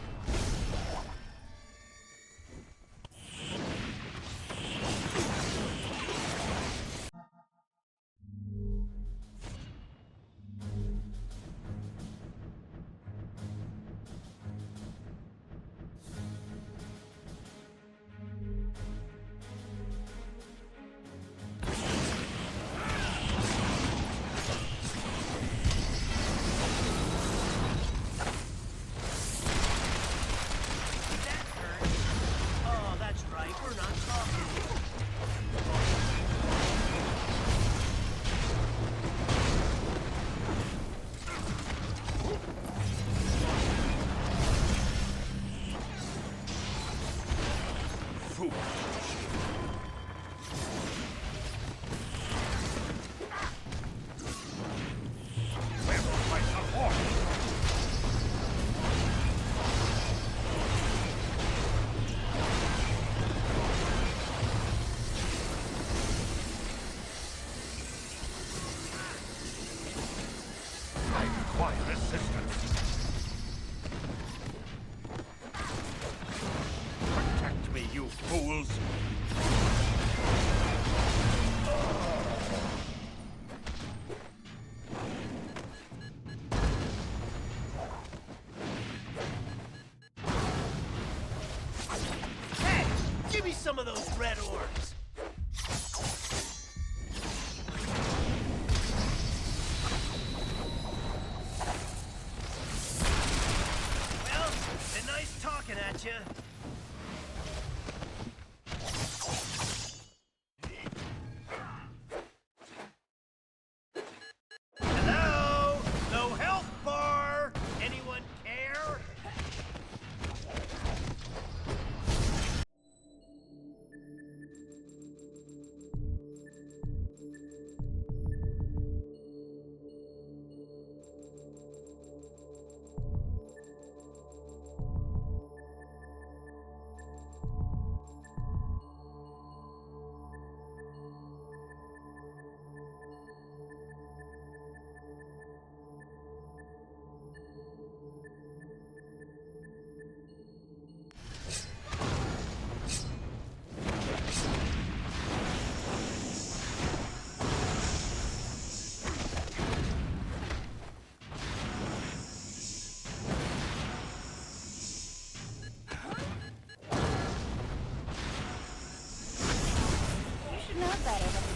Fools! Hey! Give me some of those red orbs! Well, been nice talking at you.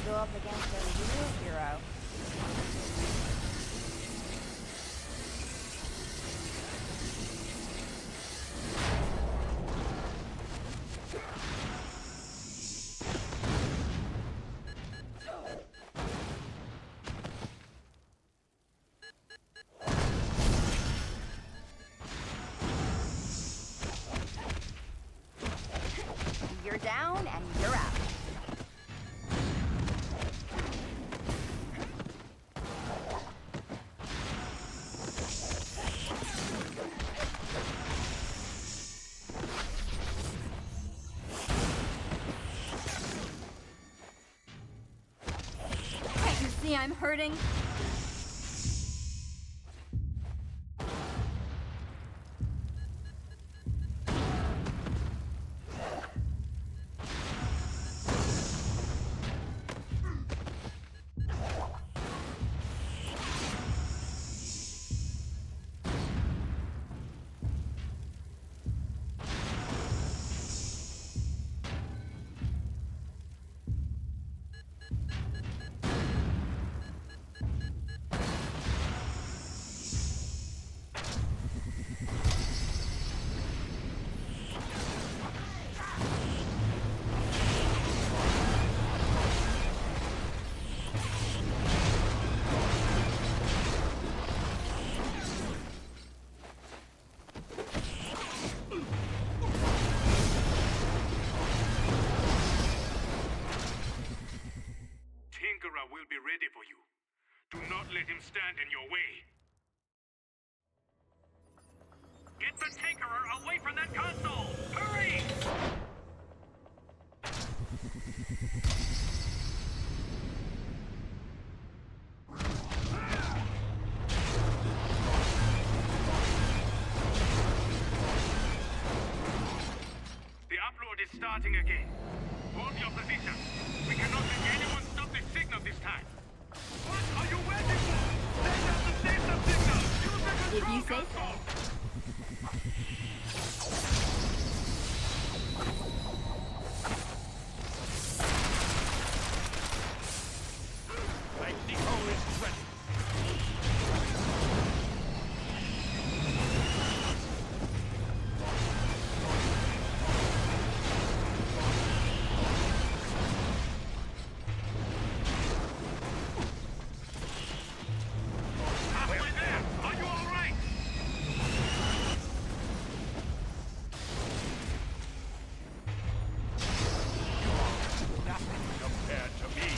Go up against a real hero. You're down and you're out. I'm hurting. Do not let him stand in your way. Get the Tinkerer away from that console! Hurry! The upload is starting again. Hold your position. We cannot let anyone stop the signal this time. What are you waiting for? Send out the station signal! Use the control If you say console! Magneto is ready. Halfway there! Are you all right? Nothing compared to me.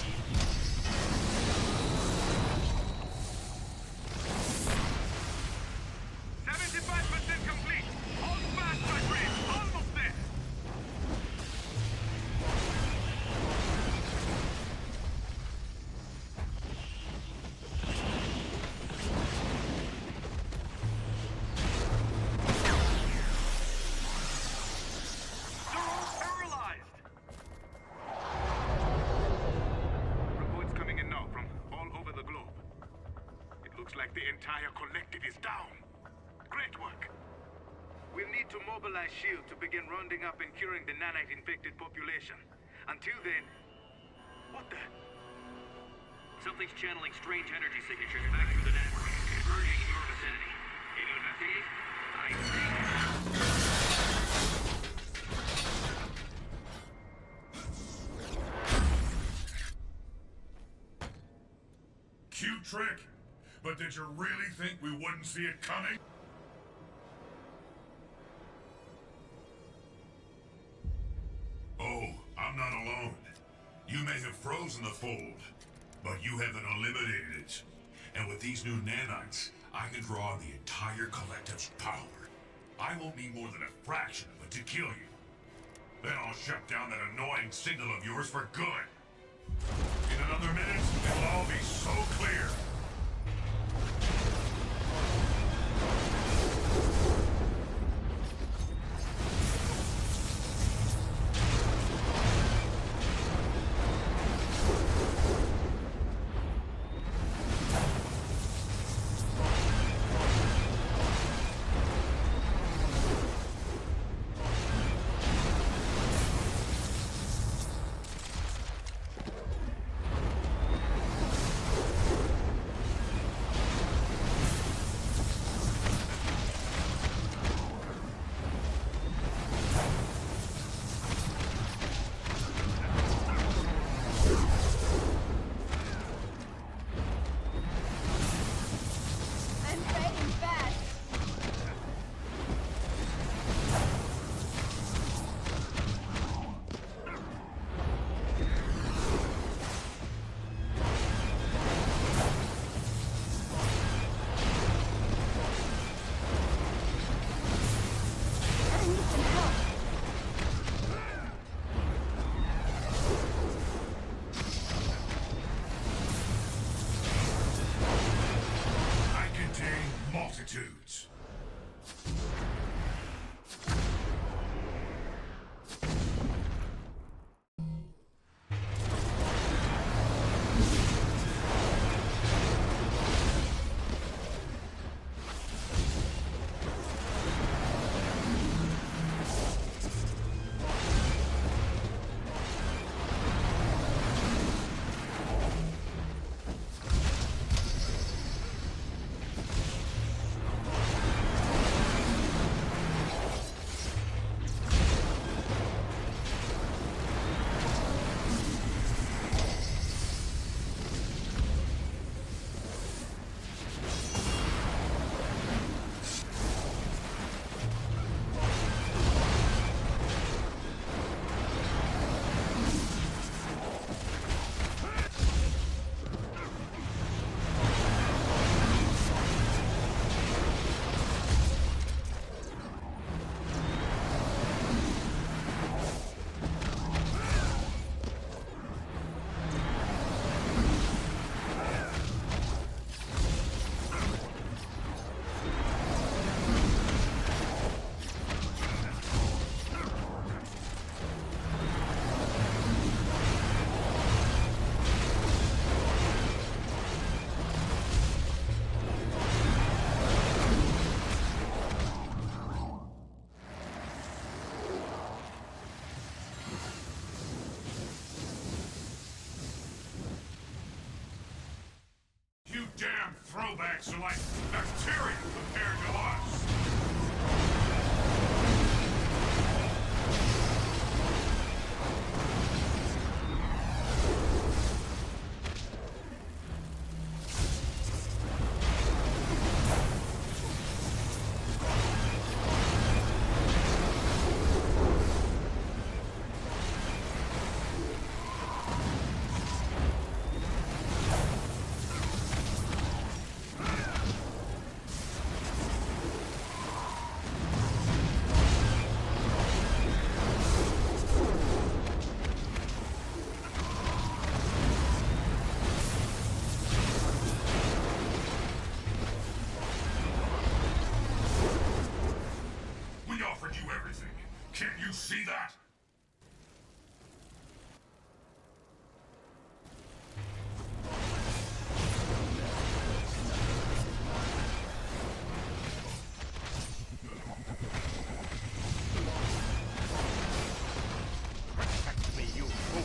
%75 complete! Hold fast, my friend! Almost there! They're all paralyzed! Reports coming in now from all over the globe. It looks like the entire collective is down. Great work. We'll need to mobilize S.H.I.E.L.D. to begin rounding up and curing the nanite-infected population. Until then... What the... Something's channeling strange energy signatures back through the network, converging in your vicinity. Can you investigate? I see. Cute trick, but did you really think we wouldn't see it coming? Oh, I'm not alone. You may have frozen the fold, but you haven't eliminated it. And with these new nanites, I can draw on the entire collective's power. I won't need more than a fraction of it to kill you. Then I'll shut down that annoying signal of yours for good. In another minute, it'll all be so clear. Multitudes. throwbacks are like bacteria compared to us. Can't you see that? Protect me, you fool!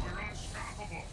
We're unstoppable!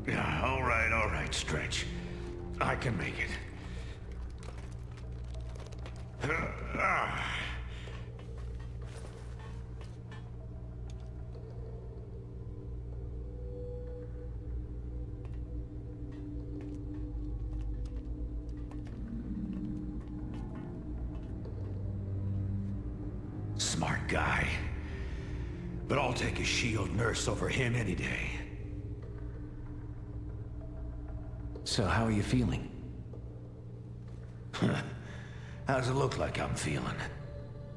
Yeah, all right, Stretch. I can make it. Smart guy. But I'll take a shield nurse over him any day. So how are you feeling? How does it look like I'm feeling?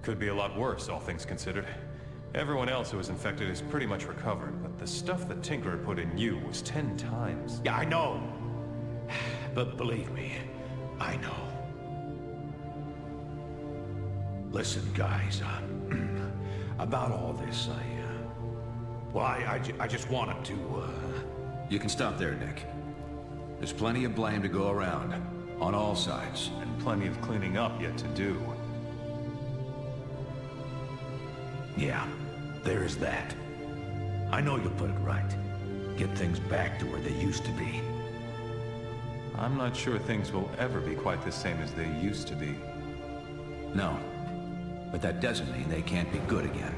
Could be a lot worse, all things considered. Everyone else who was infected is pretty much recovered, but the stuff the Tinkerer put in you was 10 times. Yeah, I know. But believe me, I know. Listen, guys, about all this, I just wanted to, You can stop there, Nick. There's plenty of blame to go around, on all sides. And plenty of cleaning up yet to do. Yeah, there is that. I know you'll put it right. Get things back to where they used to be. I'm not sure things will ever be quite the same as they used to be. No, but that doesn't mean they can't be good again.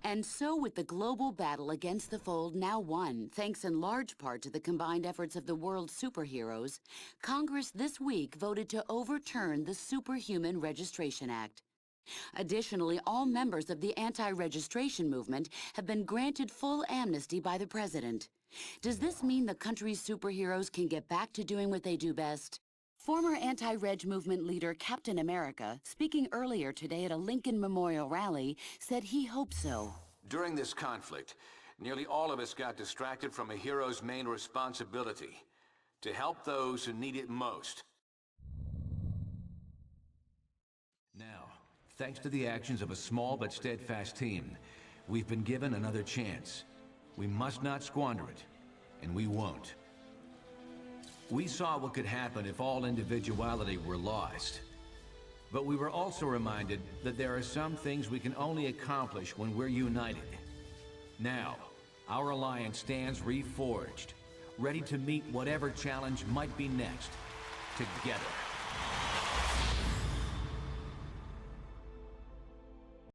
And so with the global battle against the Fold now won, thanks in large part to the combined efforts of the world's superheroes, Congress this week voted to overturn the Superhuman Registration Act. Additionally, all members of the anti-registration movement have been granted full amnesty by the president. Does this mean the country's superheroes can get back to doing what they do best? Former anti-reg movement leader Captain America, speaking earlier today at a Lincoln Memorial rally, said he hopes so. During this conflict, nearly all of us got distracted from a hero's main responsibility, to help those who need it most. Now, thanks to the actions of a small but steadfast team, we've been given another chance. We must not squander it, and we won't. We saw what could happen if all individuality were lost. But we were also reminded that there are some things we can only accomplish when we're united. Now, our alliance stands reforged, ready to meet whatever challenge might be next, together.